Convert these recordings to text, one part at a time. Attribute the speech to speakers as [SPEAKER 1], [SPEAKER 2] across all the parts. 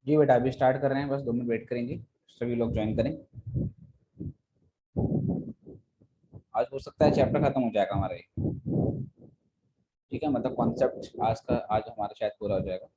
[SPEAKER 1] जी बेटा अभी स्टार्ट कर रहे हैं, बस 2 मिनट वेट करेंगे, सभी लोग ज्वाइन करें। आज हो सकता है चैप्टर खत्म हो जाएगा हमारा ये। ठीक है, मतलब कॉन्सेप्ट आज हमारा शायद पूरा हो जाएगा।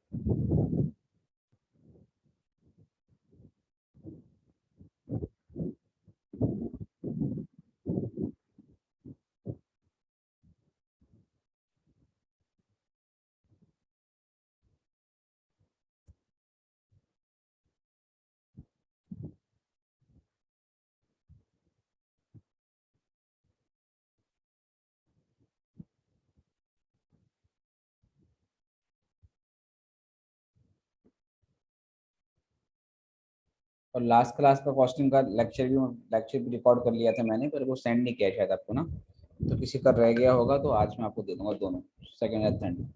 [SPEAKER 1] और लास्ट क्लास का कॉस्टिंग का लेक्चर भी रिकॉर्ड कर लिया था मैंने, पर वो सेंड नहीं किया शायद आपको ना। तो किसी का रह गया होगा तो आज मैं आपको दे दूंगा दोनों, सेकेंड या थर्ड।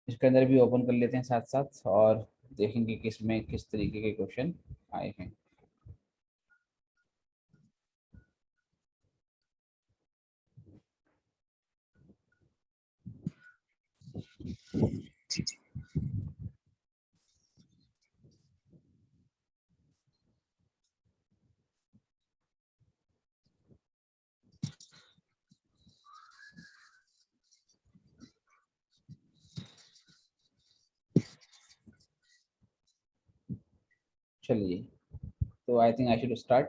[SPEAKER 1] इसके अंदर भी ओपन कर लेते हैं साथ साथ और देखेंगे किस में किस तरीके के क्वेश्चन आए हैं। चलिए, तो I think I should start.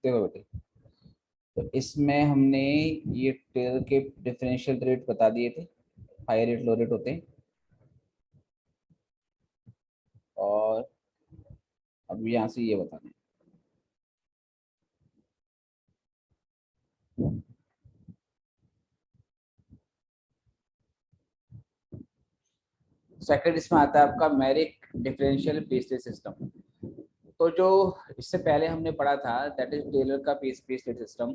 [SPEAKER 1] देखो बेटे, तो इसमें हमने ये टेलर के डिफरेंशियल रेट बता दिए थे, हाई रेट लो रेट होते हैं। और अब यहाँ से ये बताना है। सेकंड इसमें आता है आपका मैरिक डिफरेंशियल पेस्टेज सिस्टम। तो जो इससे पहले हमने पढ़ा था दैट इज टेलर का पेस्टेज सिस्टम।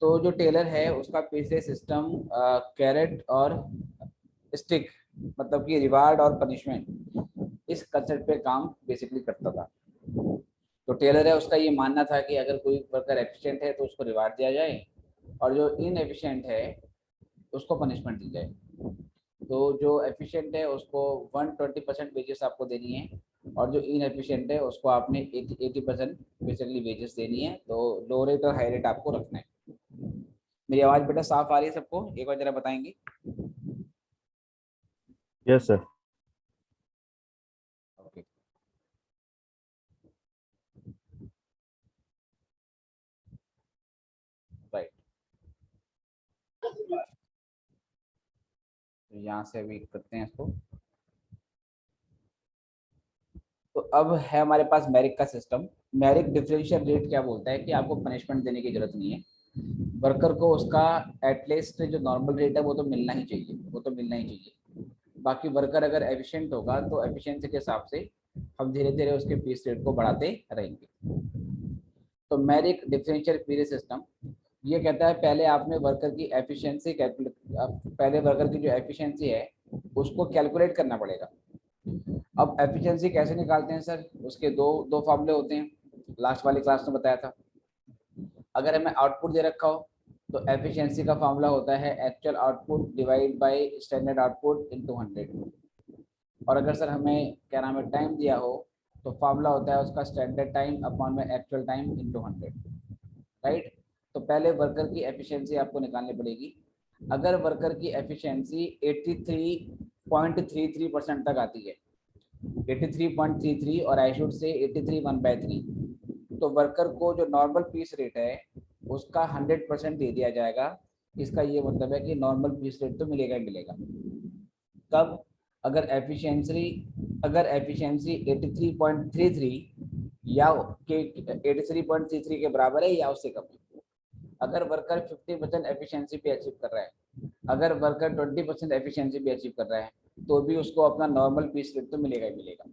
[SPEAKER 1] तो जो टेलर है उसका पेस्टेज सिस्टम कैरेट और स्टिक, मतलब कि रिवार्ड और पनिशमेंट, इस कंसेप्ट पे काम बेसिकली करता था। तो टेलर है उसका ये मानना था कि अगर कोई वर्कर एफिशिएंट है तो उसको रिवार्ड दिया जाए, और जो इनएफिशिएंट है उसको पनिशमेंट दी जाए। तो जो एफिशिएंट है उसको 120% वेजेस आपको देनी है, और जो इनएफिशिएंट है उसको आपने 80% बेसिकली वेजेस देनी है। तो लो रेट और हाई रेट आपको रखना है। मेरी आवाज़ बेटा साफ आ रही है सबको? एक बार जरा बताएंगे।
[SPEAKER 2] Yes sir.
[SPEAKER 1] Okay, right. तो यहाँ से अभी करते हैं इसको। तो अब है हमारे पास मैरिक का सिस्टम। मैरिक डिफरेंशियल रेट क्या बोलता है कि आपको पनिशमेंट देने की जरूरत नहीं है, वर्कर को उसका एटलीस्ट जो नॉर्मल रेट है वो तो मिलना ही चाहिए, वो तो मिलना ही चाहिए। बाकी वर्कर अगर एफिशिएंट होगा तो एफिशिएंसी के हिसाब से हम धीरे धीरे उसके पीस रेट को बढ़ाते रहेंगे। तो मैरिक डिफरेंशियल पीरियड सिस्टम ये कहता है पहले आपने वर्कर की एफिशिएंसी कैलकुलेट, पहले वर्कर की जो एफिशिएंसी है उसको कैलकुलेट करना पड़ेगा। अब एफिशिएंसी कैसे निकालते हैं सर? उसके दो दो फॉर्मूले होते हैं, लास्ट वाली क्लास में बताया था। अगर हमें आउटपुट दे रखा हो तो एफिशिएंसी का फॉर्मूला होता है actual output divide by standard output into 100। और अगर सर हमें क्या नाम है टाइम दिया हो तो फॉर्मूला होता है उसका स्टैंडर्ड टाइम अपॉन में एक्चुअल टाइम इनटू 100, राइट। तो पहले वर्कर की एफिशिएंसी आपको निकालनी पड़ेगी। अगर वर्कर की एफिशिएंसी 83.33% तक आती है, 83.33, और आई शुड से 83 1/3, तो वर्कर को जो नॉर्मल पीस रेट है उसका 100% दे दिया जाएगा। इसका ये मतलब है कि नॉर्मल पीस रेट तो मिलेगा ही मिलेगा। कब? अगर एफिशिएंसी अगर एफिशिएंसी 83.33 या के 83.33 के बराबर है या उससे कम है। अगर वर्कर 50% एफिशिएंसी पे अचीव कर रहा है, अगर वर्कर 20% एफिशिएंसी पे अचीव कर रहा है, तो भी उसको अपना नॉर्मल पीस रेट तो मिलेगा ही मिलेगा।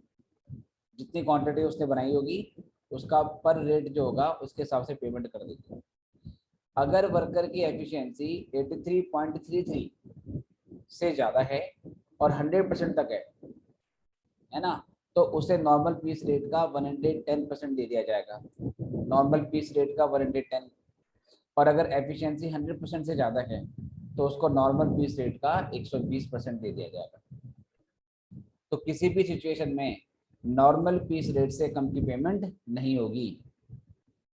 [SPEAKER 1] जितनी क्वांटिटी उसने बनाई होगी उसका पर रेट जो होगा उसके हिसाब से पेमेंट कर देगी। अगर वर्कर की एफिशिएंसी 83.33 से ज़्यादा है और 100% तक है ना, तो उसे नॉर्मल पीस रेट का 110% दे दिया जाएगा, नॉर्मल पीस रेट का 110। और अगर एफिशिएंसी 100% से ज़्यादा है तो उसको नॉर्मल पीस रेट का 120% दे दिया जाएगा। तो किसी भी सिचुएशन में नॉर्मल पीस रेट से कम की पेमेंट नहीं होगी।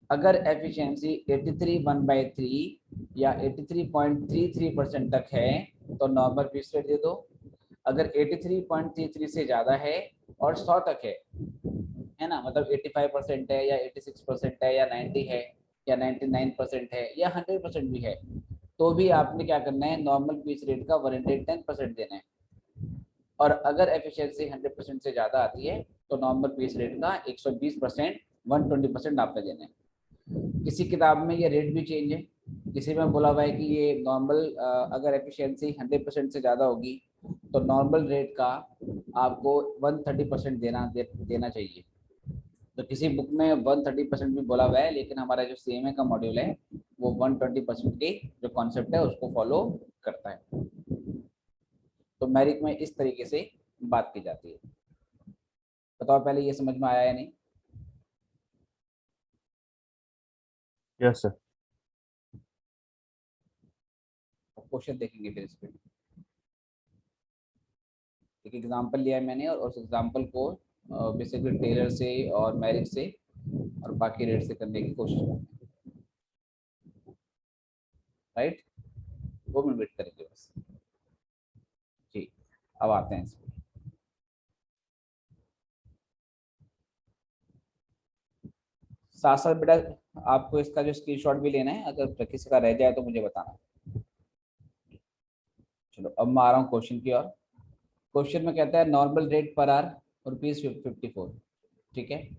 [SPEAKER 1] अगर एफिशिएंसी 83/3 या 83.33% तक है तो नॉर्मल पीस रेट दे दो। अगर 83.33 से ज़्यादा है और 100 तक है ना, मतलब 85% है या 86% है या 90 है या 99% है या 100% भी है, तो भी आपने क्या करना है, नॉर्मल पीस रेट का 110% देना है। और अगर एफिशिएंसी 100% से ज़्यादा आती है तो नॉर्मल पीस रेट का 120% 120% आपने देना है। किसी किताब में ये रेट भी चेंज है, किसी में बोला हुआ है कि ये नॉर्मल अगर एफिशिएंसी 100% से ज़्यादा होगी तो नॉर्मल रेट का आपको 130% देना चाहिए। तो किसी बुक में 130% भी बोला हुआ है, लेकिन हमारा जो CMA का मॉड्यूल है वो 120% के जो कॉन्सेप्ट है उसको फॉलो करता है। तो मेरिट में इस तरीके से बात की जाती है। बताओ पहले ये समझ में आया या नहीं?
[SPEAKER 2] Yes sir.
[SPEAKER 1] क्वेश्चन देखेंगे फिर इस पे। एक एग्जांपल लिया है मैंने और उस एग्जांपल को बेसिकली टेलर से और मेरिट से और बाकी रेट से करने की कोशिश करते हैं, राइट। 2 मिनट वेट करेंगे बस जी। अब आते हैं इसमें। साथ साथ बेटा आपको इसका जो स्क्रीनशॉट भी लेना है, अगर किसी का रह जाए तो मुझे बताना। चलो अब मैं आ रहा हूँ क्वेश्चन की ओर। क्वेश्चन में कहता है नॉर्मल रेट पर आवर ₹54। ठीक है,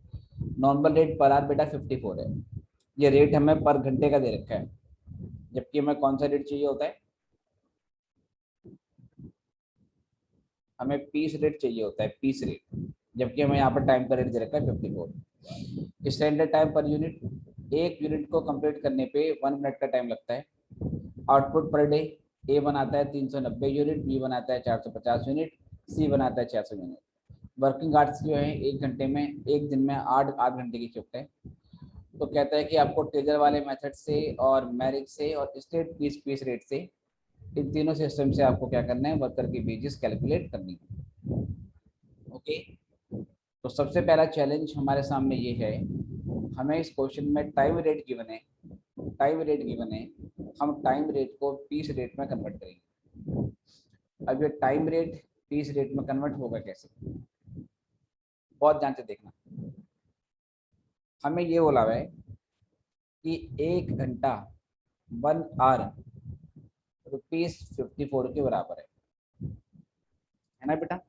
[SPEAKER 1] नॉर्मल रेट पर आवर बेटा 54 है। ये रेट हमें पर घंटे का दे रखा है, जबकि हमें कौन सा रेट चाहिए होता है, हमें पीस रेट चाहिए होता है, पीस रेट, जबकि हमें यहाँ पर टाइम का रेट दे रखा है 54। स्टैंडर्ड टाइम पर यूनिट, एक यूनिट को कंप्लीट करने पे 1 मिनट का टाइम लगता है। आउटपुट पर डे, ए बनाता है 390 यूनिट, बी बनाता है 450 यूनिट, सी बनाता है 600 यूनिट। वर्किंग आवर्स जो है एक घंटे में, एक दिन में 8 घंटे की शिफ्ट है। तो कहता है कि आपको टेलर वाले मेथड से और मैरिज से और स्टेट पीस रेट से, इन तीनों सिस्टम से आपको क्या करना है, वर्कर की वेजेस कैलकुलेट करनी है। ओके, तो सबसे पहला चैलेंज हमारे सामने ये है, हमें इस क्वेश्चन में टाइम रेट गिवन है, टाइम रेट गिवन है, हम टाइम रेट को पीस रेट में कन्वर्ट करेंगे। अब ये टाइम रेट पीस रेट में कन्वर्ट होगा कैसे, बहुत ध्यान से देखना। हमें ये बोला हुआ है कि 1 घंटा 1 आवर ₹54 के बराबर है ना बेटा।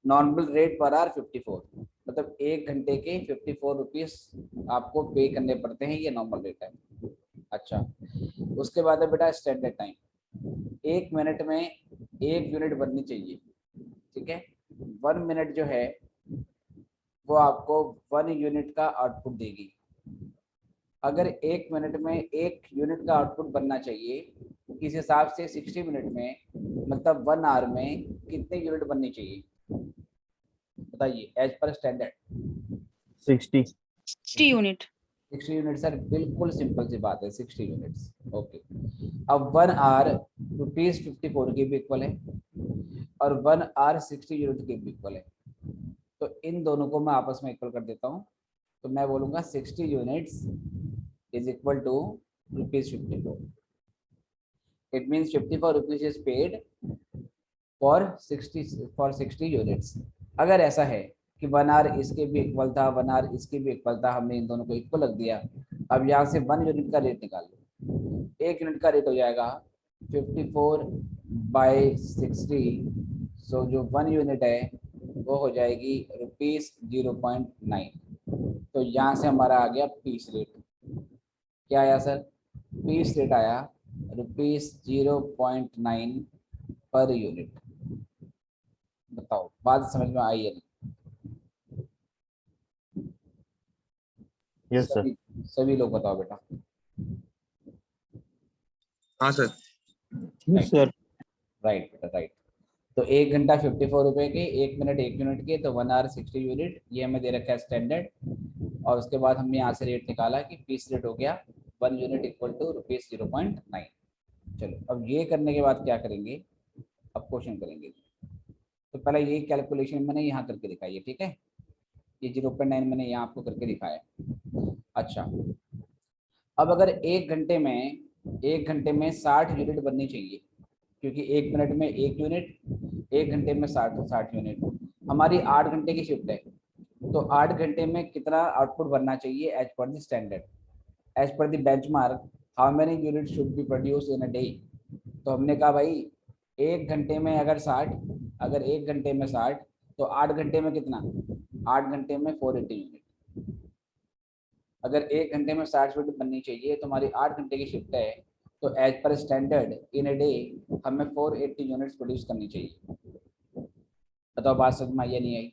[SPEAKER 1] नॉर्मल रेट पर आवर 54, मतलब 1 घंटे के 54 रुपीज आपको पे करने पड़ते हैं, ये नॉर्मल रेट है। अच्छा, उसके बाद है बेटा स्टैंडर्ड टाइम। 1 मिनट में 1 यूनिट बननी चाहिए, ठीक है। 1 मिनट जो है वो आपको 1 यूनिट का आउटपुट देगी। अगर 1 मिनट में 1 यूनिट का आउटपुट बनना चाहिए, इस हिसाब से 60 मिनट में, मतलब 1 आवर में कितने यूनिट बननी चाहिए बताइए, as per standard.
[SPEAKER 2] 60
[SPEAKER 3] unit.
[SPEAKER 1] 60 unit sir, बिल्कुल सिंपल सी बात है, 60 यूनिट्स। ओके, अब 1 आवर ₹54 के भी इक्वल है और 1 आवर 60 यूनिट के भी इक्वल है। तो इन दोनों को मैं आपस में इक्वल कर देता हूँ, तो मैं बोलूँगा 60 units is equal to ₹54। It means 54 rupees is paid for 60 units. अगर ऐसा है कि 1 आवर इसके भी इक्वल था, 1 आवर इसके भी इक्वल था, हमने इन दोनों को इक्वल रख दिया। अब यहाँ से 1 यूनिट का रेट निकाल लो। 1 यूनिट का रेट हो जाएगा 54/60। सो जो 1 यूनिट है वो हो जाएगी ₹0.9। तो यहाँ से हमारा आ गया पीस रेट। क्या आया सर, पीस रेट आया ₹0.9 पर यूनिट। बताओ बात समझ में आई है नहीं?
[SPEAKER 2] Yes sir.
[SPEAKER 1] सभी लोग बताओ बेटा।
[SPEAKER 4] हाँ सर।
[SPEAKER 2] Yes sir.
[SPEAKER 1] राइट बेटा, राइट। तो 1 घंटा 54 रुपए के, 1 मिनट 1 यूनिट के, तो 1 आवर 60 यूनिट, ये हमें दे रखा है स्टैंडर्ड। और उसके बाद हमने यहाँ से रेट निकाला कि पीस रेट हो गया 1 यूनिट इक्वल टू ₹0.9। चलो अब ये करने के बाद क्या करेंगे, अब क्वेश्चन करेंगे। तो पहले ये कैलकुलेशन मैंने यहाँ करके दिखाई है, ठीक है, ये 0.9 मैंने यहाँ आपको करके दिखाया। अच्छा, अब अगर 1 घंटे में 60 यूनिट बननी चाहिए, क्योंकि 1 मिनट में 1 यूनिट, 1 घंटे में 60 यूनिट, हमारी 8 घंटे की शिफ्ट है, तो 8 घंटे में कितना आउटपुट बनना चाहिए as per the standard, as per the benchmark, how many unit should be produce in a day. तो हमने कहा भाई 1 घंटे में अगर 60, अगर 1 घंटे में 60, तो 8 घंटे में कितना, 8 घंटे में 480 यूनिट। अगर 1 घंटे में 60 यूनिट बननी चाहिए तो हमारी 8 घंटे की शिफ्ट है, तो as per standard in a day हमें 480 यूनिट्स प्रोड्यूस करनी चाहिए। बताओ बात समझ में आई या नहीं आई?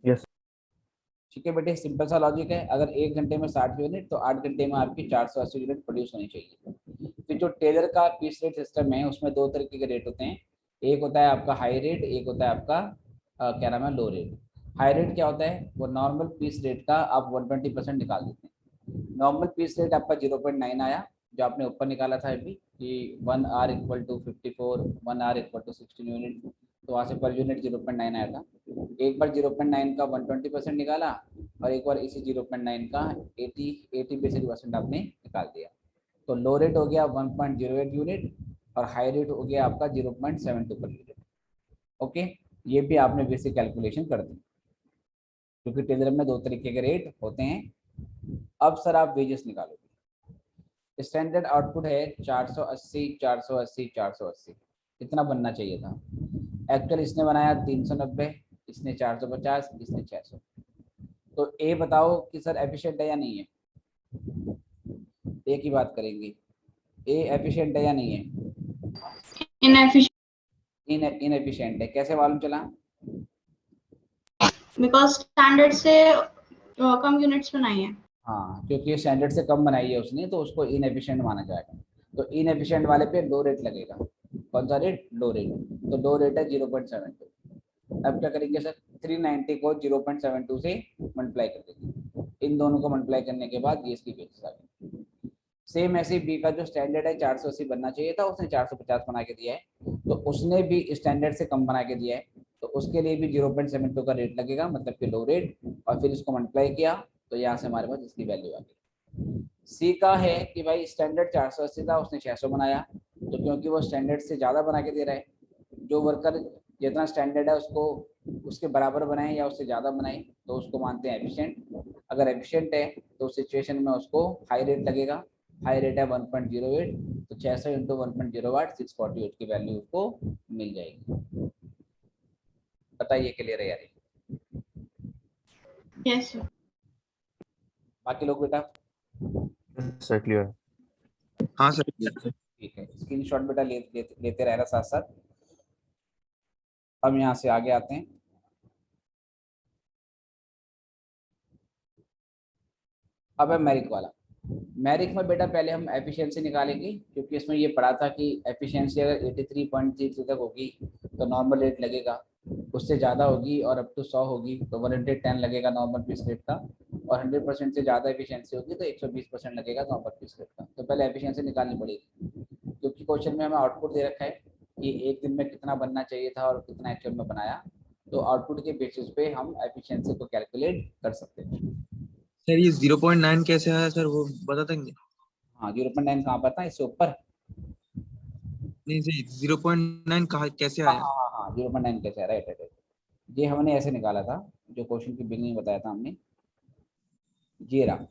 [SPEAKER 2] यस।
[SPEAKER 1] ठीक है बेटे, सिंपल सा लॉजिक है। अगर 1 घंटे में 60 यूनिट, तो 8 घंटे में आपकी 480 यूनिट प्रोड्यूस होनी चाहिए। फिर जो टेलर का पीस रेट सिस्टम है, उसमें दो तरीके के रेट होते हैं। एक होता है आपका हाई रेट, एक होता है आपका क्या नाम है, लो रेट। हाई रेट क्या होता है, वो नॉर्मल पीस रेट का आप 120% निकाल देते हैं। नॉर्मल पीस रेट आपका 0.9 आया, जो आपने ऊपर निकाला था अभी कि 1 hour equal to 54, 1 hour equal to 16 unit, तो वहाँ से पर यूनिट 0.9 आया था। एक बार 0.9 का 120% निकाला, और एक बार इसी 0.9 का 80% आपने निकाल दिया। तो लो रेट हो गया 1.08 यूनिट, और हाई रेट हो गया आपका 0.72 पर यूनिट। ओके, ये भी आपने बेसिक कैलकुलेशन कर दी, क्योंकि टेलर में दो तरीके के रेट होते हैं। अब सर आप वेजेस निकालोगे। स्टैंडर्ड आउटपुट है 480, 480, 480, इतना बनना चाहिए था। एक्चुअल इसने बनाया 390, इसने 450, इसने 600। तो ए बताओ कि सर एफिशिएंट है या नहीं है? ए की बात करेंगे, ए एफिशिएंट है या नहीं है?
[SPEAKER 3] इनएफिशिएंट
[SPEAKER 1] इनएफिशिएंट है। कैसे मालूम चला?
[SPEAKER 3] बिकॉज स्टैंडर्ड से कम यूनिट्स बनाई है।
[SPEAKER 1] हाँ, क्योंकि स्टैंडर्ड से कम बनाई है उसने, तो उसको इनएफिशिएंट माना जाएगा। तो इनएफिशिएंट वाले पे लो रेट लगेगा। कौन सा रेट? लो रेट। तो लो रेट है 0.72। अब क्या करेंगे सर, 390 को 0.72 से मल्टीप्लाई कर देंगे। इन दोनों को मल्टीप्लाई करने के बाद ये इसकी बेसिस आ गई। सेम ऐसे बी का जो स्टैंडर्ड है 480 बनना चाहिए था, उसने 450 बना के दिया है, तो उसने भी स्टैंडर्ड से कम बना के दिया है, तो उसके लिए भी 0.72 का रेट लगेगा, मतलब कि लो रेट। और फिर इसको मल्टीप्लाई किया, तो यहाँ से हमारे पास इसकी वैल्यू आ गई। सी का है कि भाई स्टैंडर्ड 480 था, उसने 600 बनाया, तो क्योंकि वो स्टैंडर्ड से ज़्यादा बना के दे रहा है, जो वर्कर जितना स्टैंडर्ड है उसको उसके बराबर बनाए या उससे ज़्यादा बनाए, तो उसको मानते हैं एफिशिएंट। अगर एफिशिएंट है तो उस सिचुएशन में उसको हाई रेट लगेगा। हाई रेट है 1.08, तो 600 इंटू 1.08, 648 की वैल्यू उसको मिल जाएगी। बताइए क्लियर है यार?
[SPEAKER 3] Yes sir.
[SPEAKER 1] बाकी लोग बेटा?
[SPEAKER 2] Sir clear.
[SPEAKER 4] हाँ सर।
[SPEAKER 1] ठीक है, स्क्रीनशॉट बेटा लेते रहना साथ साथ। अब यहाँ से आगे आते हैं। अब है मैरिक वाला। मैरिक में बेटा पहले हम एफिशिएंसी निकालेंगे, क्योंकि इसमें ये पढ़ा था कि एफिशिएंसी अगर 83.33 तक होगी तो नॉर्मल रेट लगेगा, उससे ज़्यादा होगी और अप टू 100 होगी तो 110 लगेगा नॉर्मल पीस रेट का, और 100% से ज़्यादा एफिशिएंसी होगी तो 120% लगेगा नॉर्मल पीस रेट का। तो पहले एफिशिएंसी निकालनी पड़ेगी, क्योंकि क्वेश्चन में हमें आउटपुट दे रखा है कि एक दिन में कितना बनना चाहिए था और कितना एक्चुअल में बनाया, तो आउटपुट के बेसिस पे हम एफिशिएंसी को कैलकुलेट कर सकते हैं।
[SPEAKER 4] सर ये 0.9 कैसे आया सर, वो बता देंगे?
[SPEAKER 1] हाँ, 0.9 कहाँ पर था? इससे ऊपर।
[SPEAKER 4] नहीं सर, 0.9 कहा कैसे
[SPEAKER 1] हाँ
[SPEAKER 4] आया?
[SPEAKER 1] हाँ हाँ हाँ, 0.9 कैसे? Right right right. ये हमने ऐसे निकाला था, जो क्वेश्चन की बिगनिंग बताया था हमने। ये रहा,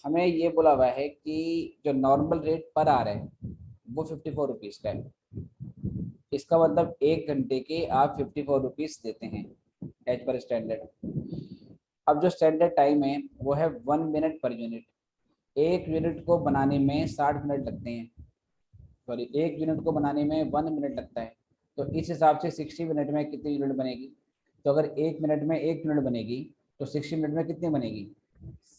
[SPEAKER 1] हमें ये बोला हुआ है कि जो नॉर्मल रेट पर आ रहा है वो 54 रुपीज़ का है। इसका मतलब 1 घंटे के आप 54 रुपीज़ देते हैं एज पर स्टैंडर्ड। अब जो स्टैंडर्ड टाइम है वो है 1 मिनट पर यूनिट। 1 यूनिट को बनाने में 60 मिनट लगते हैं, सॉरी 1 यूनिट को बनाने में 1 मिनट लगता है। तो इस हिसाब से 60 मिनट में कितनी यूनिट बनेगी? तो अगर 1 मिनट में 1 यूनिट बनेगी, तो 60 मिनट में कितनी बनेगी?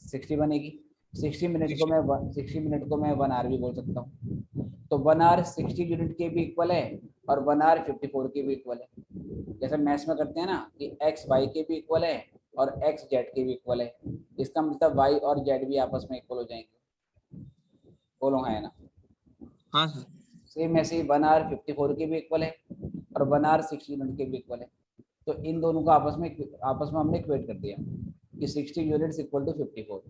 [SPEAKER 1] 60 बनेगी। 60 मिनट को मैं 1 आवर भी बोल सकता हूँ। तो 1 आवर 60 यूनिट के भी इक्वल है और 1 आवर 54 के भी इक्वल है। जैसे मैथ्स में करते हैं ना कि एक्स वाई के भी इक्वल है और एक्स जेड के भी इक्वल है, इसका मतलब वाई और जेड भी आपस में इक्वल हो जाएंगे। बोलो है ना?
[SPEAKER 4] हाँ सर।
[SPEAKER 1] सेम ऐसे ही 1 आवर 54 के भी इक्वल है और 1 आवर 60 यूनिट के भी इक्वल है। तो इन दोनों को आपस में हमने इक्वेट कर दिया कि 60 यूनिट्स इक्वल टू 54।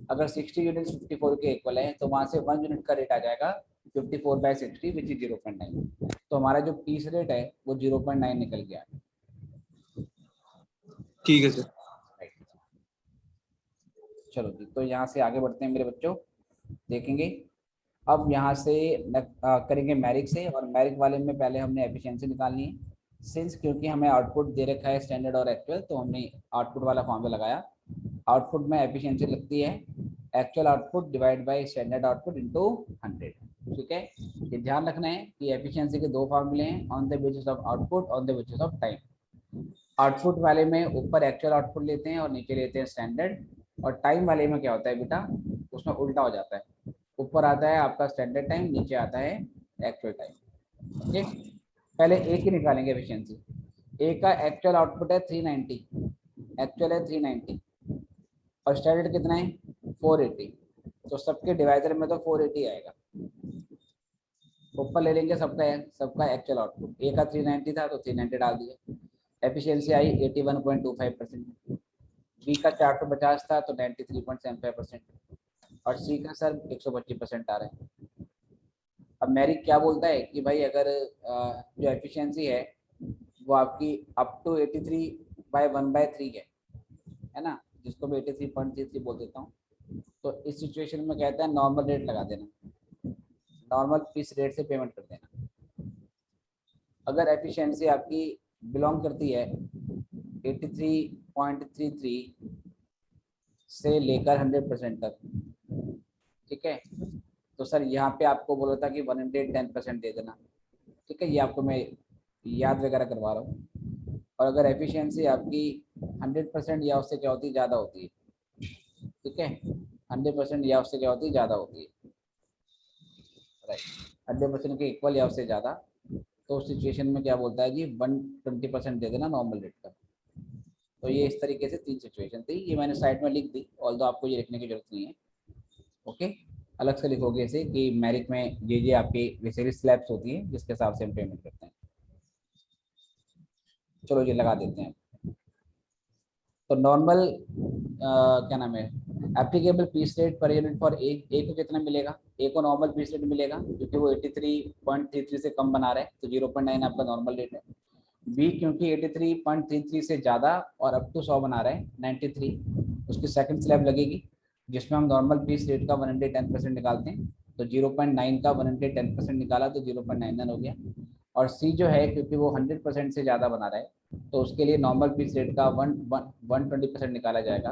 [SPEAKER 1] अगर 60 यूनिट्स 54 के इक्वल है तो वहां से 1 यूनिट का रेट आ जाएगा 54/60 विच इज 0.9। तो हमारा जो पीस रेट है वो 0.9 निकल गया।
[SPEAKER 4] ठीक है सर।
[SPEAKER 1] चलो जी, तो यहाँ से आगे बढ़ते हैं मेरे बच्चों, देखेंगे। अब यहाँ से करेंगे मैरिक से, और मैरिक वाले में पहले हमने एफिशिएंसी निकालनी है। सिंस क्योंकि हमें आउटपुट दे रखा है स्टैंडर्ड और एक्चुअल, तो हमने आउटपुट वाला फॉर्मूला लगाया। आउटपुट में एफिशिएंसी लगती है actual output divide by standard output into 100। ठीक है, ये ध्यान रखना है कि एफिशिएंसी के दो फॉर्मूले हैं, on the basis of output, on the basis of time. Output वाले में ऊपर एक्चुअल आउटपुट लेते हैं और नीचे लेते हैं स्टैंडर्ड, और टाइम वाले में क्या होता है बेटा, उसमें उल्टा हो जाता है। ऊपर आता है आपका स्टैंडर्ड टाइम, नीचे आता है एक्चुअल टाइम। ओके, पहले ए की निकालेंगे एफिशिएंसी। ए का एक्चुअल आउटपुट है 390, एक्चुअल है 390 और स्टैंडर्ड कितना है 480। तो सबके डिवाइजर में तो 480 आएगा। ऊपर ले लेंगे सबका एक्चुअल आउटपुट। ए का 390 था तो 390 डाल दिया, एफिशिएंसी आई 81.25%। बी का 450 था तो 93.75%, और सी का सर 125% आ रहा है। अब मैरिक क्या बोलता है कि भाई अगर जो एफिशिएंसी है वो आपकी अप टू 83/1/3 है ना, जिसको मैं 83.33 बोल देता हूँ। तो इस सिचुएशन में कहता है नॉर्मल रेट लगा देना, नॉर्मल पीस रेट से पेमेंट कर देना। अगर एफिशिएंसी आपकी बिलोंग करती है 83.33 से लेकर 100% तक, ठीक है, तो सर यहाँ पे आपको बोला था कि 110% दे देना। ठीक है, ये आपको मैं याद वगैरह करवा रहा हूँ। और अगर एफिशिएंसी आपकी 100% या उससे क्या होती है, ज़्यादा होती है, ठीक है, 100% या उससे क्या होती है, ज़्यादा होती है, राइट, 100% के इक्वल या उससे ज़्यादा, तो उस सिचुएशन में क्या बोलता है जी 120% दे देना नॉर्मल रेट का। तो ये इस तरीके से 3 सिचुएशन थी, ये मैंने साइड में लिख दी, ऑल्दो आपको ये लिखने की जरूरत नहीं है। ओके, अलग से लिखोगे इसे कि मैरिक में ये आपकी बेसिकली स्लैब्स होती हैं जिसके हिसाब से हम पेमेंट करते हैं। चलो ये लगा देते हैं। तो नॉर्मल क्या नाम है, applicable piece rate per unit for A को कितना मिलेगा, ए को नॉर्मल पीस रेट मिलेगा क्योंकि वो 83.33 से कम बना रहा है, तो 0.9 आपका नॉर्मल रेट है। बी क्योंकि 83.33 से ज़्यादा और अप टू 100 बना रहा है 93, उसकी सेकंड स्लैब लगेगी जिसमें हम नॉर्मल पीस रेट का 110% निकालते हैं। तो 0.9 का 110% निकाला तो 0.99 हो गया। और सी जो है क्योंकि वो 100% से ज़्यादा बना रहा है तो उसके लिए नॉर्मल पीस रेट का 120% निकाला जाएगा।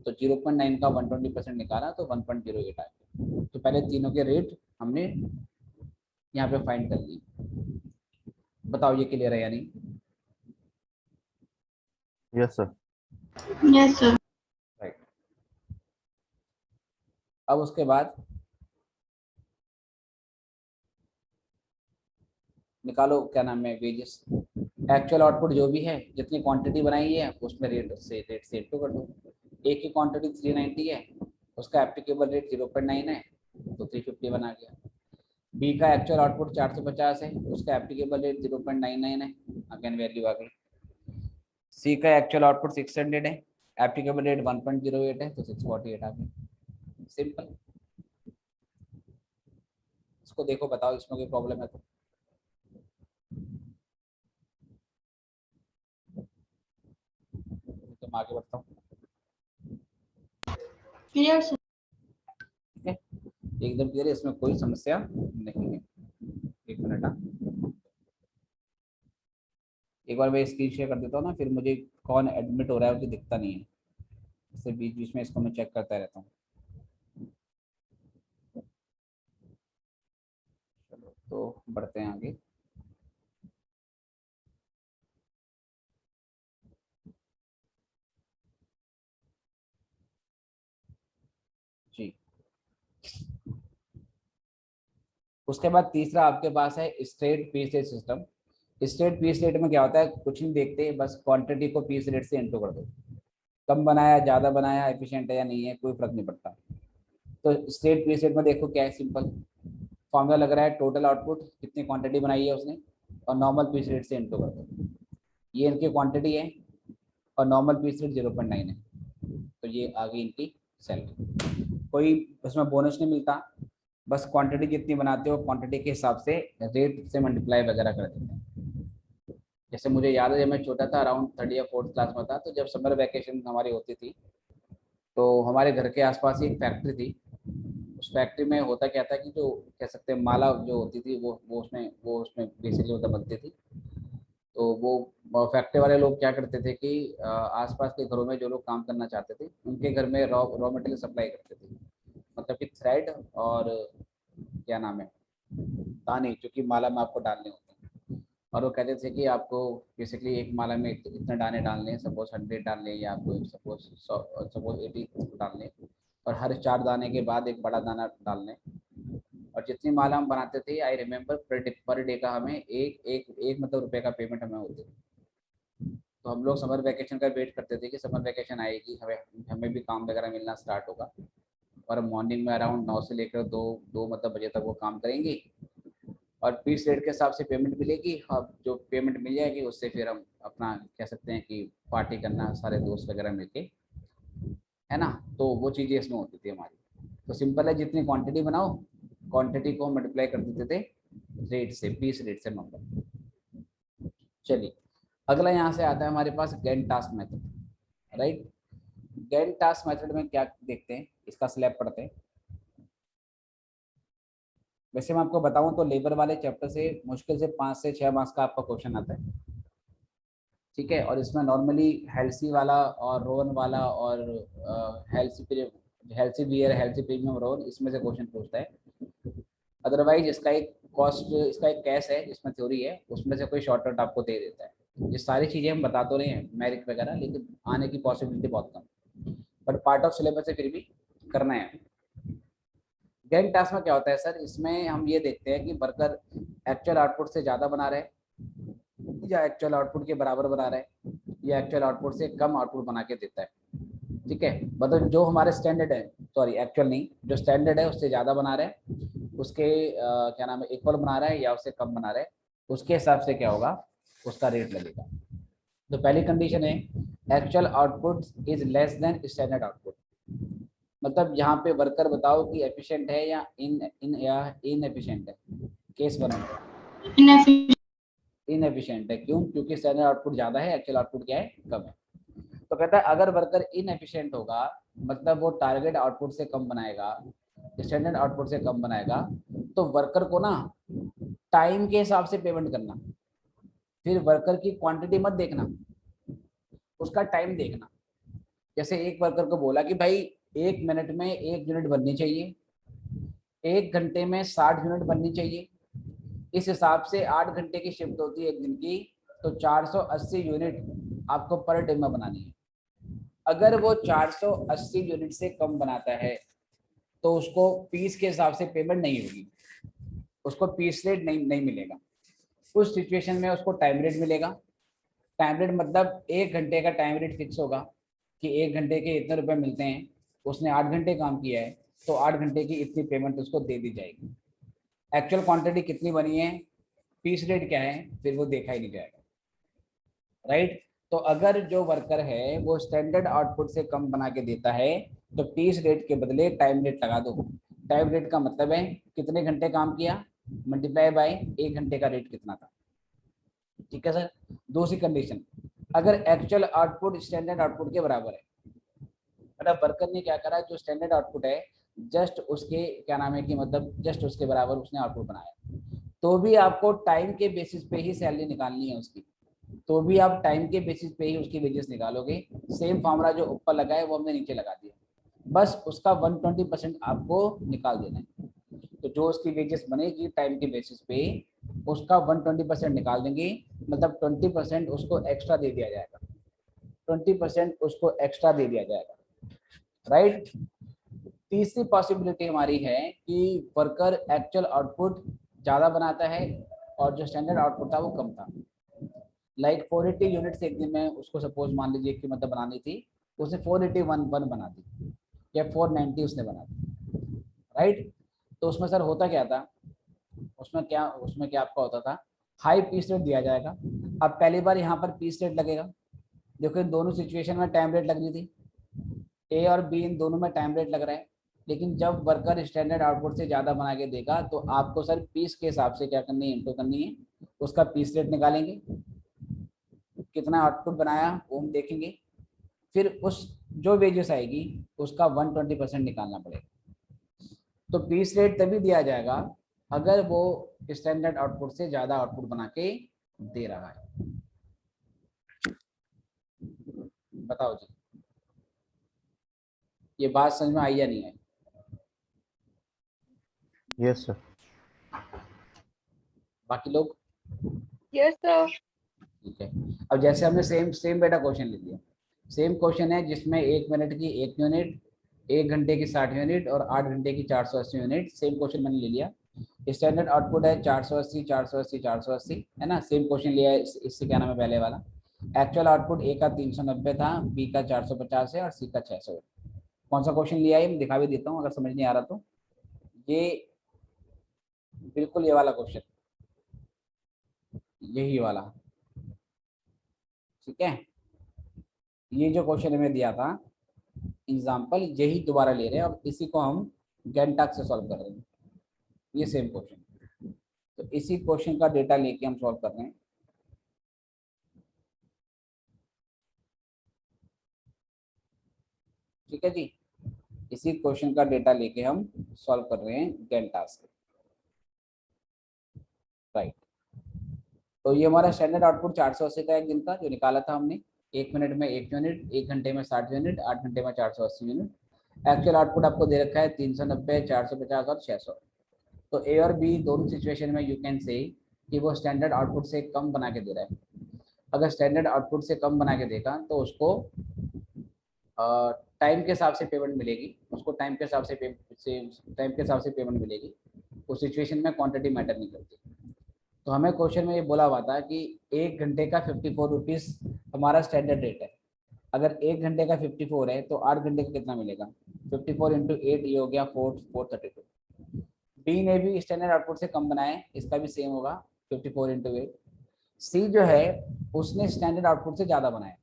[SPEAKER 1] तो 0.9 का 120% निकाला तो 1.08 आया। तो पहले तीनों के रेट हमने यहाँ पे फाइंड कर ली। बताओ ये क्लियर है या नहीं?
[SPEAKER 2] Yes sir.
[SPEAKER 3] Yes sir.
[SPEAKER 1] Right, अब उसके बाद निकालो क्या नाम है वेजेस। एक्चुअल आउटपुट जो भी है जितनी क्वांटिटी बनाई है उसमें रेट सेट तो कर दो। एक की क्वांटिटी 390 है, उसका एप्लीकेबल रेट 0.9 है तो 350 बना गया। बी का एक्चुअल आउटपुट 450 है, उसका एप्लीकेबल रेट 0.99 है, अगेन वैल्यू आ गई। सी का एक्चुअल आउटपुट 600 है, एप्लीकेबल रेट 1.08 है तो 648 आ गई। सिंपल। इसको देखो, बताओ इसमें कोई प्रॉब्लम है तो मैं आगे बढ़ता हूँ।
[SPEAKER 3] Clear sir.
[SPEAKER 1] ठीक है, एकदम क्लियर है, इसमें कोई समस्या नहीं है। एक मिनट, एक बार मैं स्क्रीन शेयर कर देता हूँ ना, फिर मुझे कौन एडमिट हो रहा है मुझे दिखता नहीं है, इससे बीच बीच में इसको मैं चेक करता रहता हूँ। चलो तो बढ़ते हैं आगे। जी, उसके बाद तीसरा आपके पास है straight piece rate system. Straight piece rate में क्या होता है, कुछ नहीं देखते, बस क्वांटिटी को पीस रेट से इंटू कर दो। कम बनाया, ज़्यादा बनाया, एफिशिएंट है या नहीं है, कोई फर्क नहीं पड़ता। तो स्ट्रेट पीस रेट में देखो क्या है, सिंपल फॉर्मूला लग रहा है, टोटल आउटपुट कितनी क्वांटिटी बनाई है उसने और नॉर्मल पीस रेट से इंटू कर दो। ये इनकी क्वांटिटी है और नॉर्मल पीस रेट 0.9 है, तो ये आ गई इनकी सैलरी। कोई उसमें बोनस नहीं मिलता, बस क्वांटिटी जितनी बनाते हो क्वांटिटी के हिसाब से रेट से मल्टीप्लाई वगैरह कर देते हैं। जैसे मुझे याद है जब मैं छोटा था, अराउंड 3rd या 4th क्लास में था, तो जब समर वैकेशन हमारी होती थी तो हमारे घर के आसपास ही एक फैक्ट्री थी। उस फैक्ट्री में होता क्या था कि जो कह सकते हैं माला जो होती थी वो उसमें बेसिकली मतलब बनती थी। तो वो फैक्ट्री वाले लोग क्या करते थे कि आसपास के घरों में जो लोग काम करना चाहते थे उनके घर में रॉ मटेरियल सप्लाई करते थे, मतलब कि थ्रेड और क्या नाम है, दाने, जो कि माला में आपको डालने होते हैं। और वो कहते थे कि आपको बेसिकली एक माला में इतने दाने डालने हैं, सपोज 100 डालने या आपको सपोज 80 डालने, और हर 4 दाने के बाद एक बड़ा दाना डालने। और जितनी माला हम बनाते थे, आई रिमेम्बर पर डे का हमें एक मतलब रुपए का पेमेंट हमें होती थी। तो हम लोग समर वैकेशन का वेट करते थे कि समर वैकेशन आएगी, हमें भी काम वगैरह मिलना स्टार्ट होगा, और हम मॉर्निंग में अराउंड 9 से लेकर दो मतलब बजे तक वो काम करेंगे और पीस रेट के हिसाब से पेमेंट मिलेगी। अब जो पेमेंट मिल जाएगी उससे फिर हम अपना कह सकते हैं कि पार्टी करना सारे दोस्त वगैरह मिलके, है ना। तो वो चीज़ें इसमें होती थी हमारी। तो सिंपल है, जितनी क्वांटिटी बनाओ क्वांटिटी को मल्टीप्लाई कर देते थे रेट से, पीस रेट से नंबर। चलिए अगला यहाँ से आता है हमारे पास Gantt task method, right. Gantt task method में क्या देखते हैं, इसका स्लैब पढ़ते हैं। वैसे मैं आपको बताऊं तो लेबर वाले चैप्टर से मुश्किल से 5 से 6 मार्क्स का आपका क्वेश्चन आता है, ठीक है। और इसमें नॉर्मली हेल्सी वाला और रोन वाला और हेल्सी वियर, हेल्सी प्रीमियम रोन, इसमें से क्वेश्चन पूछता है। अदरवाइज इसका एक कैश है जिसमें थ्योरी है, उसमें से कोई शॉर्टकट आपको दे देता है। ये सारी चीज़ें हम बता तो रहे हैं मेरिट वगैरह, लेकिन आने की पॉसिबिलिटी बहुत कम, बट पार्ट ऑफ सिलेबस से फिर भी करना है। गैंट टास्क में क्या होता है सर, इसमें हम ये देखते हैं कि वर्कर एक्चुअल आउटपुट से ज़्यादा बना रहे हैं या एक्चुअल आउटपुट के बराबर बना रहे हैं या एक्चुअल आउटपुट से कम आउटपुट बना के देता है, ठीक है। मतलब जो हमारे स्टैंडर्ड है, सॉरी एक्चुअल नहीं, जो स्टैंडर्ड है उससे ज़्यादा बना रहे हैं, उसके क्या नाम है इक्वल बना रहा है या उससे कम बना रहे हैं, उसके हिसाब से क्या होगा, उसका रेट लगेगा। तो पहली कंडीशन है actual output is less than standard output. मतलब यहाँ पे वर्कर बताओ कि एफिशिएंट है या इनएफिशिएंट है। केस 1 इनएफिशिएंट है, क्यों? क्योंकि स्टैंडर्ड आउटपुट ज़्यादा है, एक्चुअल आउटपुट क्या है, कम है। तो कहता है अगर वर्कर इनएफिशिएंट होगा, मतलब वो टारगेट आउटपुट से कम बनाएगा, स्टैंडर्ड आउटपुट से कम बनाएगा, तो वर्कर को ना टाइम के हिसाब से पेमेंट करना। फिर वर्कर की क्वांटिटी मत देखना, उसका टाइम देखना। जैसे एक वर्कर को बोला कि भाई 1 मिनट में 1 यूनिट बननी चाहिए, 1 घंटे में 60 यूनिट बननी चाहिए, इस हिसाब से 8 घंटे की शिफ्ट होती है एक दिन की, तो 480 यूनिट आपको पर डे में बनानी है। अगर वो 480 यूनिट से कम बनाता है तो उसको पीस के हिसाब से पेमेंट नहीं होगी, उसको पीस रेट नहीं मिलेगा। उस सिचुएशन में उसको टाइम रेट मिलेगा। टाइम रेट मतलब 1 घंटे का टाइम रेट फिक्स होगा कि 1 घंटे के इतने रुपए मिलते हैं, उसने 8 घंटे काम किया है तो 8 घंटे की इतनी पेमेंट उसको दे दी जाएगी। एक्चुअल क्वांटिटी कितनी बनी है, पीस रेट क्या है, फिर वो देखा ही नहीं जाएगा, राइट। तो अगर जो वर्कर है वो स्टैंडर्ड आउटपुट से कम बना के देता है तो पीस रेट के बदले टाइम रेट लगा दो। टाइम रेट का मतलब है कितने घंटे काम किया मल्टीप्लाई बाय 1 घंटे का रेट कितना था, ठीक है सर। दूसरी कंडीशन, अगर एक्चुअल आउटपुट स्टैंडर्ड आउटपुट के बराबर है, मतलब वर्कर ने क्या करा, जो स्टैंडर्ड आउटपुट है जस्ट उसके क्या नाम है कि मतलब जस्ट उसके बराबर उसने आउटपुट बनाया, तो भी आपको टाइम के बेसिस पे ही सैलरी निकालनी है उसकी, तो भी आप टाइम के बेसिस पे ही उसकी वेजेस निकालोगे। सेम फॉर्मूला जो ऊपर लगा है वो हमने नीचे लगा दिया, बस उसका 120% आपको निकाल देना है। तो जो उसकी वेजेस बनेगी टाइम के बेसिस पे उसका 120% निकाल देंगे, मतलब 20% उसको एक्स्ट्रा दे दिया जाएगा, 20% उसको एक्स्ट्रा दे दिया जाएगा, राइट। तीसरी पॉसिबिलिटी हमारी है कि वर्कर एक्चुअल आउटपुट ज़्यादा बनाता है और जो स्टैंडर्ड आउटपुट था वो कम था। लाइक 480 यूनिट्स एक दिन में उसको सपोज मान लीजिए कि मतलब बनानी थी, उसने 481 बना दी या 490 उसने बना दी, राइट। तो उसमें सर होता क्या था, उसमें क्या आपका होता था, हाई पीस रेट दिया जाएगा। अब पहली बार यहाँ पर पीस रेट लगेगा, देखो इन दोनों सिचुएशन में टाइम रेट लगनी थी, ए और बी इन दोनों में टाइम रेट लग रहा है। लेकिन जब वर्कर स्टैंडर्ड आउटपुट से ज़्यादा बना के देगा तो आपको सर पीस के हिसाब से क्या करनी है, इंटू करनी है, उसका पीस रेट निकालेंगे, कितना आउटपुट बनाया वो हम देखेंगे, फिर उस जो वेजेस आएगी उसका 120% निकालना पड़ेगा। तो पीस रेट तभी दिया जाएगा अगर वो स्टैंडर्ड आउटपुट से ज़्यादा आउटपुट बना के दे रहा है। बताओ जी, ये बात समझ में आई या नहीं आई?
[SPEAKER 2] Yes sir.
[SPEAKER 1] बाकी लोग?
[SPEAKER 3] Yes sir.
[SPEAKER 1] ठीक है। अब जैसे हमने सेम सेम बेटा क्वेश्चन ले लिया, सेम क्वेश्चन है जिसमें 1 मिनट की 1 यूनिट, 1 घंटे की 60 यूनिट और 8 घंटे की 480 यूनिट, सेम क्वेश्चन मैंने ले लिया। स्टैंडर्ड आउटपुट है 480 480 480, है ना, सेम क्वेश्चन लिया है। इससे क्या नाम है पहले वाला। एक्चुअल आउटपुट ए का 390 था, बी का 450 है और सी का 600 है। कौन सा क्वेश्चन लिया है मैं दिखा भी देता हूँ अगर समझ नहीं आ रहा तो। ये बिल्कुल ये वाला क्वेश्चन, यही वाला, ठीक है। ये जो क्वेश्चन हमें दिया था एग्जाम्पल, यही दोबारा ले रहे हैं और इसी को हम गैंटाक से सॉल्व कर रहे हैं, ये सेम क्वेश्चन। तो इसी क्वेश्चन का डेटा लेके हम सॉल्व कर रहे हैं। ठीक है जी, इसी क्वेश्चन का डेटा लेके हम सॉल्व कर रहे हैं गैंटाक से, राइट। तो ये हमारा स्टैंडर्ड आउटपुट 480 का एक दिन का जो निकाला था हमने, 1 मिनट में 1 यूनिट, 1 घंटे में 60 यूनिट, 8 घंटे में 480 यूनिट। एक्चुअल आउटपुट आपको दे रखा है 390, 450 और 600। तो ए और बी दोनों सिचुएशन में यू कैन से कि वो स्टैंडर्ड आउटपुट से कम बना के दे रहा है। अगर स्टैंडर्ड आउटपुट से कम बना के देगा तो उसको टाइम के हिसाब से पेमेंट मिलेगी, उसको टाइम के हिसाब से पेमेंट मिलेगी। उस सिचुएशन में क्वांटिटी मैटर नहीं करती। तो हमें क्वेश्चन में ये बोला हुआ था कि 1 घंटे का 54 रुपीज़ हमारा स्टैंडर्ड रेट है। अगर 1 घंटे का 54 है तो 8 घंटे का कितना मिलेगा, 54 इंटू 8, ये हो गया 432। बी ने भी स्टैंडर्ड आउटपुट से कम बनाए, इसका भी सेम होगा 54 इंटू 8। सी जो है उसने स्टैंडर्ड आउटपुट से ज़्यादा बनाया,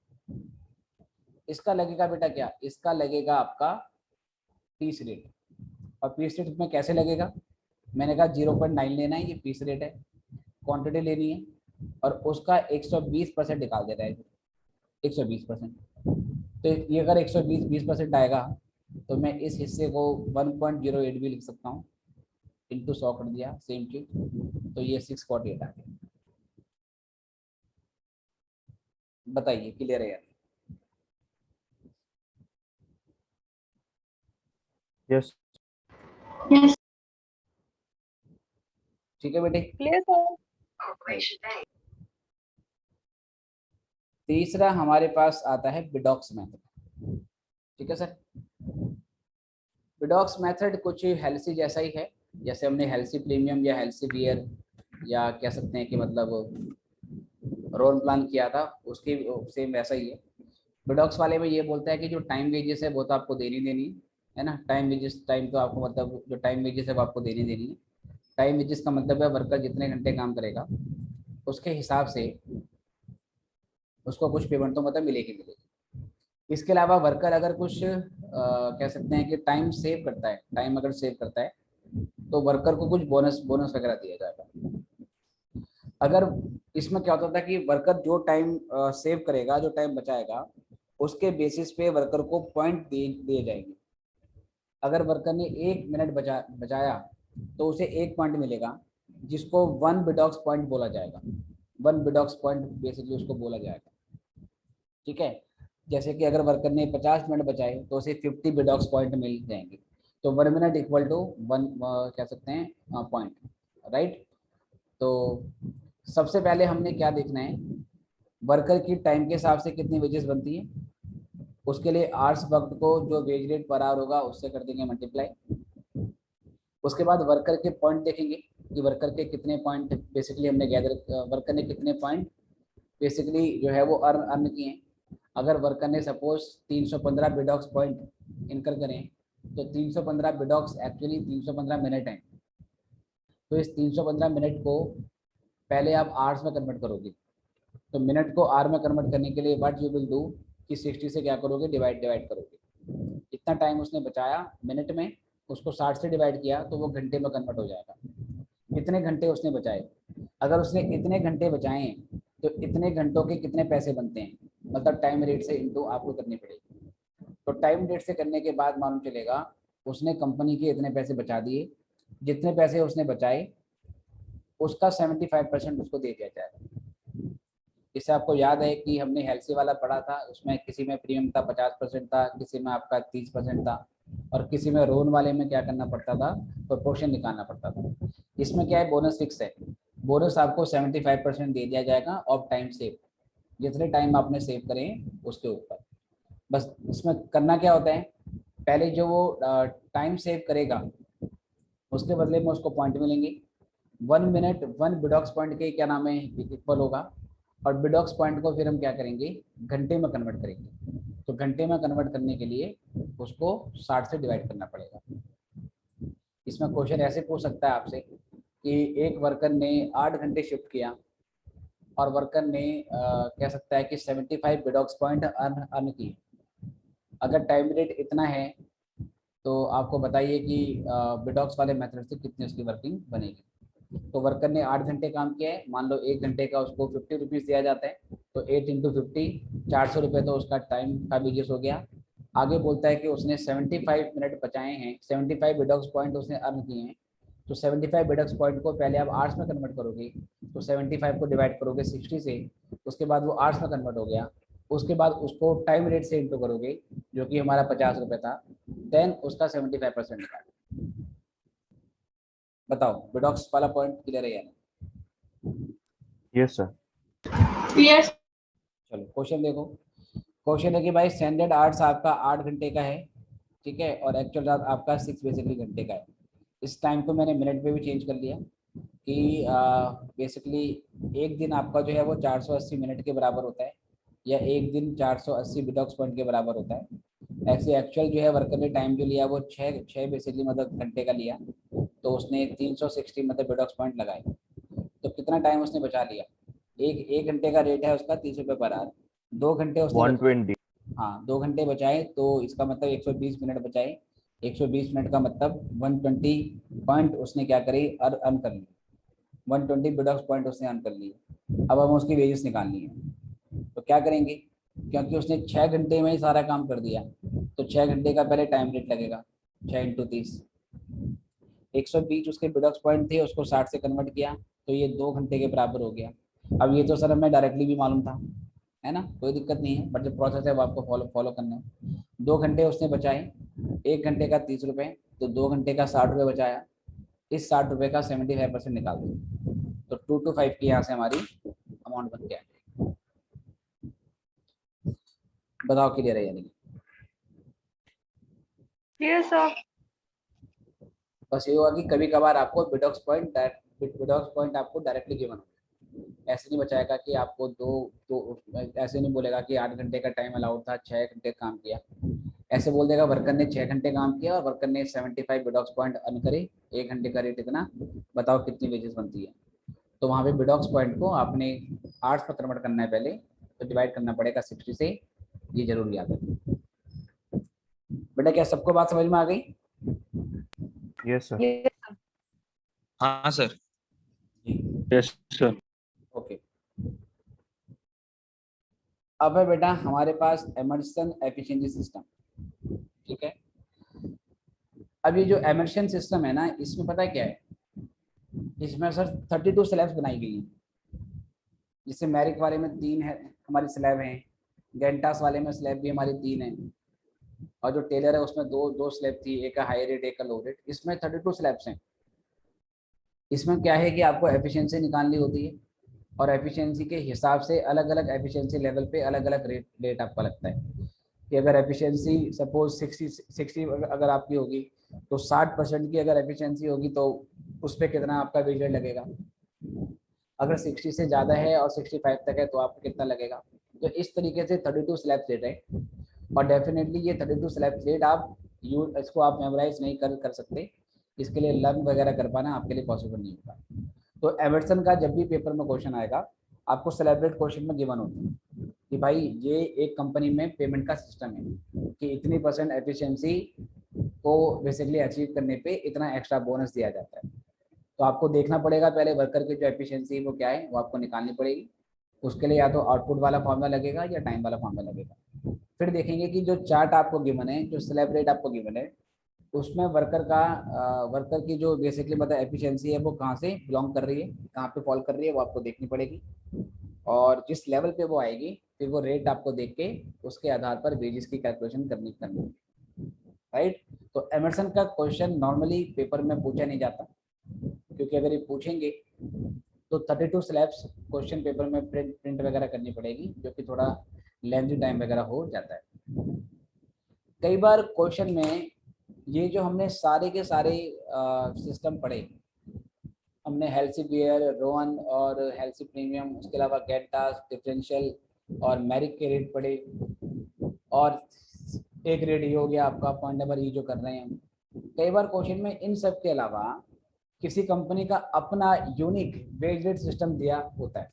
[SPEAKER 1] इसका लगेगा बेटा क्या, इसका लगेगा आपका पीस रेट। और पीस रेट में कैसे लगेगा, मैंने कहा 0.9 लेना है, ये पीस रेट है, क्वांटिटी लेनी है और उसका 120% निकाल देना है, 120%। तो ये अगर 120% आएगा तो मैं इस हिस्से को 1.08 भी लिख सकता हूँ, इंटू 100 कर दिया, सेम चीज, तो ये 648 आ गया। बताइए क्लियर है यार?
[SPEAKER 2] यस।
[SPEAKER 3] यस।
[SPEAKER 1] ठीक है बेटे।
[SPEAKER 3] Clear sir.
[SPEAKER 1] तीसरा हमारे पास आता है बिडॉक्स मेथड। ठीक है सर, बिडॉक्स मेथड कुछ हेल्सी जैसा ही है, जैसे हमने हेल्सी प्रीमियम या हेल्सी बियर या कह सकते हैं कि मतलब रोल प्लान किया था, उसकी सेम वैसा ही है। बिडॉक्स वाले में ये बोलता है कि जो टाइम वेजेस है वो तो आपको देनी देनी है ना, टाइम वेजेस, टाइम तो आपको मतलब जो टाइम वेजेस है वो आपको देनी देनी है। टाइम वेजेस का मतलब है वर्कर जितने घंटे काम करेगा उसके हिसाब से उसको कुछ पेमेंट तो मतलब मिलेगी मिलेगी। इसके अलावा वर्कर अगर कुछ कह सकते हैं कि टाइम सेव करता है, टाइम अगर सेव करता है तो वर्कर को कुछ बोनस बोनस वगैरह दिया जाएगा। अगर इसमें क्या होता था कि वर्कर जो टाइम सेव करेगा, जो टाइम बचाएगा, उसके बेसिस पे वर्कर को पॉइंट दिए जाएंगे। अगर वर्कर ने 1 मिनट बचाया तो उसे 1 पॉइंट मिलेगा, जिसको 1 बिडॉक्स पॉइंट बोला जाएगा। 1 बिडॉक्स पॉइंट बेसिकली उसको बोला जाएगा। ठीक है, जैसे कि अगर वर्कर ने 50 मिनट बचाए तो उसे 50 बिडॉक्स पॉइंट मिल जाएंगे। तो 1 मिनट इक्वल टू 1 कह सकते हैं पॉइंट, राइट। तो सबसे पहले हमने क्या देखना है, वर्कर की टाइम के हिसाब से कितनी वेजेस बनती है, उसके लिए आवर्स वक्त को जो वेज रेट पर आवर होगा उससे कर देंगे मल्टीप्लाई। उसके बाद वर्कर के पॉइंट देखेंगे, कि वर्कर के कितने पॉइंट बेसिकली हमने गैदर, वर्कर ने कितने पॉइंट बेसिकली जो है वो अर्न किए हैं। अगर वर्कर ने सपोज 315 बिडॉक्स पॉइंट इनकर करें तो 315 बिडॉक्स एक्चुअली 315 मिनट हैं। तो इस 315 मिनट को पहले आप आवर्स में कन्वर्ट करोगे, तो मिनट को आर में कन्वर्ट करने के लिए व्हाट यू विल डू कि 60 से क्या करोगे, डिवाइड करोगे। इतना टाइम उसने बचाया मिनट में, उसको 60 से डिवाइड किया तो वो घंटे में कन्वर्ट हो जाएगा। कितने घंटे उसने बचाए, अगर उसने इतने घंटे बचाए तो इतने घंटों के कितने पैसे बनते हैं, मतलब टाइम रेट से इंटू आपको करनी पड़ेगी। तो टाइम रेट से करने के बाद मालूम चलेगा उसने कंपनी के इतने पैसे बचा दिए, जितने पैसे उसने बचाए उसका 75% उसको दे दिया जाएगा। इससे आपको याद है कि हमने हेल्सी वाला पढ़ा था, उसमें किसी में प्रीमियम था 50% था, किसी में आपका 30% था, और किसी में रोन वाले में क्या करना पड़ता था, प्रोपोर्शन निकालना पड़ता था। इसमें क्या है, बोनस फिक्स है, बोनस आपको 75% दे दिया जाएगा ऑफ टाइम सेव, जितने टाइम आपने सेव करें उसके ऊपर। बस इसमें करना क्या होता है, पहले जो वो टाइम सेव करेगा उसके बदले में उसको पॉइंट मिलेंगे। 1 मिनट 1 बिडॉक्स पॉइंट के क्या नाम है इक्वल होगा, और बिडॉक्स पॉइंट को फिर हम क्या करेंगे, घंटे में कन्वर्ट करेंगे। तो घंटे में कन्वर्ट करने के लिए उसको 60 से डिवाइड करना पड़ेगा। इसमें क्वेश्चन ऐसे पूछ सकता है आपसे कि एक वर्कर ने 8 घंटे शिफ्ट किया और वर्कर ने कह सकता है कि 75 बिडॉक्स पॉइंट अर्न किए। अगर टाइम रेट इतना है तो आपको बताइए कि बिडॉक्स वाले मेथड से कितनी उसकी वर्किंग बनेगी। तो वर्कर ने 8 घंटे काम किया है, मान लो 1 घंटे का उसको 50 रुपीज़ दिया जाता है, तो 8 इंटू 50 400 रुपये तो उसका टाइम का वेजेस हो गया। आगे बोलता है कि उसने 75 मिनट बचाए हैं, 75 बिडॉक्स पॉइंट उसने अर्न किए हैं। तो 75 बिडॉक्स पॉइंट को पहले आप आवर्स में कन्वर्ट करोगे, तो 75 को डिवाइड करोगे 60 से, उसके बाद वो आवर्स में कन्वर्ट हो गया। उसके बाद उसको टाइम रेट से इंटू करोगे जो कि हमारा 50 रुपये था, देन उसका 75% निकालो। बताओ बिडॉक्स वाला पॉइंट क्लियर है या नहीं?
[SPEAKER 2] Yes sir.
[SPEAKER 3] यस।
[SPEAKER 1] चलो क्वेश्चन देखो। क्वेश्चन है कि भाई स्टैंडर्ड आवर्स आपका 8 घंटे का है, ठीक है, और एक्चुअल आपका 6 बेसिकली घंटे का है। इस टाइम को मैंने मिनट में भी चेंज कर लिया कि बेसिकली एक दिन आपका जो है वो 480 मिनट के बराबर होता है, या एक दिन 480 बिडॉक्स पॉइंट के बराबर होता है। ऐसे एक्चुअल जो है वर्कर ने टाइम जो लिया वो 6 बेसिकली मतलब घंटे का लिया, तो उसने 360 मतलब बिडॉक्स पॉइंट लगाए, तो कितना टाइम उसने बचा लिया। एक घंटे का रेट है उसका 30 रुपये पर आवर, 2 घंटे उसने
[SPEAKER 2] 120।
[SPEAKER 1] हाँ 2 घंटे बचाए, तो इसका मतलब 120 मिनट बचाए। 120 मिनट का मतलब 120 पॉइंट उसने क्या करे, अर्न कर लिए। 120 बिडॉक्स पॉइंट उसने अर्न कर लिए। अब हम उसकी वेजेस निकालनी है, तो क्या करेंगे, क्योंकि उसने 6 घंटे में ही सारा काम कर दिया, तो 6 घंटे का पहले टाइम रेट लगेगा 6 इंटू 30। 120 उसके बिडॉक्स पॉइंट थे, उसको 60 से कन्वर्ट किया तो ये 2 घंटे के बराबर हो गया। अब ये तो सर हमें डायरेक्टली भी मालूम था, है ना, कोई दिक्कत नहीं है, बट जो प्रोसेस है वो आपको फॉलो करना है। 2 घंटे उसने बचाए, 1 घंटे का 30 रुपये, तो 2 घंटे का 60 रुपये बचाया। इस 60 रुपये का 75% निकाल दो, तो 225 की यहाँ से हमारी अमाउंट बन गया। बताओ क्लियर है यानी?
[SPEAKER 3] Yes sir.
[SPEAKER 1] बस ये हुआ कि कभी कभार आपको बिडॉक्स पॉइंट आपको डायरेक्टली गिवन होगा, ऐसे नहीं बचाएगा कि आपको दो ऐसे नहीं बोलेगा कि 8 घंटे का टाइम अलाउड था, 6 घंटे काम किया। ऐसे बोल देगा वर्कर ने 6 घंटे काम किया और वर्कर ने 75 बिडॉक्स पॉइंट अर्न करे, 1 घंटे का रेट इतना, बताओ कितनी वेजेस बनती है। तो वहाँ पे बिडॉक्स पॉइंट को आपने आर्ट्स पर कन्वर्ट करना है पहले, तो डिवाइड करना पड़ेगा 60 से, ये जरूर याद है बेटा। क्या सबको बात समझ में आ गई?
[SPEAKER 2] Yes sir.
[SPEAKER 4] हाँ सर।
[SPEAKER 2] Yes sir.
[SPEAKER 1] ओके। अब है बेटा हमारे पास एमर्सन एफिशिएंसी सिस्टम, ठीक है। अब ये जो एमर्सन सिस्टम है ना, इसमें पता है क्या है, इसमें सर 32 स्लैब्स बनाई गई हैं। जिससे मैरिक वाले में 3 है हमारी स्लैब हैं, गेंटास वाले में स्लैब भी हमारी 3 है, और जो टेलर है उसमें दो स्लैब थी, एक का हाई रेट एक का लो रेट। इसमें 32 स्लैब्स हैं। इसमें क्या है कि आपको एफिशिएंसी निकालनी होती है, और एफिशिएंसी के हिसाब से अलग अलग एफिशिएंसी लेवल पे अलग अलग रेट आपका लगता है। कि अगर एफिशिएंसी सपोज 60 अगर आपकी होगी, तो 60% की अगर एफिशिएंसी होगी तो उस पर कितना आपका वेज रेट लगेगा। अगर 60 से ज़्यादा है और 65 तक है तो आपको कितना लगेगा। तो इस तरीके से 32 स्लैब रेट है। और डेफिनेटली ये 32 स्लैब रेट आप इसको आप मेमोराइज नहीं कर सकते। इसके लिए लर्न वगैरह कर पाना आपके लिए पॉसिबल नहीं होगा। तो एमर्सन का जब भी पेपर में क्वेश्चन आएगा, आपको सेलिब्रेट क्वेश्चन में गिवन होते हैं कि भाई ये एक कंपनी में पेमेंट का सिस्टम है कि इतनी % एफिशिएंसी को बेसिकली अचीव करने पे इतना एक्स्ट्रा बोनस दिया जाता है। तो आपको देखना पड़ेगा पहले वर्कर की जो एफिशिएंसी वो क्या है, वो आपको निकालनी पड़ेगी। उसके लिए या तो आउटपुट वाला फॉर्मूला लगेगा या टाइम वाला फॉर्मूला लगेगा। फिर देखेंगे कि जो चार्ट आपको गिवन है, जो स्लैब रेट आपको गिवन है, उसमें वर्कर की जो बेसिकली मतलब एफिशिएंसी है वो कहाँ से बिलोंग कर रही है, कहाँ पे फॉल कर रही है, वो आपको देखनी पड़ेगी। और जिस लेवल पे वो आएगी फिर वो रेट आपको देख के उसके आधार पर वेजेस की कैलकुलेशन करनी करनी राइट। तो एमर्सन का क्वेश्चन नॉर्मली पेपर में पूछा नहीं जाता, क्योंकि अगर ये पूछेंगे तो 32 स्लैब्स क्वेश्चन पेपर में प्रिंट वगैरह करनी पड़ेगी, जो कि थोड़ा लेंथी टाइम वगैरह हो जाता है। कई बार क्वेश्चन में ये जो हमने सारे के सारे सिस्टम पढ़े, हमने हेल्सी बियर, रोहन और हेल्सी प्रीमियम, उसके अलावा गेटास, डिफरेंशियल और मैरिक के रेट पढ़े, और एक रेट ये हो गया आपका पॉइंट नंबर ई जो कर रहे हैं। कई बार क्वेश्चन में इन सब के अलावा किसी कंपनी का अपना यूनिक वेज रेट सिस्टम दिया होता है।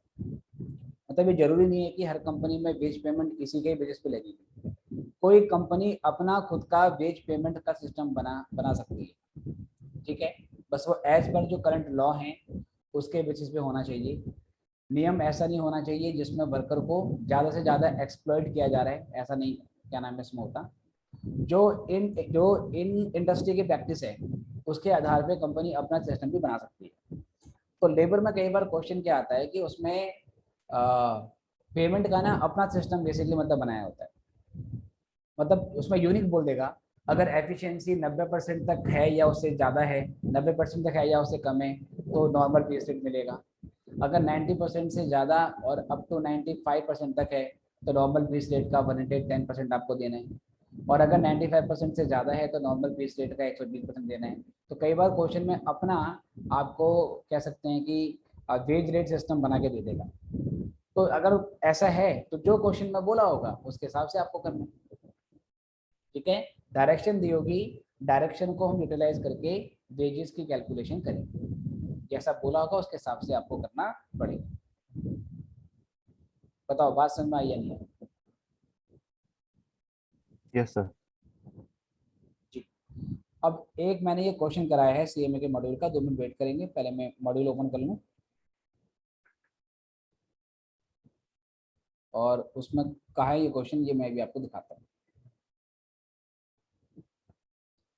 [SPEAKER 1] मतलब ये जरूरी नहीं है कि हर कंपनी में वेज पेमेंट किसी के बेसिस पे लगेगी। कोई कंपनी अपना खुद का वेज पेमेंट का सिस्टम बना सकती है, ठीक है। बस वो एज पर जो करंट लॉ है उसके बेसिस पे होना चाहिए। नियम ऐसा नहीं होना चाहिए जिसमें वर्कर को ज़्यादा से ज़्यादा एक्सप्लॉइट किया जा रहा है, ऐसा नहीं क्या नाम है इसमें होता। जो इन इंडस्ट्री की प्रैक्टिस है उसके आधार पे कंपनी अपना सिस्टम भी बना सकती है। तो लेबर में कई बार क्वेश्चन क्या आता है कि उसमें पेमेंट का ना अपना सिस्टम बेसिकली मतलब बनाया होता है। मतलब उसमें यूनिक बोल देगा, अगर एफिशिएंसी 90% तक है या उससे ज़्यादा है, 90% तक है या उससे कम है तो नॉर्मल पे रेट मिलेगा। अगर 90% से ज़्यादा और अप टू 95% तक है तो नॉर्मल पीस रेट का 110% आपको देना है। और अगर 95% से ज़्यादा है तो नॉर्मल पीस रेट का 120% देना है। तो कई बार क्वेश्चन में अपना आपको कह सकते हैं कि वेज रेट सिस्टम बना के दे देगा। तो अगर ऐसा है तो जो क्वेश्चन में बोला होगा उसके हिसाब से आपको करना है, ठीक है। डायरेक्शन दी होगी, डायरेक्शन को हम यूटिलाइज करके वेजेस की कैलकुलेशन करेंगे, जैसा बोला होगा उसके हिसाब से आपको करना पड़ेगा। बताओ बात समझ में आई या नहीं आई?
[SPEAKER 2] Yes sir.
[SPEAKER 1] जी। अब एक मैंने ये क्वेश्चन कराया है सीएमए के मॉड्यूल का, 2 मिनट वेट करेंगे, पहले मैं मॉड्यूल ओपन कर लूँ और उसमें कहा है ये क्वेश्चन, ये मैं भी आपको दिखाता हूँ।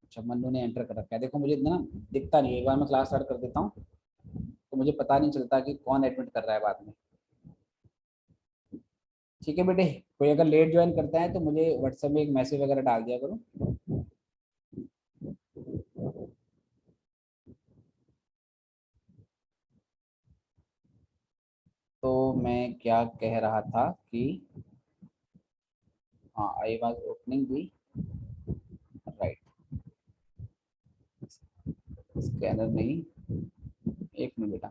[SPEAKER 1] अच्छा, मन्नू ने एंटर कर रखा है, देखो मुझे ना दिखता नहीं है, एक बार मैं क्लास स्टार्ट कर देता हूँ तो मुझे पता नहीं चलता कि कौन एडमिट कर रहा है बाद में। ठीक है बेटे, कोई अगर लेट ज्वाइन करता है तो मुझे व्हाट्सएप में एक मैसेज वगैरह डाल दिया करो। तो मैं क्या कह रहा था कि हाँ, I was opening the right scanner नहीं, एक मिनट बेटा।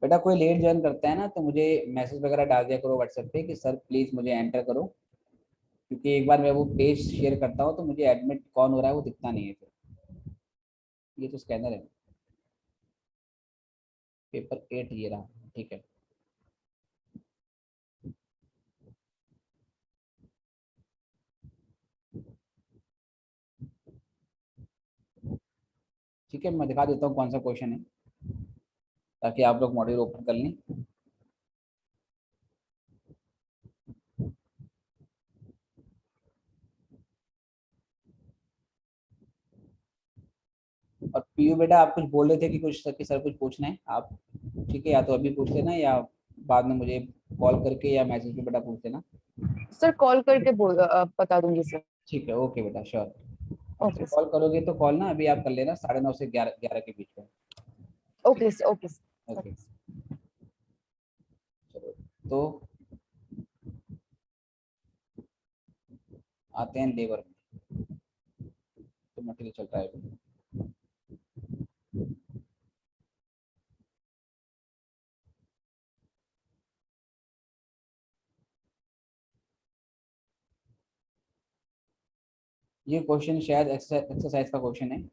[SPEAKER 1] बेटा कोई लेट ज्वाइन करता है ना तो मुझे मैसेज वगैरह डाल दिया करो व्हाट्सएप पे कि सर प्लीज़ मुझे एंटर करो, क्योंकि एक बार मैं वो पेज शेयर करता हूँ तो मुझे एडमिट कौन हो रहा है वो दिखता नहीं है फिर। ये तो स्कैनर है, पेपर 8 ये रहा, ठीक है। ठीक है, मैं दिखा देता हूँ कौन सा क्वेश्चन है ताकि आप लोग मॉड्यूल ओपन कर लें। और पीयू बेटा आप कुछ बोल रहे थे कि कुछ कि सर कुछ पूछना है आप, ठीक है, या तो अभी पूछ लेना या बाद में मुझे कॉल करके या मैसेज पे बेटा पूछ लेना।
[SPEAKER 5] सर कॉल करके बता दूंगी सर।
[SPEAKER 1] ठीक है, ओके बेटा, श्योर।
[SPEAKER 5] ओके
[SPEAKER 1] कॉल करोगे तो कॉल ना अभी आप कर लेना 9:30 से 11 के बीच में।
[SPEAKER 5] Okay sir okay sir.
[SPEAKER 1] Okay, चलो तो आते हैं लेबर में। तो मटेरियल चल रहा है अभी। ये क्वेश्चन शायद एक्सरसाइज का क्वेश्चन है।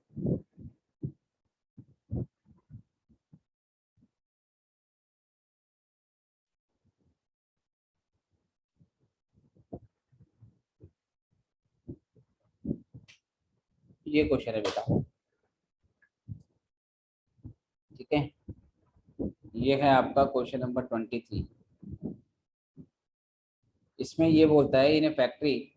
[SPEAKER 1] ये क्वेश्चन है बेटा, ठीक है। ये है आपका क्वेश्चन नंबर 23। इसमें ये बोलता है in a factory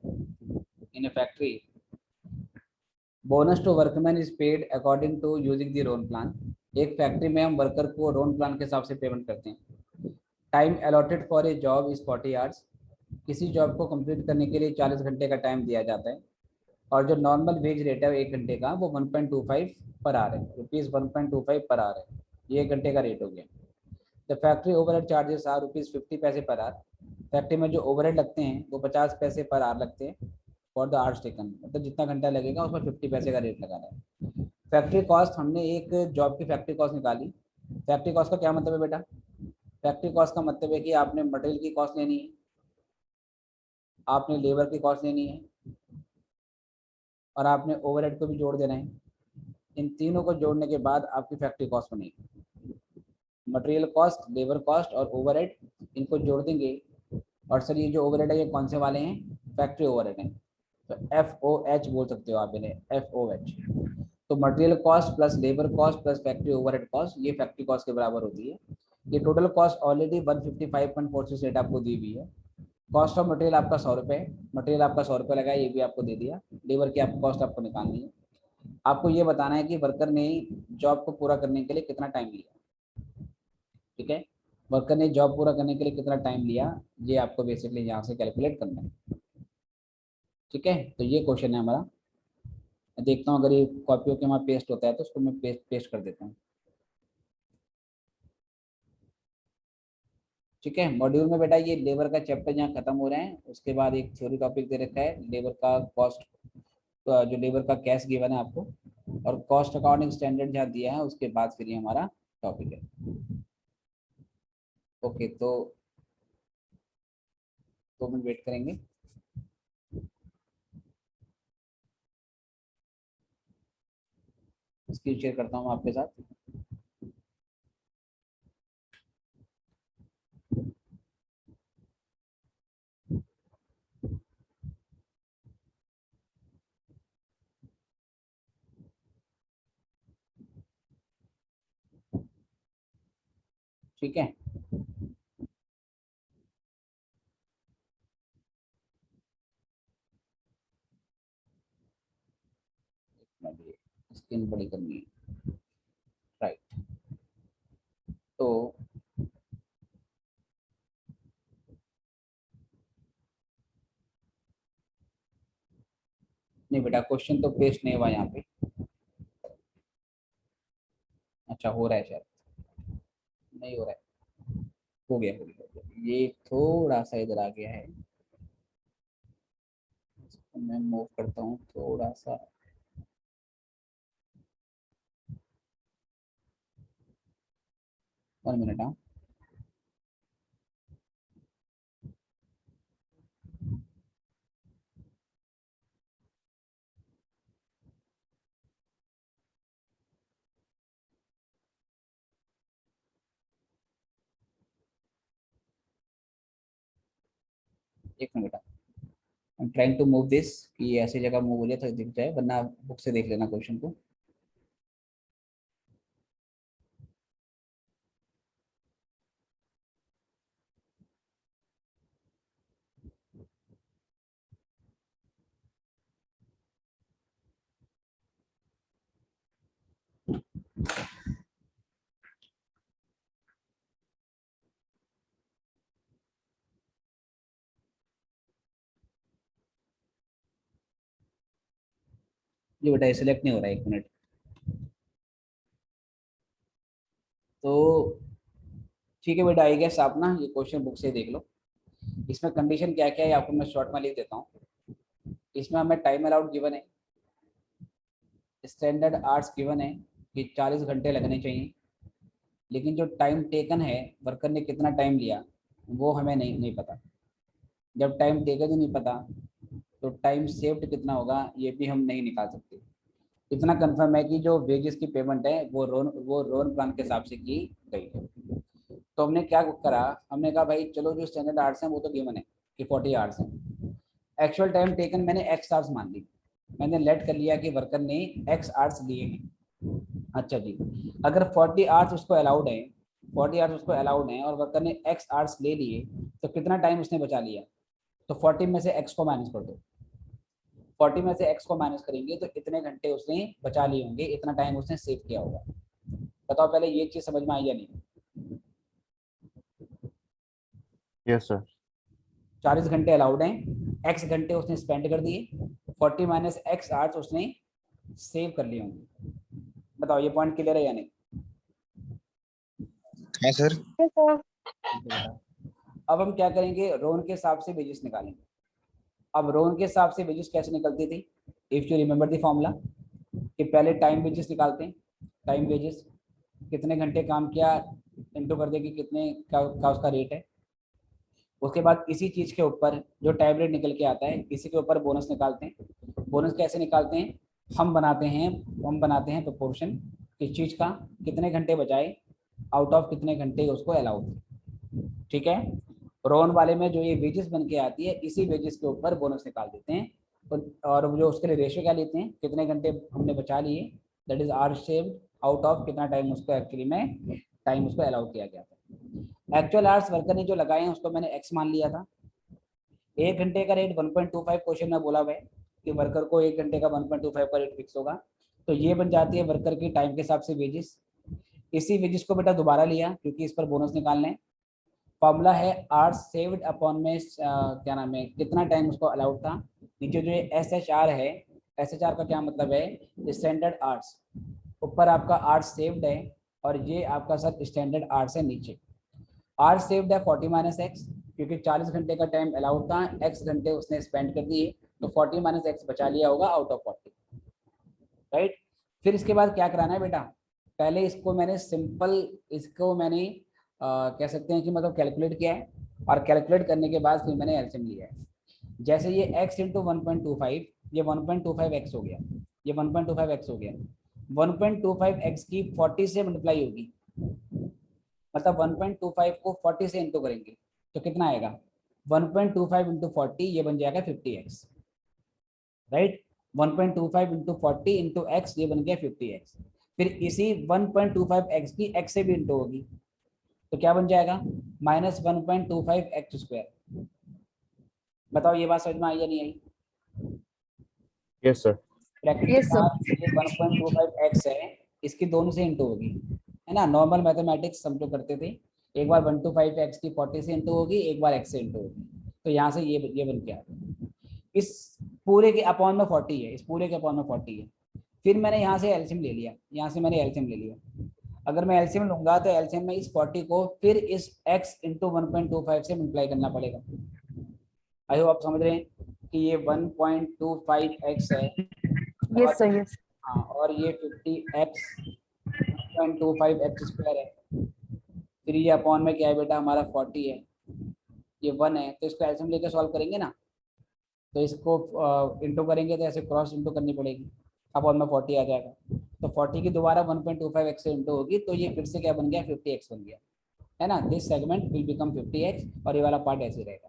[SPEAKER 1] bonus to workman is paid according to using the Rowan plan. एक फैक्ट्री में हम वर्कर को रोन प्लान के हिसाब से पेमेंट करते हैं। Time allotted for a job is 40 hours. किसी जॉब को कंप्लीट करने के लिए 40 घंटे का टाइम दिया जाता है। और जो नॉर्मल वेज रेट है 1 घंटे का वो 1.25 पर आर है, रुपीज़ 1.25 पर आर है। ये 1 घंटे का रेट हो गया। The factory overhead charges are rupees 50 पैसे पर आर। फैक्ट्री में जो ओवरहेड लगते हैं वो 50 पैसे पर आर लगते हैं फॉर द आवर्स टेकन, मतलब जितना घंटा लगेगा उसमें 50 पैसे का रेट लगाना है। फैक्ट्री कॉस्ट, हमने एक जॉब की फैक्ट्री कॉस्ट निकाली। फैक्ट्री कॉस्ट का क्या मतलब है बेटा? फैक्ट्री कॉस्ट का मतलब है कि आपने मटेरियल की कॉस्ट लेनी है, आपने लेबर की कॉस्ट लेनी है और आपने ओवरहेड को भी जोड़ देना है। इन तीनों को जोड़ने के बाद आपकी फैक्ट्री कॉस्ट बनेगी। मटेरियल कॉस्ट, लेबर कॉस्ट और ओवरहेड, इनको जोड़ देंगे। और सर ये जो ओवरहेड है ये कौन से वाले हैं? फैक्ट्री ओवरहेड हैं, तो FOH बोल सकते हो आप इन्हें, FOH। तो material cost plus labour cost plus factory overhead cost, ये फैक्ट्री कॉस्ट के बराबर होती है। ये टोटल कॉस्ट ऑलरेडी 155.46 रेट आपको दी हुई है। कॉस्ट ऑफ मटेरियल आपका 100 रुपये, मटेरियल आपका 100 रुपये लगा है, ये भी आपको दे दिया। लेबर की आपको कॉस्ट आपको निकालनी है। आपको ये बताना है कि वर्कर ने जॉब को पूरा करने के लिए कितना टाइम लिया, ठीक है। वर्कर ने जॉब पूरा करने के लिए कितना टाइम लिया, ये आपको बेसिकली यहाँ से कैलकुलेट करना है, ठीक है। तो ये क्वेश्चन है हमारा। मैं देखता हूँ अगर ये कॉपियों के वहाँ पेस्ट होता है तो उसको मैं पेस्ट कर देता हूँ, ठीक है। मॉड्यूल में बेटा ये लेबर का चैप्टर जहाँ खत्म हो रहे हैं, उसके बाद एक थ्योरी टॉपिक दे रखा है लेबर का कॉस्ट, जो लेबर का कैश गिवन है आपको, और कॉस्ट अकाउंटिंग स्टैंडर्ड जहाँ दिया है उसके बाद फिर ये हमारा टॉपिक है। ओके, तो 2 मिनट वेट करेंगे। स्क्रीन शेयर करता हूँ आपके साथ। ठीक है, स्क्रीन बड़ी करनी है, राइट। तो नहीं बेटा, क्वेश्चन तो पेस्ट नहीं हुआ यहाँ पे। अच्छा, हो रहा है शायद, नहीं हो रहा है। हो गया, हो गया, हो गया। ये थोड़ा सा इधर आ गया है, इसको मैं मूव करता हूँ थोड़ा सा। वन मिनट, हाँ। एक मिनट बेटा, I am trying to move this, कि ऐसी जगह मूव हो जाए तो दिख जाए, वरना बुक से देख लेना क्वेश्चन को। ये बेटा सिलेक्ट नहीं हो रहा है, 1 मिनट। तो ठीक है बेटा, आई गेस आप ना ये क्वेश्चन बुक से देख लो। इसमें कंडीशन क्या क्या है आपको मैं शॉर्ट में लिख देता हूँ। इसमें हमें टाइम अलाउड गिवन है, स्टैंडर्ड आवर्स गिवन है कि 40 घंटे लगने चाहिए, लेकिन जो टाइम टेकन है वर्कर ने कितना टाइम लिया वो हमें नहीं पता। जब टाइम टेकन ही नहीं पता तो टाइम सेव्ड कितना होगा ये भी हम नहीं निकाल सकते। इतना कंफर्म है कि जो वेजेस की पेमेंट है वो रोन प्लान के हिसाब से की गई है। तो हमने क्या करा, हमने कहा भाई चलो जो स्टैंडर्ड आवर्स हैं वो तो गिवन है कि 40 आवर्स हैं। एक्चुअल टाइम टेकन मैंने एक्स आवर्स मान ली, मैंने लेट कर लिया कि वर्कर ने एक्स आवर्स लिए हैं। अच्छा जी, अगर 40 आवर्स उसको अलाउड है, 40 आवर्स उसको अलाउड है और वर्कर ने एक्स आवर्स ले लिए तो कितना टाइम उसने बचा लिया? तो 40 में से एक्स को माइनस कर दो। 40 में से एक्स को माइनस करेंगे तो इतने घंटे उसने बचा लिए होंगे, इतना टाइम उसने सेव किया होगा। बताओ पहले ये चीज समझ में आई या नहीं?
[SPEAKER 2] Yes sir.
[SPEAKER 1] 40 घंटे अलाउड हैं, एक्स घंटे उसने स्पेंड कर दिए, 40 माइनस एक्स आवर्स उसने सेव कर लिए होंगे। बताओ ये पॉइंट क्लियर है या नहीं?
[SPEAKER 4] हाँ सर।
[SPEAKER 5] Yes, sir.
[SPEAKER 1] अब हम क्या करेंगे, रोन के हिसाब से वेजेस निकालेंगे। अब रोन के हिसाब से वेजेस कैसे निकलती थी? If you remember the formula कि पहले टाइम वेजेस निकालते हैं। टाइम वेजेस कितने घंटे काम किया इनटू कर दे कि कितने का उसका रेट है। उसके बाद इसी चीज के ऊपर जो टाइम रेट निकल के आता है इसी के ऊपर बोनस निकालते हैं। बोनस कैसे निकालते हैं? हम बनाते हैं प्रोपोर्शन किस चीज का, कितने घंटे बचाए आउट ऑफ कितने घंटे उसको अलाउ थे। ठीक है, रोन वाले में जो ये वेजेस बन के आती है इसी वेजेस के ऊपर बोनस निकाल देते हैं और जो उसके लिए रेशियो क्या लेते हैं, कितने घंटे हमने बचा लिए, that is hour saved out of कितना टाइम उसको एक्चुअली में टाइम उसको अलाउ किया गया था। एक्चुअल आवर्स वर्कर ने जो लगाए हैं उसको मैंने एक्स मान लिया था। 1 घंटे का रेट 1.25 क्वेश्चन में बोला हुआ है कि वर्कर को 1 घंटे का 1.25 का रेट फिक्स होगा, तो ये बन जाती है वर्कर की टाइम के हिसाब से वेजेस। इसी वेजेस को बेटा दोबारा लिया क्योंकि इस पर बोनस निकालना है। फॉर्मूला है आवर्स सेव्ड अपॉन में क्या नाम है कितना टाइम उसको अलाउड था। नीचे जो ये SHR है, SHR का क्या मतलब है? Standard hours. ऊपर आपका आवर्स सेव्ड है और ये आपका सर स्टैंडर्ड आवर्स है नीचे। आवर्स सेव्ड है 40 माइनस एक्स, क्योंकि 40 घंटे का टाइम अलाउड था, एक्स घंटे उसने स्पेंड कर दिए तो 40 माइनस एक्स बचा लिया होगा आउट ऑफ 40, राइट। फिर इसके बाद क्या कराना है बेटा, पहले इसको मैंने सिंपल इसको मैंने कह सकते हैं कि मतलब कैलकुलेट किया है और कैलकुलेट करने के बाद फिर मैंने एलसीएम लिया है। जैसे ये x इंटू 1.25, ये 1.25x हो गया, ये 1.25x हो गया। 1.25x की 40 से मल्टीप्लाई होगी, मतलब 1.25 को 40 से इंटू करेंगे तो कितना आएगा? 1.25 इंटू 40 ये बन जाएगा 50x, right. 1.25 into 40 into x ये बन गया 50x। फिर इसी 1.25x की x से भी इंटू होगी तो क्या बन जाएगा? Minus 1.25x²। बताओ ये बात समझ में आई या नहीं आई?
[SPEAKER 2] Yes sir.
[SPEAKER 1] ब्रैकेट के
[SPEAKER 5] Yes, sir.
[SPEAKER 1] साथ ये 1.25x है, इसकी दोनों से इंटू होगी, है ना। नॉर्मल मैथमेटिक्स हम लोग करते थे, एक बार 125x की 40 से इंटू होगी, एक बार x से इंटू होगी, तो यहाँ से ये बन के आ गया। इस पूरे के अपॉन में 40 है, इस पूरे के अपॉन में 40 है। फिर मैंने यहाँ से एलसीएम ले लिया, यहाँ से मैंने एलसीएम ले लिया। अगर मैं एलसीएम लूंगा तो एलसीएम में इस 40 को फिर इस x इंटू 1.25 से मल्टीप्लाई करना पड़ेगा। आई होप आप समझ रहे हैं कि ये 1.25x है।
[SPEAKER 5] Yes, sir. Yes.
[SPEAKER 1] हाँ, और ये 50x 1.25x² है। फिर ये अपॉन में क्या है बेटा हमारा 40 है, ये 1 है, तो इसको एलसीएम लेकर सॉल्व करेंगे ना, तो इसको इंटू करेंगे तो ऐसे क्रॉस इंटू करनी पड़ेगी, अपॉन में 40 आ जाएगा। तो 40 की दोबारा 1.25x से इंटू होगी तो ये फिर से क्या बन गया? 50x बन गया, है ना। This segment will become 50x और ये वाला पार्ट ऐसे रहेगा।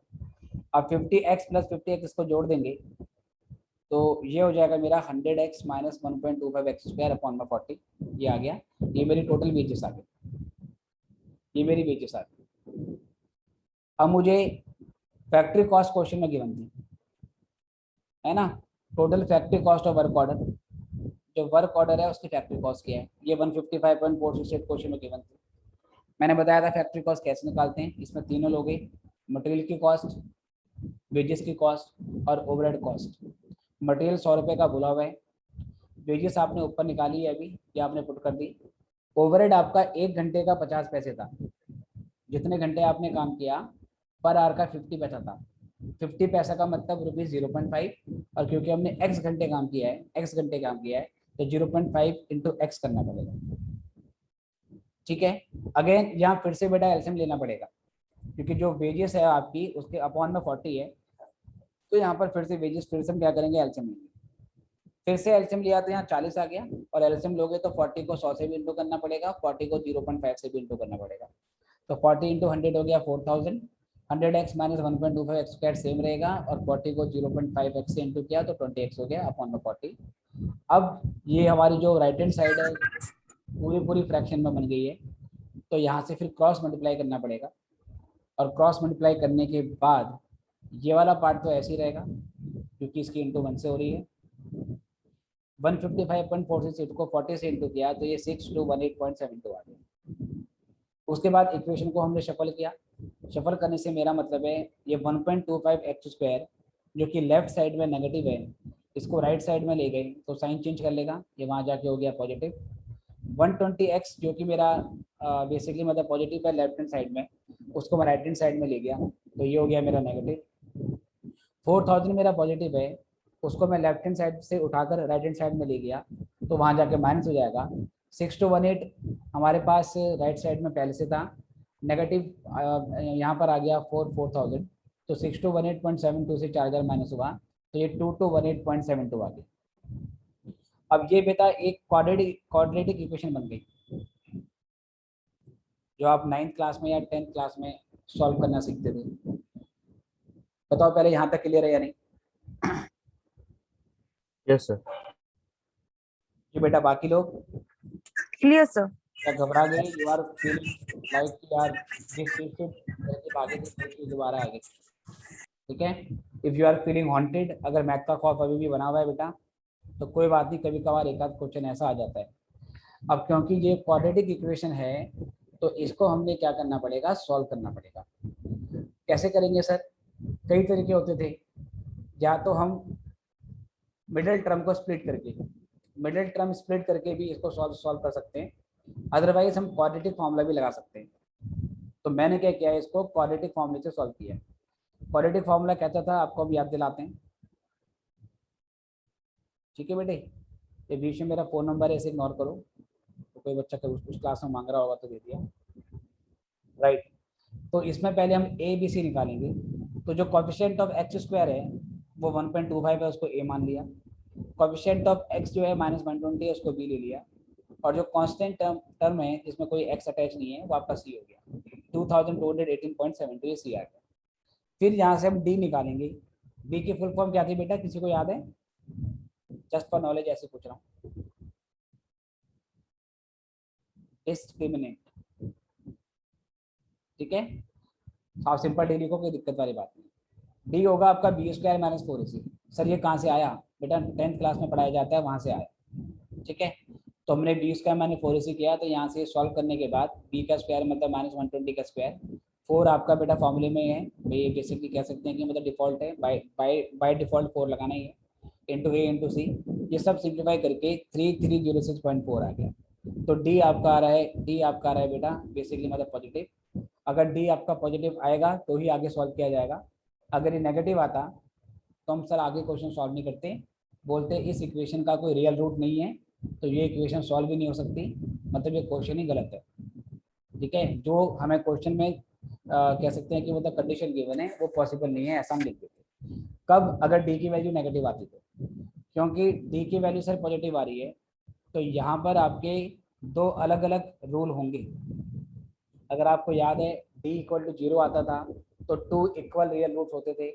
[SPEAKER 1] अब 50x प्लस 50x इसको जोड़ देंगे तो ये हो जाएगा मेरा 100x माइनस 1.25x² अपॉन में 40, ये आ गया। ये मेरी टोटल वेजेस आ गई, ये मेरी वेजेस आ गई। अब मुझे फैक्ट्री कॉस्ट क्वेश्चन में गिवन थी, है ना, total factory cost of work order, जो वर्क ऑर्डर है उसकी फैक्ट्री कॉस्ट क्या है, ये 155.468 क्वेश्चन में गिवन थी। मैंने बताया था फैक्ट्री कॉस्ट कैसे निकालते हैं, इसमें तीनों लोग हैं, मटेरियल की कॉस्ट, वेजेस की कॉस्ट और ओवरहेड कॉस्ट। मटेरियल 100 रुपये का बोला हुआ है, वेजेस आपने ऊपर निकाली है अभी, ये आपने पुट कर दी। ओवरहेड आपका 1 घंटे का 50 पैसे था, जितने घंटे आपने काम किया पर आवर का 50 पैसा था। 50 पैसा का मतलब ₹0.5, और क्योंकि हमने x घंटे काम किया है, x घंटे काम किया है तो 0.5 इंटू एक्स करना पड़ेगा। ठीक है, अगेन यहाँ फिर से बेटा एलसीएम लेना पड़ेगा, क्योंकि जो वेजेस है आपकी उसके अपॉन में 40 है, तो यहाँ पर फिर से वेजेस फिर से हम क्या करेंगे, एलसीएम लेंगे। फिर से एलसीएम लिया तो यहाँ 40 आ गया, और एलसीएम लोगे तो 40 को 100 से भी इंटू करना पड़ेगा, 40 को 0.5 से भी इंटू करना पड़ेगा। तो 40 इंटू 100 हो गया 4000, 100x minus 1.25 x square same रहेगा, और 40 को 0.5 एक्स से इंटू किया तो 20x हो गया अपॉन में 40। अब ये हमारी जो राइट हैंड साइड है पूरी फ्रैक्शन में बन गई है, तो यहाँ से फिर क्रॉस मल्टीप्लाई करना पड़ेगा, और क्रॉस मल्टीप्लाई करने के बाद ये वाला पार्ट तो ऐसे ही रहेगा क्योंकि इसकी इंटू 1 से हो रही है। 155.46 को 40 से इंटू किया तो ये 6218.72 आ गया। उसके बाद इक्वेशन को हमने शफल किया, शफल करने से मेरा मतलब है ये 1.25 एक्स स्क्वायर जो कि लेफ्ट साइड में नेगेटिव है, इसको राइट साइड में ले गए तो साइन चेंज कर लेगा, ये वहाँ जाके हो गया पॉजिटिव। 120x जो कि मेरा बेसिकली मतलब पॉजिटिव है लेफ्ट हैंड साइड में, उसको मैं राइट हैंड साइड में ले गया तो ये हो गया मेरा नेगेटिव। 4000 मेरा पॉजिटिव है, उसको मैं लेफ्ट हैंड साइड से उठाकर राइट हैंड साइड में ले गया तो वहाँ जाके माइनस हो जाएगा। 6218 हमारे पास राइट साइड में पहले से था, नेगेटिव यहाँ पर आ गया 4000, तो 6218.72 से 4000 माइनस हुआ तो ये 2218.72 आ गया। अब ये बेटा एक क्वाड्रेटिक इक्वेशन बन गई जो आप 9th क्लास में या 10th क्लास में सॉल्व करना सीखते थे। बताओ पहले यहाँ तक क्लियर है या नहीं?
[SPEAKER 2] Yes sir.
[SPEAKER 1] जी बेटा, बाकी लोग
[SPEAKER 5] क्लियर सर।
[SPEAKER 1] क्या घबरा गए? यू आर फीलिंग लाइक यार दिस चीज से भागे थे दोबारा आ गए, ठीक है? If you are feeling haunted, अगर मैथ का खौफ अभी भी बना हुआ है बेटा तो कोई बात नहीं, कभी कभार एक आध क्वेश्चन ऐसा आ जाता है। अब क्योंकि ये क्वाड्रेटिक इक्वेशन है तो इसको हमने क्या करना पड़ेगा, सॉल्व करना पड़ेगा। कैसे करेंगे सर? कई तरीके होते थे, या तो हम मिडिल टर्म को स्प्लिट करके भी इसको सॉल्व कर सकते हैं, अदरवाइज हम क्वाड्रेटिक फॉर्मूला भी लगा सकते हैं। तो मैंने क्या किया है, इसको क्वाड्रेटिक फॉर्मूले से सॉल्व किया। क्वाड्रेटिक फॉर्मूला कहता था, आपको अब याद दिलाते हैं, ठीक है बेटे? ये बीच में मेरा फ़ोन नंबर है, इसे इग्नोर करो, तो कोई बच्चा उस क्लास में मांग रहा होगा तो दे दिया, राइट? तो इसमें पहले हम ए बी सी निकालेंगे। तो जो कोएफिशिएंट ऑफ एक्स स्क्वायर है वो 1.25 है, उसको ए मान लिया। कोएफिशिएंट ऑफ एक्स जो है -120 है, उसको बी ले लिया। और जो कांस्टेंट टर्म है जिसमें कोई एक्स अटैच नहीं है वो आपका सी हो गया, 2218.72 ये सी आ गया। फिर यहाँ से हम डी निकालेंगे। डी की फुल फॉर्म क्या थी बेटा, किसी को याद है? जस्ट फॉर नॉलेज ऐसे पूछ रहा हूँ। डिस्क्रिमिनेंट, ठीक है? आप सिंपल डी लिखो, कोई दिक्कत वाली बात नहीं। डी होगा आपका B square minus 4ac। Sir ये कहाँ से आया बेटा? 10th क्लास में पढ़ाया जाता है, वहाँ से आया, ठीक है? तो हमने बी स्क्वायर माइनस 4ac किया, तो यहाँ से सॉल्व करने के बाद बी का स्क्वायर मतलब -120 का स्क्वायर, 4 आपका बेटा फॉर्मूले में है, ये बेसिकली कह सकते हैं कि मतलब डिफॉल्ट है, बाय डिफॉल्ट 4 लगाना ही है, इंटू ए इंटू सी। ये सब सिंप्लीफाई करके 3306.4 आ गया। तो डी आपका आ रहा है, बेटा बेसिकली मतलब पॉजिटिव। अगर डी आपका पॉजिटिव आएगा तो ही आगे सॉल्व किया जाएगा। अगर ये नेगेटिव आता तो हम सर आगे क्वेश्चन सॉल्व नहीं करते, बोलते इस इक्वेशन का कोई रियल रूट नहीं है तो ये इक्वेशन सॉल्व ही नहीं हो सकती, मतलब ये क्वेश्चन ही गलत है, ठीक है? जो हमें क्वेश्चन में कह सकते हैं कि मतलब कंडीशन गिवन है वो पॉसिबल नहीं है, ऐसा हम लिख देते। कब? अगर डी की वैल्यू नेगेटिव आती तो, क्योंकि डी की वैल्यू सर पॉजिटिव आ रही है तो यहाँ पर आपके 2 अलग अलग रूल होंगे। अगर आपको याद है डी इक्वल टू 0 आता था तो 2 इक्वल रियल रूट होते थे।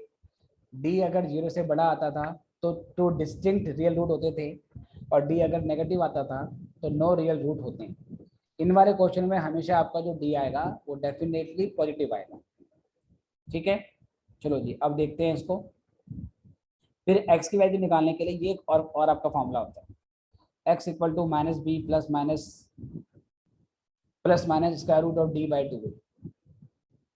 [SPEAKER 1] डी अगर 0 से बड़ा आता था तो 2 डिस्टिंक्ट रियल रूट होते थे, और डी अगर नेगेटिव आता था तो नो रियल रूट होते हैं। इन वाले क्वेश्चन में हमेशा आपका जो डी आएगा वो डेफिनेटली पॉजिटिव आएगा, ठीक है? चलो जी, अब देखते हैं इसको। फिर x की वैल्यू निकालने के लिए ये एक और आपका फॉर्मूला होता है, x equal to -b plus minus square root of d by 2,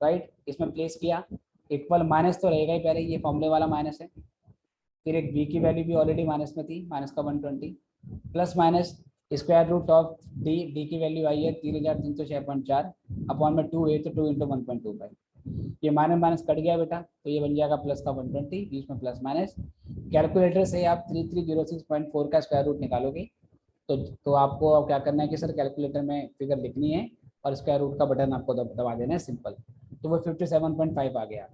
[SPEAKER 1] right? इसमें प्लेस किया, इक्वल माइनस तो रहेगा ही, पहले ये फॉर्मूले वाला माइनस है। फिर एक b की वैल्यू भी ऑलरेडी माइनस में थी, माइनस का 120, plus minus square root of D की वैल्यू आई है 3306.4 अपॉन में 2 है तो 2 इंटू 1.25। ये माइनस माइनस कट गया बेटा तो ये बन जाएगा प्लस का 120, बीच में प्लस माइनस। कैलकुलेटर से आप 3306.4 का स्क्वायर रूट निकालोगे तो आपको अब क्या करना है कि सर कैलकुलेटर में फिगर लिखनी है और स्क्वायर रूट का बटन आपको दबा देना है, सिंपल। तो वो 57.5 आ गया।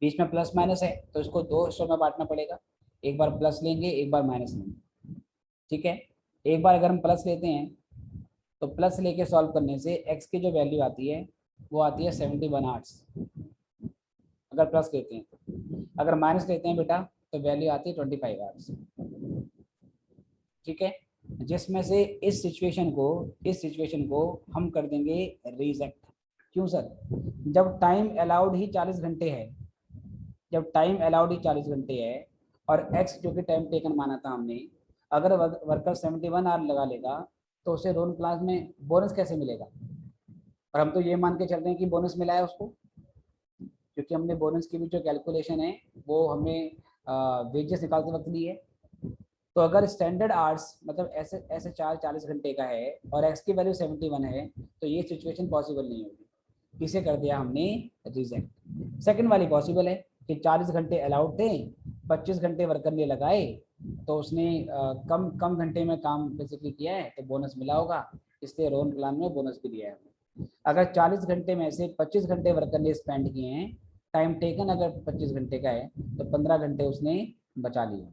[SPEAKER 1] बीच में प्लस माइनस है तो इसको दो हिस्सों में बांटना पड़ेगा, एक बार प्लस लेंगे एक बार माइनस लेंगे, ठीक है। एक बार अगर हम प्लस लेते हैं तो प्लस लेके सॉल्व करने से एक्स की जो वैल्यू आती है वो आती है 71 आवर्स, अगर प्लस लेते हैं तो। अगर माइनस लेते हैं बेटा तो वैल्यू आती है 25 आवर्स, ठीक है। जिसमें से इस सिचुएशन को हम कर देंगे रिजेक्ट। क्यों सर? जब टाइम अलाउड ही 40 घंटे है, जब टाइम अलाउड ही 40 घंटे है और एक्स जो कि टाइम टेकन माना था हमने, अगर वर्कर 71 आवर लगा लेगा तो उसे रोल क्लास में बोनस कैसे मिलेगा? और हम तो ये मान के चल रहे हैं कि बोनस मिला है उसको, क्योंकि हमने बोनस की भी जो कैलकुलेशन है वो हमें वेजेस निकालते वक्त ली है। तो अगर स्टैंडर्ड आवर्स मतलब ऐसे ऐसे 40 घंटे का है और एक्स की वैल्यू 71 है तो ये सिचुएशन पॉसिबल नहीं होगी। किसे कर दिया हमने? रिजेक्ट। सेकंड वाली पॉसिबल है कि 40 घंटे अलाउड थे, 25 घंटे वर्कर ने लगाए तो उसने कम कम घंटे में काम बेसिकली किया है तो बोनस मिला होगा, इसलिए रोन प्लान में बोनस भी दिया है हमने। अगर 40 घंटे में से 25 घंटे वर्कर ने स्पेंड किए हैं, टाइम टेकन अगर 25 घंटे का है तो 15 घंटे उसने बचा लिए।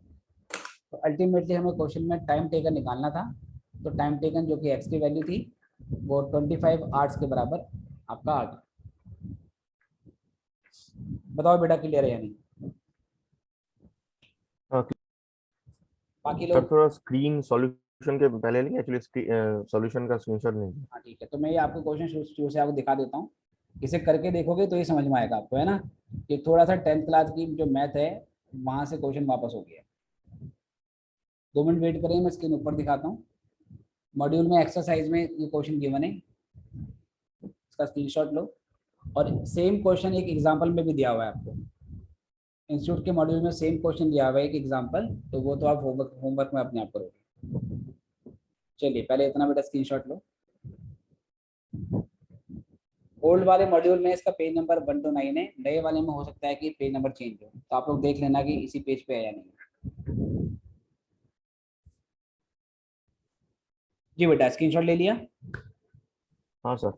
[SPEAKER 1] तो अल्टीमेटली हमें क्वेश्चन में टाइम टेकन निकालना था, तो टाइम टेकन जो कि एक्स की वैल्यू थी वो 25 आवर्स के बराबर आपका आ गया। बताओ बेटा क्लियर है या नहीं?
[SPEAKER 2] हाँ,
[SPEAKER 1] बाकी
[SPEAKER 2] सर
[SPEAKER 1] लोग?
[SPEAKER 2] थोड़ा स्क्रीन सॉल्यूशन के पहले लेंगे, एक्चुअली सॉल्यूशन का स्क्रीनशॉट नहीं।
[SPEAKER 1] हाँ ठीक है, तो मैं ये आपको क्वेश्चन शुरू से आपको दिखा देता हूँ, इसे करके देखोगे तो ये समझ में आएगा आपको, है ना। कि थोड़ा सा 10th क्लास की जो मैथ है वहाँ से क्वेश्चन वापस हो गया। 2 मिनट वेट करें, मैं स्क्रीन ऊपर दिखाता हूँ। मॉड्यूल में एक्सरसाइज में ये क्वेश्चन गिवन है, इसका स्क्रीनशॉट लो। और सेम क्वेश्चन एक एग्जाम्पल में भी दिया हुआ है आपको, इंस्टीट्यूट के मॉड्यूल में सेम क्वेश्चन दिया हुआ है एक एग्जाम्पल, तो वो तो आप होमवर्क में अपने आप करोगे। चलिए पहले इतना बेटा स्क्रीनशॉट लो। ओल्ड वाले मॉड्यूल में इसका पेज नंबर 1 to 9 है, नए वाले में हो सकता है कि पेज नंबर चेंज हो, तो आप लोग देख लेना कि इसी पेज पे है या नहीं। जी बेटा स्क्रीनशॉट ले लिया?
[SPEAKER 2] हाँ सर।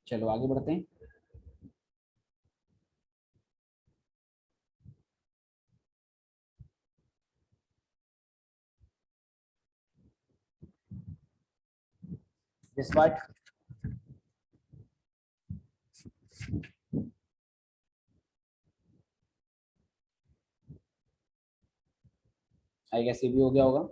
[SPEAKER 1] चलो आगे बढ़ते हैं। दिस पार्ट आई गेस ये भी हो गया होगा।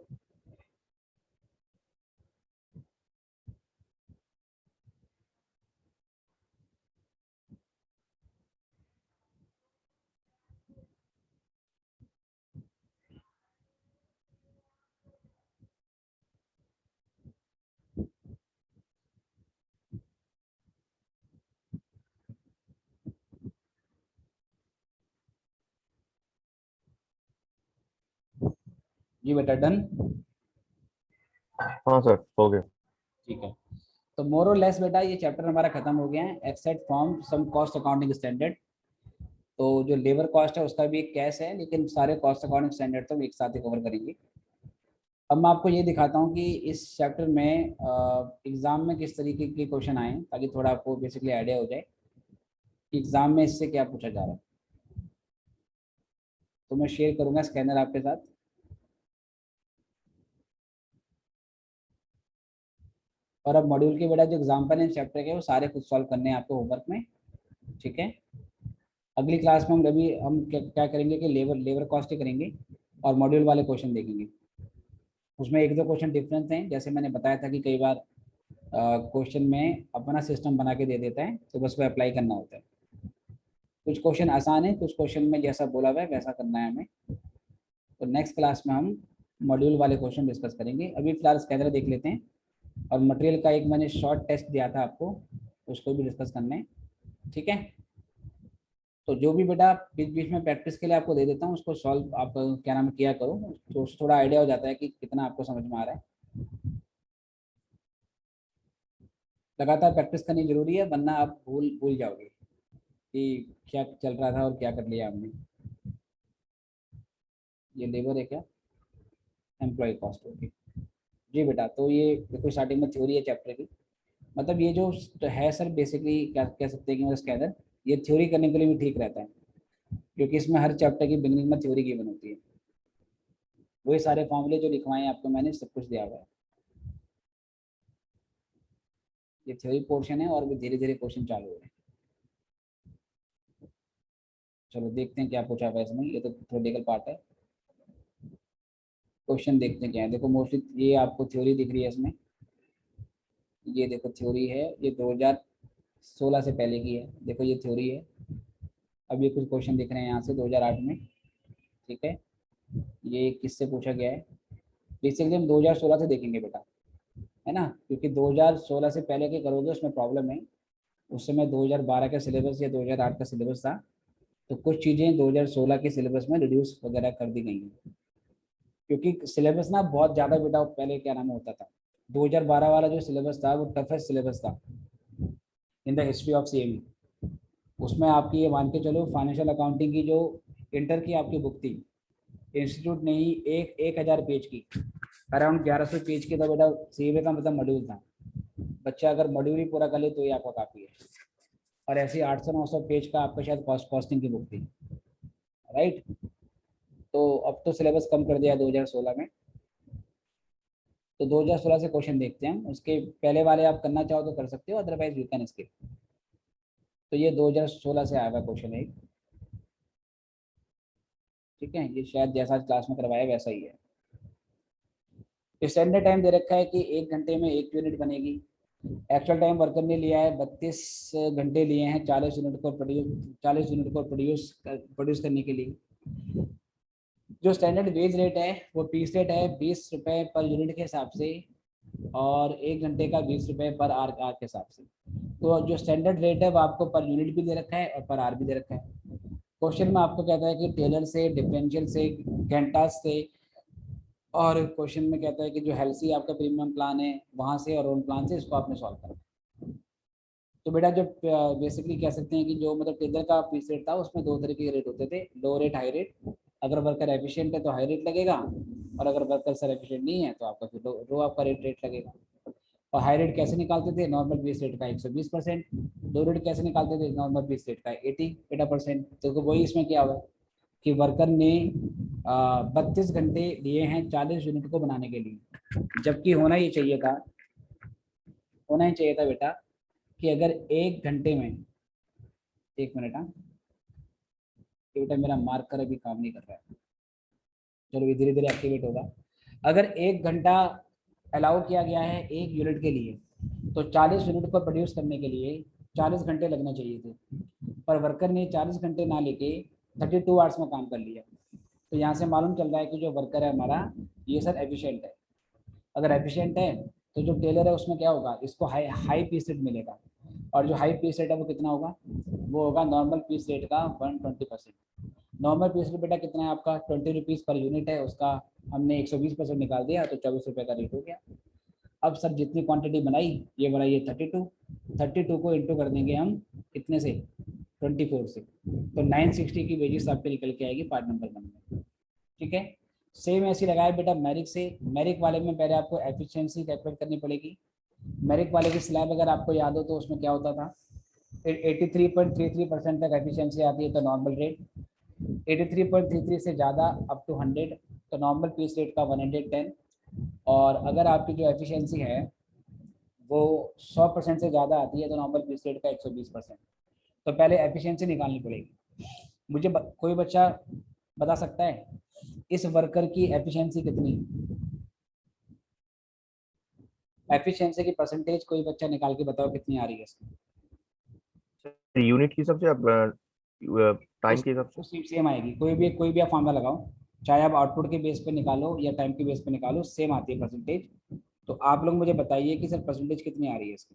[SPEAKER 1] जी बेटा डन?
[SPEAKER 2] हाँ सर हो गया।
[SPEAKER 1] ठीक है, तो मोर और लेस बेटा ये चैप्टर हमारा खत्म हो गया है, except from some cost accounting standard. तो जो लेबर कॉस्ट है उसका भी एक कैश है, लेकिन सारे कॉस्ट अकाउंटिंग स्टैंडर्ड तो हम एक साथ ही कवर करेंगे। अब मैं आपको ये दिखाता हूँ कि इस चैप्टर में एग्जाम में किस तरीके के क्वेश्चन आए, ताकि थोड़ा आपको बेसिकली आइडिया हो जाए कि एग्जाम में इससे क्या पूछा जा रहा है। तो मैं शेयर करूंगा स्कैनर आपके साथ। और अब मॉड्यूल के बेटा जो एग्जाम्पल है चैप्टर के वो सारे खुद सॉल्व करने हैं आपको होमवर्क में, ठीक है। अगली क्लास में हम क्या करेंगे कि लेबर कॉस्ट ही करेंगे और मॉड्यूल वाले क्वेश्चन देखेंगे। उसमें एक दो क्वेश्चन डिफरेंस हैं, जैसे मैंने बताया था कि कई बार क्वेश्चन में अपना सिस्टम बना के दे देता है तो बस वो अप्लाई करना होता है। कुछ क्वेश्चन आसान है, कुछ क्वेश्चन में जैसा बोला हुआ है वैसा करना है हमें। तो नेक्स्ट क्लास में हम मॉड्यूल वाले क्वेश्चन डिस्कस करेंगे। अभी फिलहाल स्कैनर देख लेते हैं, और मटेरियल का एक मैंने शॉर्ट टेस्ट दिया था आपको, उसको भी डिस्कस करना है, ठीक है। तो जो भी बेटा बीच बीच में प्रैक्टिस के लिए आपको दे देता हूँ उसको सॉल्व आप क्या नाम है किया करो, तो उससे थोड़ा आइडिया हो जाता है कि कितना आपको समझ में आ रहा है। लगातार प्रैक्टिस करनी जरूरी है, वरना आप भूल भूल जाओगे कि क्या चल रहा था और क्या कर लिया हमने। ये लेबर है क्या? Employ cost, okay. जी बेटा, तो ये देखो स्टार्टिंग में थ्योरी है चैप्टर की। मतलब ये जो है सर बेसिकली क्या कह सकते हैं कि मतलब इसके अंदर ये थ्योरी करने के लिए भी ठीक रहता है, क्योंकि इसमें हर चैप्टर की बिगनिंग में थ्योरी गिवन होती है। वही सारे फॉर्मूले जो लिखवाए हैं आपको मैंने, सब कुछ दिया हुआ है। ये थ्योरी पोर्शन है और भी धीरे धीरे क्वेश्चन चालू हो रहे हैं। चलो देखते हैं क्या पूछा हुआ है इसमें। ये तो थ्योरेटिकल पार्ट है। क्वेश्चन देखते हैं क्या है। देखो मोस्टली ये आपको थ्योरी दिख रही है इसमें। ये देखो थ्योरी है, ये 2016 से पहले की है। देखो ये थ्योरी है। अब ये कुछ क्वेश्चन दिख रहे हैं यहाँ से 2008 में। ठीक है, ये किससे पूछा गया है। बेसिकली हम 2016 से देखेंगे बेटा, है ना, क्योंकि 2016 से पहले के करोगे उसमें प्रॉब्लम है। उस समय 2012 का सिलेबस या 2008 का सिलेबस था, तो कुछ चीज़ें 2016 के सिलेबस में रिड्यूस वगैरह कर दी गई हैं, क्योंकि सिलेबस ना बहुत ज़्यादा बेटा पहले क्या नाम होता था। 2012 वाला जो सिलेबस था वो टफेस्ट सिलेबस था in the history of CME. उसमें आपकी ये मान के चलो फाइनेंशियल अकाउंटिंग की जो इंटर की आपकी बुक थी, इंस्टीट्यूट ने ही 1000 पेज की, अराउंड 1100 पेज की, तो बेटा सीएमए का मतलब मॉड्यूल था। बच्चा अगर मॉड्यूल ही पूरा कर ले तो ये आपका काफ़ी है। और ऐसे 800-900 पेज का आपका शायद कॉस्टिंग की बुक थी, राइट। तो अब तो सिलेबस कम कर दिया 2016 में। तो 2016 से क्वेश्चन देखते हैं हम। उसके पहले वाले आप करना चाहो तो कर सकते हो, अदरवाइज यू कैन स्किप। तो ये 2016 से आया हुआ क्वेश्चन है। ठीक है, ये शायद जैसा क्लास में करवाया वैसा ही है। स्टैंडर्ड टाइम दे रखा है कि 1 घंटे में 1 यूनिट बनेगी। एक्चुअल टाइम वर्कर ने लिया है 32 घंटे लिए हैं 40 यूनिट को प्रोड्यूस करने के लिए। जो स्टैंडर्ड वेज रेट है वो पीस रेट है 20 रुपये पर यूनिट के हिसाब से, और 1 घंटे का 20 रुपये पर आर के हिसाब से। तो जो स्टैंडर्ड रेट है वो आपको पर यूनिट भी दे रखा है और पर आर भी दे रखा है। क्वेश्चन में आपको कहता है कि टेलर से, डिफरेंशियल से, घंटास से, और क्वेश्चन में कहता है कि जो हेल्सी आपका प्रीमियम प्लान है वहाँ से और ओन प्लान से, इसको आपने सॉल्व करना। तो बेटा जो बेसिकली कह सकते हैं कि जो मतलब टेलर का पीस रेट था उसमें 2 तरीके के रेट होते थे, लो रेट हाई रेट। अगर वर्कर एफिशिएंट है तो हाई रेट लगेगा, और अगर वर्कर सर एफिशिएंट नहीं है तो आपका फिर लो आपका रेट लगेगा। और हाई रेट कैसे निकालते थे, नॉर्मल बेस रेट का 120%। लो रेट कैसे निकालते थे, नॉर्मल बेस रेट का 80%। तो वही इसमें क्या हुआ कि वर्कर ने 32 घंटे लिए हैं 40 यूनिट को बनाने के लिए, जबकि होना ही चाहिए था बेटा कि अगर 1 घंटे में, 1 मिनट, हाँ बेटा मेरा मार्कर अभी काम नहीं कर रहा है, चलो ये धीरे धीरे एक्टिवेट होगा। अगर 1 घंटा अलाउ किया गया है 1 यूनिट के लिए, तो 40 यूनिट को प्रोड्यूस करने के लिए 40 घंटे लगने चाहिए थे, पर वर्कर ने 40 घंटे ना लेके 32 आवर्स में काम कर लिया। तो यहाँ से मालूम चल रहा है कि जो वर्कर है हमारा ये सर एफिशिएंट है। अगर एफिशिएंट है तो जो टेलर है उसमें क्या होगा, इसको हाई पीस रेट मिलेगा। और जो हाई पीस रेट है वो कितना होगा, वो होगा नॉर्मल पीस रेट का 120%। नॉर्मल पीस रेट बेटा कितना है आपका, 20 रुपीज़ पर यूनिट है, उसका हमने 120% निकाल दिया तो 24 रुपये का रेट हो गया। अब सर जितनी क्वांटिटी बनाई, ये बनाइए 32 को इंटू कर देंगे हम कितने से, 24 से, तो 960 की वेजेस आपके निकल के आएगी पार्ट नंबर 1 में। ठीक है, सेम ऐसी लगाया बेटा मैरिक से। मैरिक वाले में पहले आपको एफिशिएंसी कैलकुलेट करनी पड़ेगी। मैरिक वाले की स्लैब अगर आपको याद हो तो उसमें क्या होता था, 83.33% तक एफिशिएंसी आती है तो नॉर्मल रेट, 83.33 से ज़्यादा अप टू 100 तो नॉर्मल पीस रेट का 110। और अगर आपकी जो एफिशिएंसी है वो 100% से ज़्यादा आती है तो नॉर्मल पीस रेट का 120%। तो पहले एफिशिएंसी निकालनी पड़ेगी। मुझे कोई बच्चा बता सकता है इस वर्कर की एफिशिएंसी कितनी, एफिशिएंसी की परसेंटेज कोई बच्चा निकाल के बताओ कितनी आ रही है इसकी।
[SPEAKER 2] यूनिट के हिसाब से आप टाइम के हिसाब से
[SPEAKER 1] सेम आएगी, कोई भी आप फॉर्मूला लगाओ, चाहे आप आउटपुट के बेस पे निकालो या टाइम के बेस पे निकालो, सेम आती है परसेंटेज। तो आप लोग मुझे बताइए कि सर परसेंटेज कितनी आ रही है इसकी।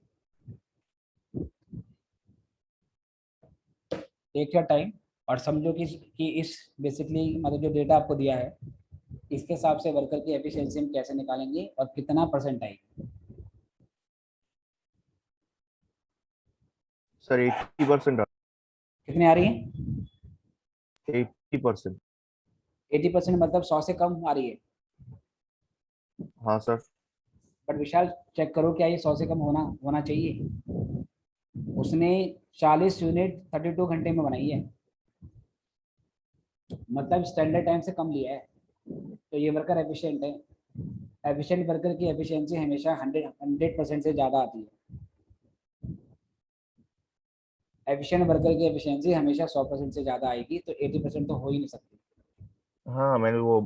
[SPEAKER 1] टेक योर टाइम और समझो कि इस बेसिकली मतलब जो डेटा आपको दिया है इसके हिसाब से वर्कर की एफिशिएंसी हम कैसे निकालेंगे और कितना परसेंट आएगी।
[SPEAKER 2] सर 80%
[SPEAKER 1] कितनी आ रही है,
[SPEAKER 2] 80%।
[SPEAKER 1] 80% मतलब 100 से कम आ रही है।
[SPEAKER 2] हाँ सर।
[SPEAKER 1] बट विशाल चेक करो क्या ये 100 से कम होना चाहिए। उसने 40 यूनिट 32 घंटे में बनाई है, मतलब स्टैंडर्ड टाइम से कम लिया है, तो ये वर्कर एफिशिएंट है। एफिशिएंट वर्कर की एफिशिएंसी हमेशा 100% से ज़्यादा आती है। एफिशिएंट वर्कर की एफिशिएंसी हमेशा 100% से ज़्यादा आएगी, तो 80% तो हो ही नहीं सकती।
[SPEAKER 2] हाँ मैंने वो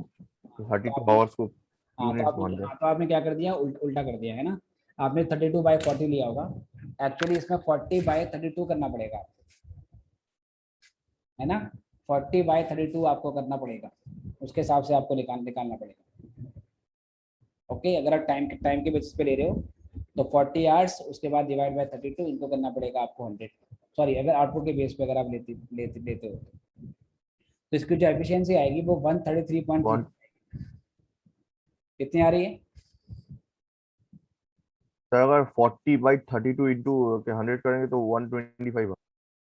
[SPEAKER 1] तो
[SPEAKER 2] 32
[SPEAKER 1] आपने
[SPEAKER 2] आवर्स को
[SPEAKER 1] हाँ तो
[SPEAKER 2] यूनिट्स
[SPEAKER 1] आपने
[SPEAKER 2] मान लिया।
[SPEAKER 1] हाँ तो आपने क्या कर दिया, उल्टा कर दिया है ना। आपने 32/40 लिया होगा, एक्चुअली इसमें 40/32 करना पड़ेगा, है ना। 40/32 आपको करना पड़ेगा, उसके हिसाब से आपको निकालना पड़ेगा। ओके, अगर आप टाइम के बेसिस पे ले रहे हो तो 40 आवर्स, उसके बाद डिवाइड बाय 32, इनको करना पड़ेगा आपको 100। सॉरी, अगर आउटपुट के बेस पे अगर आप लेते हो तो इसकी जो एफिशिएंसी आएगी वो 133.3
[SPEAKER 2] वन
[SPEAKER 1] कितनी आ रही है।
[SPEAKER 2] सर अगर 40/32 इंटू 100 करेंगे तो 125।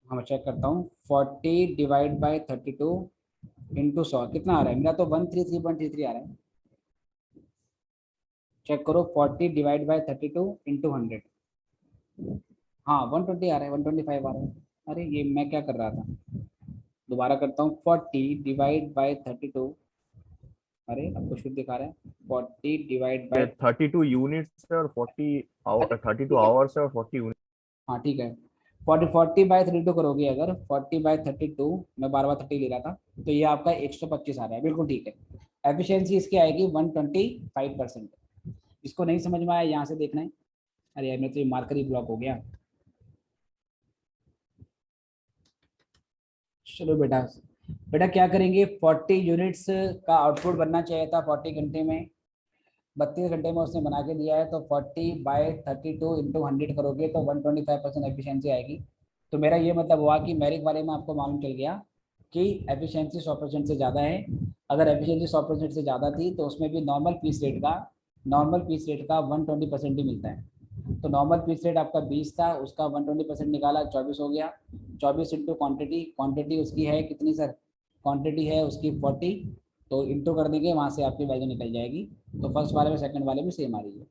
[SPEAKER 1] हाँ, मैं चेक करता हूँ। 40/32 इंटू 100 कितना आ रहा है, मेरा तो 133.33 आ रहा है। चेक करो, 40/32 इंटू 100, हाँ 120 आ रहा है, 125 आ रहा है। अरे ये मैं क्या कर रहा था, दोबारा करता हूँ। 40/32, अरे अब कुछ भी दिखा रहा है। 40
[SPEAKER 2] 32 यूनिट्स है और 32
[SPEAKER 1] ठीक है,
[SPEAKER 2] आवर्स है और 40 यूनिट।
[SPEAKER 1] हाँ ठीक है। 40/32 करोगे अगर, 40/32, मैं बार बार 30 ले रहा था, तो ये आपका 125 आ रहा है, बिल्कुल ठीक है। एफिशिएंसी इसकी आएगी 125%। इसको नहीं समझ में आया, यहाँ से देखना है। अरे यार, मैं तो ये मार्कर ही ब्लॉक हो गया। चलो बेटा, बेटा क्या करेंगे, 40 यूनिट्स का आउटपुट बनना चाहिए था 40 घंटे में, 32 घंटे में उसने बना के दिया है, तो 40/32 इंटू 100 करोगे तो 125% एफिशिएंसी आएगी। तो मेरा ये मतलब हुआ कि मेरिक वाले में आपको मालूम चल गया कि एफिशिएंसी 100% से ज़्यादा है। अगर एफिशिएंसी 100% से ज़्यादा थी तो उसमें भी नॉर्मल पीस रेट का 120% ही मिलता है। तो नॉर्मल पीस रेट आपका 20 था, उसका 120% निकाला, 24 हो गया। 24 इंटू क्वान्टिटी उसकी है कितनी सर, क्वांटिटी है उसकी 40, तो इंटू कर देंगे, वहाँ से आपकी वैल्यू निकल जाएगी। तो फर्स्ट वाले में सेकंड वाले में सेम आ रही है।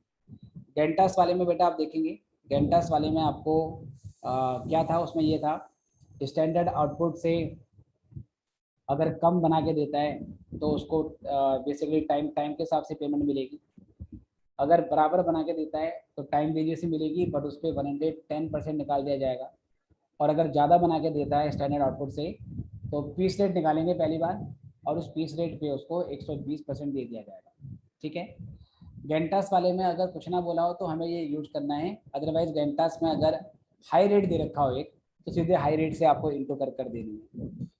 [SPEAKER 1] गेंटास वाले में बेटा आप देखेंगे, गेंटास वाले में आपको क्या था, उसमें ये था स्टैंडर्ड आउटपुट से अगर कम बना के देता है तो उसको बेसिकली टाइम टाइम के हिसाब से पेमेंट मिलेगी। अगर बराबर बना के देता है तो टाइम वेरिएशन से मिलेगी, बट उस पर 110% निकाल दिया जाएगा। और अगर ज़्यादा बना के देता है स्टैंडर्ड आउटपुट से तो पीस रेट निकालेंगे पहली बार, और उस पीस रेट पे उसको 120% दे दिया जाएगा। ठीक है। गेंटास वाले में अगर कुछ ना बोला हो तो हमें ये यूज करना है, अदरवाइज गेंटास में अगर हाई रेट दे रखा हो एक, तो सीधे हाई रेट से आपको इंटू कर देनी है।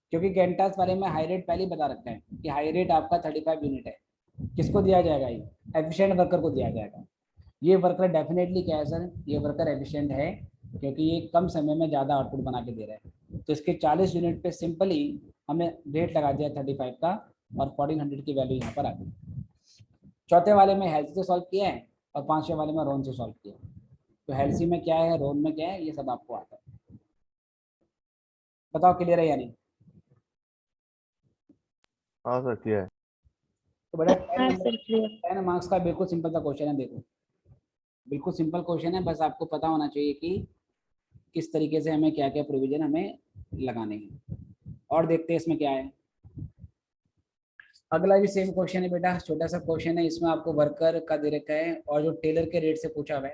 [SPEAKER 1] क्योंकि गेंटास वाले में हाई रेट पहले ही बता रखा है कि हाई रेट आपका 35 यूनिट है। किसको दिया जाएगा, ये एफिशिएंट वर्कर को दिया जाएगा। ये वर्कर डेफिनेटली क्या है सर, ये वर्कर एफिशिएंट है क्योंकि ये कम समय में ज़्यादा आउटपुट बना के दे रहा है। तो इसके 40 यूनिट पे सिंपली हमें रेट लगा दिया 35 का, और 1400 की वैल्यू यहाँ पर आ गई। चौथे वाले में हेल्थ से सॉल्व किया है, और पांचवें वाले में रोन से सॉल्व किया है। तो हेल्थ में क्या है, रोन में क्या है, ये सब आपको आता है। बताओ क्लियर है या नहीं।
[SPEAKER 2] हाँ सर क्लियर है।
[SPEAKER 1] तो बेटा
[SPEAKER 5] हाँ सर क्लियर।
[SPEAKER 1] 10 मार्क्स का बिल्कुल सिंपल सा क्वेश्चन है, देखो बिल्कुल सिंपल क्वेश्चन है, बस आपको पता होना चाहिए कि किस तरीके से हमें क्या क्या प्रोविजन हमें लगाने हैं। और देखते हैं इसमें क्या है। अगला भी सेम क्वेश्चन है बेटा, छोटा सा क्वेश्चन है, इसमें आपको वर्कर का दे रखा है और जो टेलर के रेट से पूछा हुआ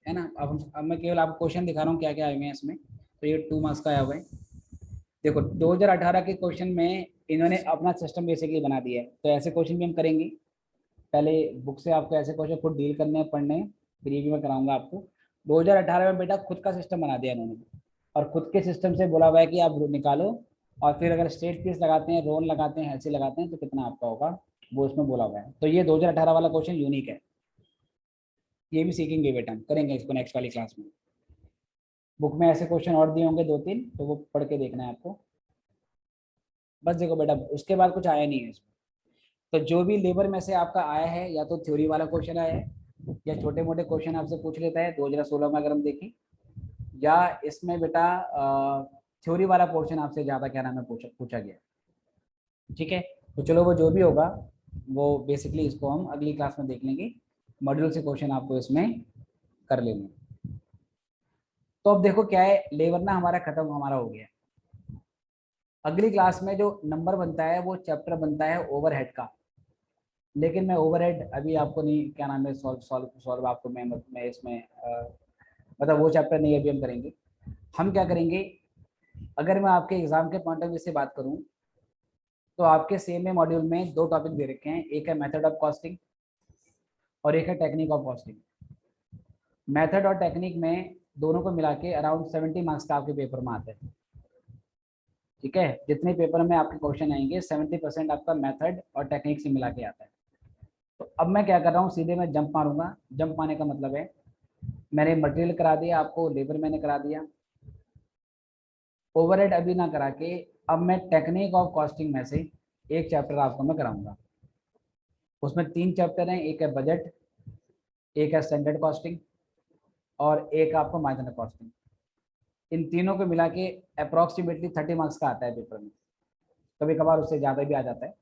[SPEAKER 1] है ना। अब मैं केवल आपको क्वेश्चन दिखा रहा हूँ क्या क्या आए हुए हैं इसमें। तो ये 2 मार्क्स का आया हुआ है। देखो 2018 के क्वेश्चन में इन्होंने अपना सिस्टम बेसिकली बना दिया है, तो ऐसे क्वेश्चन भी हम करेंगे। पहले बुक से आपको ऐसे क्वेश्चन खुद डील करने हैं, पढ़ने हैं, फिर ये भी मैं कराऊंगा आपको। 2018 में बेटा खुद का सिस्टम बना दिया इन्होंने, और खुद के सिस्टम से बोला हुआ है कि आप निकालो, और फिर अगर स्टेट फीस लगाते हैं, रोन लगाते हैं, हेल्सी लगाते हैं, तो कितना आपका होगा वो इसमें बोला हुआ है। तो ये 2018 वाला क्वेश्चन यूनिक है, ये भी सीखेंगे बेटा, हम करेंगे इसको नेक्स्ट वाली क्लास में। बुक में ऐसे क्वेश्चन और दिए होंगे 2-3, तो वो पढ़ के देखना है आपको। बस देखो बेटा, उसके बाद कुछ आया नहीं है इसमें। तो जो भी लेबर में से आपका आया है, या तो थ्योरी वाला क्वेश्चन आया है, या छोटे मोटे क्वेश्चन आपसे पूछ लेता है 2016 में अगर हम देखें, या इसमें बेटा थ्योरी वाला पोर्शन आपसे ज़्यादा क्या नाम है पूछा गया। ठीक है, तो चलो वो जो भी होगा वो बेसिकली इसको हम अगली क्लास में देख लेंगे। मॉड्यूल से क्वेश्चन आपको इसमें कर लेने। तो अब देखो क्या है, लेबर ना हमारा खत्म हमारा हो गया। अगली क्लास में जो नंबर बनता है वो चैप्टर बनता है ओवरहेड का, लेकिन मैं ओवरहेड अभी आपको नहीं, क्या नाम है, सॉल्व आपको मैं इसमें मतलब वो चैप्टर नहीं अभी हम करेंगे। हम क्या करेंगे, अगर मैं आपके एग्जाम के पॉइंट ऑफ व्यू से बात करूं तो आपके सेम मॉड्यूल में दो टॉपिक दे रखे हैं, एक है मेथड ऑफ कॉस्टिंग और एक है टेक्निक ऑफ कॉस्टिंग। मेथड और टेक्निक में दोनों को मिला के अराउंड 70 मार्क्स का आपके पेपर में आता है। ठीक है, जितने पेपर में आपके क्वेश्चन आएंगे 70% आपका मेथड और टेक्निक से मिला के आता है। तो अब मैं क्या कर रहा हूँ, सीधे मैं जंप मारूंगा। जंप मारने का मतलब है मैंने मटेरियल करा दिया आपको, लेबर मैंने करा दिया, ओवरहेड अभी ना करा के अब मैं टेक्निक ऑफ कॉस्टिंग में से एक चैप्टर आपको मैं कराऊंगा। उसमें 3 चैप्टर हैं, एक है बजट, एक है स्टैंडर्ड कॉस्टिंग और एक आपको मार्जिनल कॉस्टिंग। इन तीनों को मिला के अप्रॉक्सीमेटली 30 मार्क्स का आता है पेपर में, कभी कभार उससे ज़्यादा भी आ जाता है।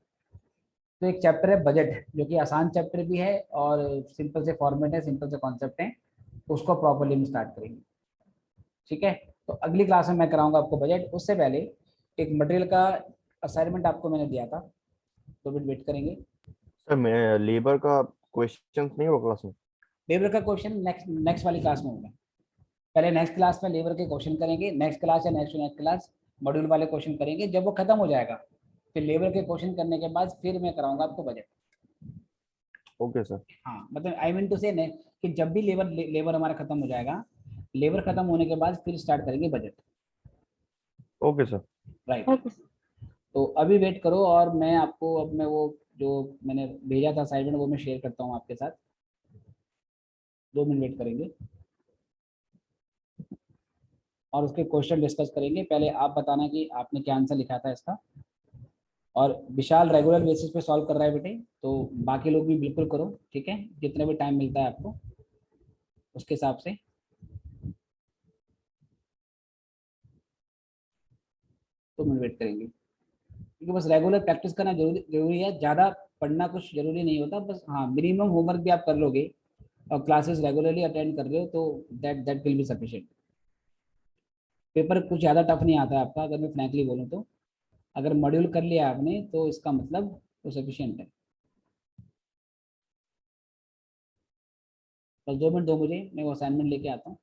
[SPEAKER 1] तो एक चैप्टर है बजट, जो कि आसान चैप्टर भी है और सिंपल से फॉर्मेट है, सिंपल से कॉन्सेप्ट है, उसको प्रॉपरली हम स्टार्ट करेंगे। ठीक है, तो अगली क्लास में मैं कराऊंगा आपको बजट। उससे पहले एक मटेरियल का असाइनमेंट आपको मैंने दिया था, 2 मिनट वेट करेंगे।
[SPEAKER 2] सर मैं लेबर का क्वेश्चंस नहीं होगा क्लास में?
[SPEAKER 1] लेबर का क्वेश्चन नेक्स्ट वाली क्लास में होगा। पहले नेक्स्ट क्लास में लेबर के क्वेश्चन करेंगे, नेक्स्ट क्लास या नेक्स्ट क्लास मॉड्यूल वाले क्वेश्चन करेंगे। जब वो खत्म हो जाएगा फिर लेबर के क्वेश्चन करने के बाद फिर मैं कराऊंगा आपको बजट।
[SPEAKER 2] Okay sir.
[SPEAKER 1] हाँ, मतलब आई मीन टू से कि जब भी लेबर हमारा खत्म हो जाएगा, लेबर खत्म होने के बाद फिर स्टार्ट करेंगे budget.
[SPEAKER 2] Okay sir.
[SPEAKER 1] Right.
[SPEAKER 3] Okay
[SPEAKER 1] तो अभी वेट करो और मैं आपको अब मैं वो जो मैंने भेजा था असाइनमेंट वो मैं शेयर करता हूँ आपके साथ। 2 मिनट वेट करेंगे और उसके क्वेश्चन डिस्कस करेंगे। पहले आप बताना कि आपने क्या आंसर लिखा था इसका। और विशाल रेगुलर बेसिस पे सॉल्व कर रहा है बेटे, तो बाकी लोग भी बिल्कुल करो। ठीक है, जितना भी टाइम मिलता है आपको उसके हिसाब से। तो मिनट वेट करेंगे क्योंकि बस रेगुलर प्रैक्टिस करना जरूरी है। ज़्यादा पढ़ना कुछ जरूरी नहीं होता, बस हाँ मिनिमम होमवर्क भी आप कर लोगे और क्लासेस रेगुलरली अटेंड कर रहे हो तो that will be sufficient. Paper कुछ ज़्यादा टफ नहीं आता है आपका, अगर मैं फ्रैंकली बोलूँ तो। अगर मॉड्यूल कर लिया आपने तो इसका मतलब वो सफिशिएंट है। बस 2 मिनट दो मुझे, मैं वो असाइनमेंट लेके आता हूँ।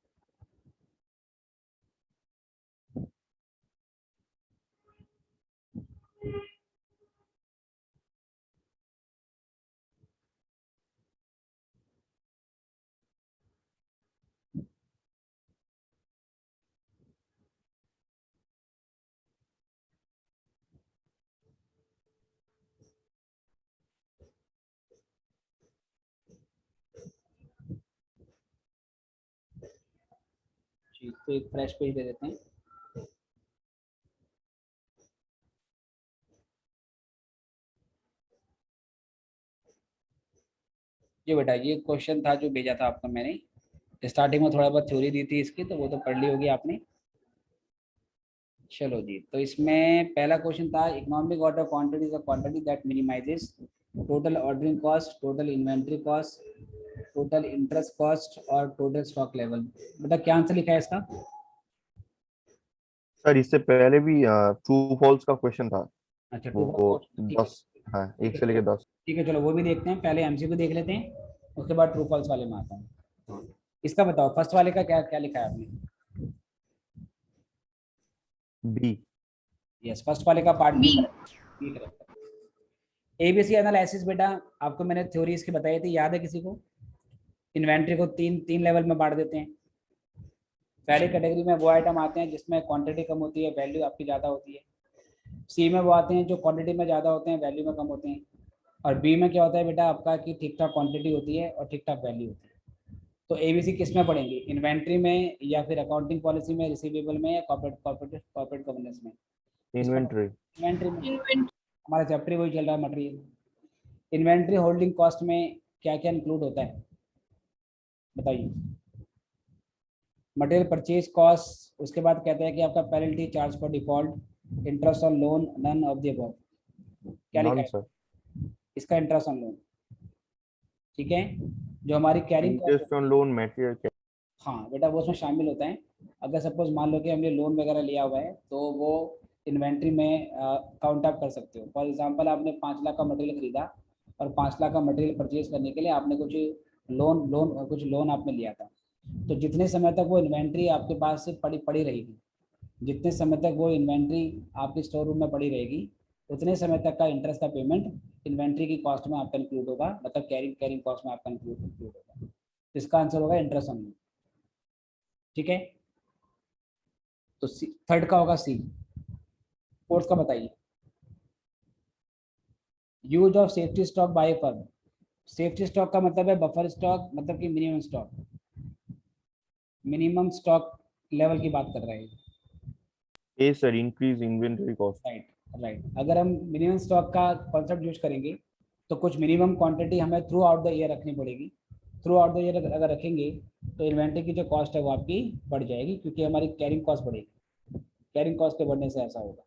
[SPEAKER 1] जी, तो एक फ्रेश पेज दे देते हैं। जी बेटा, ये क्वेश्चन था जो भेजा था आपको मैंने। स्टार्टिंग में थोड़ा बहुत थ्योरी दी थी इसकी, तो वो तो पढ़ ली होगी आपने। चलो जी, तो इसमें पहला क्वेश्चन था economic order quantity is a quantity that minimises total ordering cost, total inventory cost, total interest cost और टोटल स्टॉक लेवल। बेटा क्या आंसर लिखा है इसका?
[SPEAKER 2] सर इससे पहले भी ट्रू फॉल्स का क्वेश्चन था,
[SPEAKER 1] अच्छा, टू
[SPEAKER 2] वो
[SPEAKER 1] फॉल्स, ठीक है।
[SPEAKER 2] 10, हाँ 1 से लेके 10।
[SPEAKER 1] ठीक है, चलो वो भी देखते हैं। पहले एमसीक्यू देख लेते हैं, उसके बाद ट्रू फॉल्स वाले में आता हूँ। इसका बताओ फर्स्ट वाले का क्या क्या लिखा है आपने?
[SPEAKER 2] बी।
[SPEAKER 1] यस, फर्स्ट वाले का part
[SPEAKER 3] B.
[SPEAKER 1] B correct. ABC analysis बेटा आपको मैंने थ्योरी इसकी बताई थी, याद है किसी को? इन्वेंट्री को तीन तीन लेवल में बांट देते हैं। पहली कैटेगरी में वो आइटम आते हैं जिसमें क्वांटिटी कम होती है, वैल्यू आपकी ज़्यादा होती है। सी में वो आते हैं जो क्वांटिटी में ज़्यादा होते हैं, वैल्यू में कम होते हैं। और बी में क्या होता है बेटा आपका कि ठीक ठाक क्वांटिटी होती है और ठीक ठाक वैल्यू होती है। तो एबीसी किस में पढ़ेंगे, इन्वेंट्री में या फिर अकाउंटिंग पॉलिसी में, रिसीवेबल में या कॉर्पोरेट गवर्नेंस में?
[SPEAKER 2] इन्वेंट्री।
[SPEAKER 1] इन्वेंट्री में।
[SPEAKER 3] इन्वेंट
[SPEAKER 1] हमारा चैप्टर वही चल रहा है, मटेरियल। इन्वेंट्री होल्डिंग कॉस्ट में क्या क्या इंक्लूड होता है बताइए? मटेरियल परचेज कॉस्ट, उसके बाद कहता है कि आपका penalty charge for default, interest on loan, none of the above. क्या लिखा
[SPEAKER 2] नॉन
[SPEAKER 1] है
[SPEAKER 2] सर।
[SPEAKER 1] इसका? Interest on loan. ठीक है, जो हमारी carrying cost,
[SPEAKER 2] interest on loan material.
[SPEAKER 1] हाँ बेटा वो उसमें शामिल होता है। अगर सपोज मान लो कि हमने लोन वगैरह लिया हुआ है तो वो इन्वेंट्री में काउंट अप कर सकते हो। फॉर एग्जांपल आपने 5 लाख का मटेरियल खरीदा और 5 लाख का मटेरियल परचेज करने के लिए आपने कुछ लोन आपने लिया था। तो जितने समय तक वो इन्वेंट्री आपके पास से पड़ी पड़ी रहेगी, जितने समय तक वो इन्वेंट्री आपके स्टोर रूम में पड़ी रहेगी, उतने समय तक का इंटरेस्ट का पेमेंट इन्वेंट्री की कॉस्ट में आपका इंक्लूड होगा, मतलब कैरिंग कॉस्ट में आपका इंक्लूड होगा। इसका आंसर होगा इंटरेस्ट ऑन लोन। ठीक है, तो थर्ड का होगा सी। फोर्थ का बताइए। Use of safety stock by firm. Safety stock का मतलब है बफर स्टॉक, मतलब कि minimum stock, minimum stock level की बात कर रहे हैं।
[SPEAKER 2] A sir, increase inventory cost.
[SPEAKER 1] Right right. अगर हम मिनिमम स्टॉक का कॉन्सेप्ट यूज करेंगे तो कुछ मिनिमम क्वांटिटी हमें थ्रू आउट द ईयर रखनी पड़ेगी। थ्रू आउट द ईयर अगर रखेंगे तो इन्वेंट्री की जो कॉस्ट है वो आपकी बढ़ जाएगी, क्योंकि हमारी कैरिंग कॉस्ट बढ़ेगी। कैरिंग कॉस्ट के बढ़ने से ऐसा होगा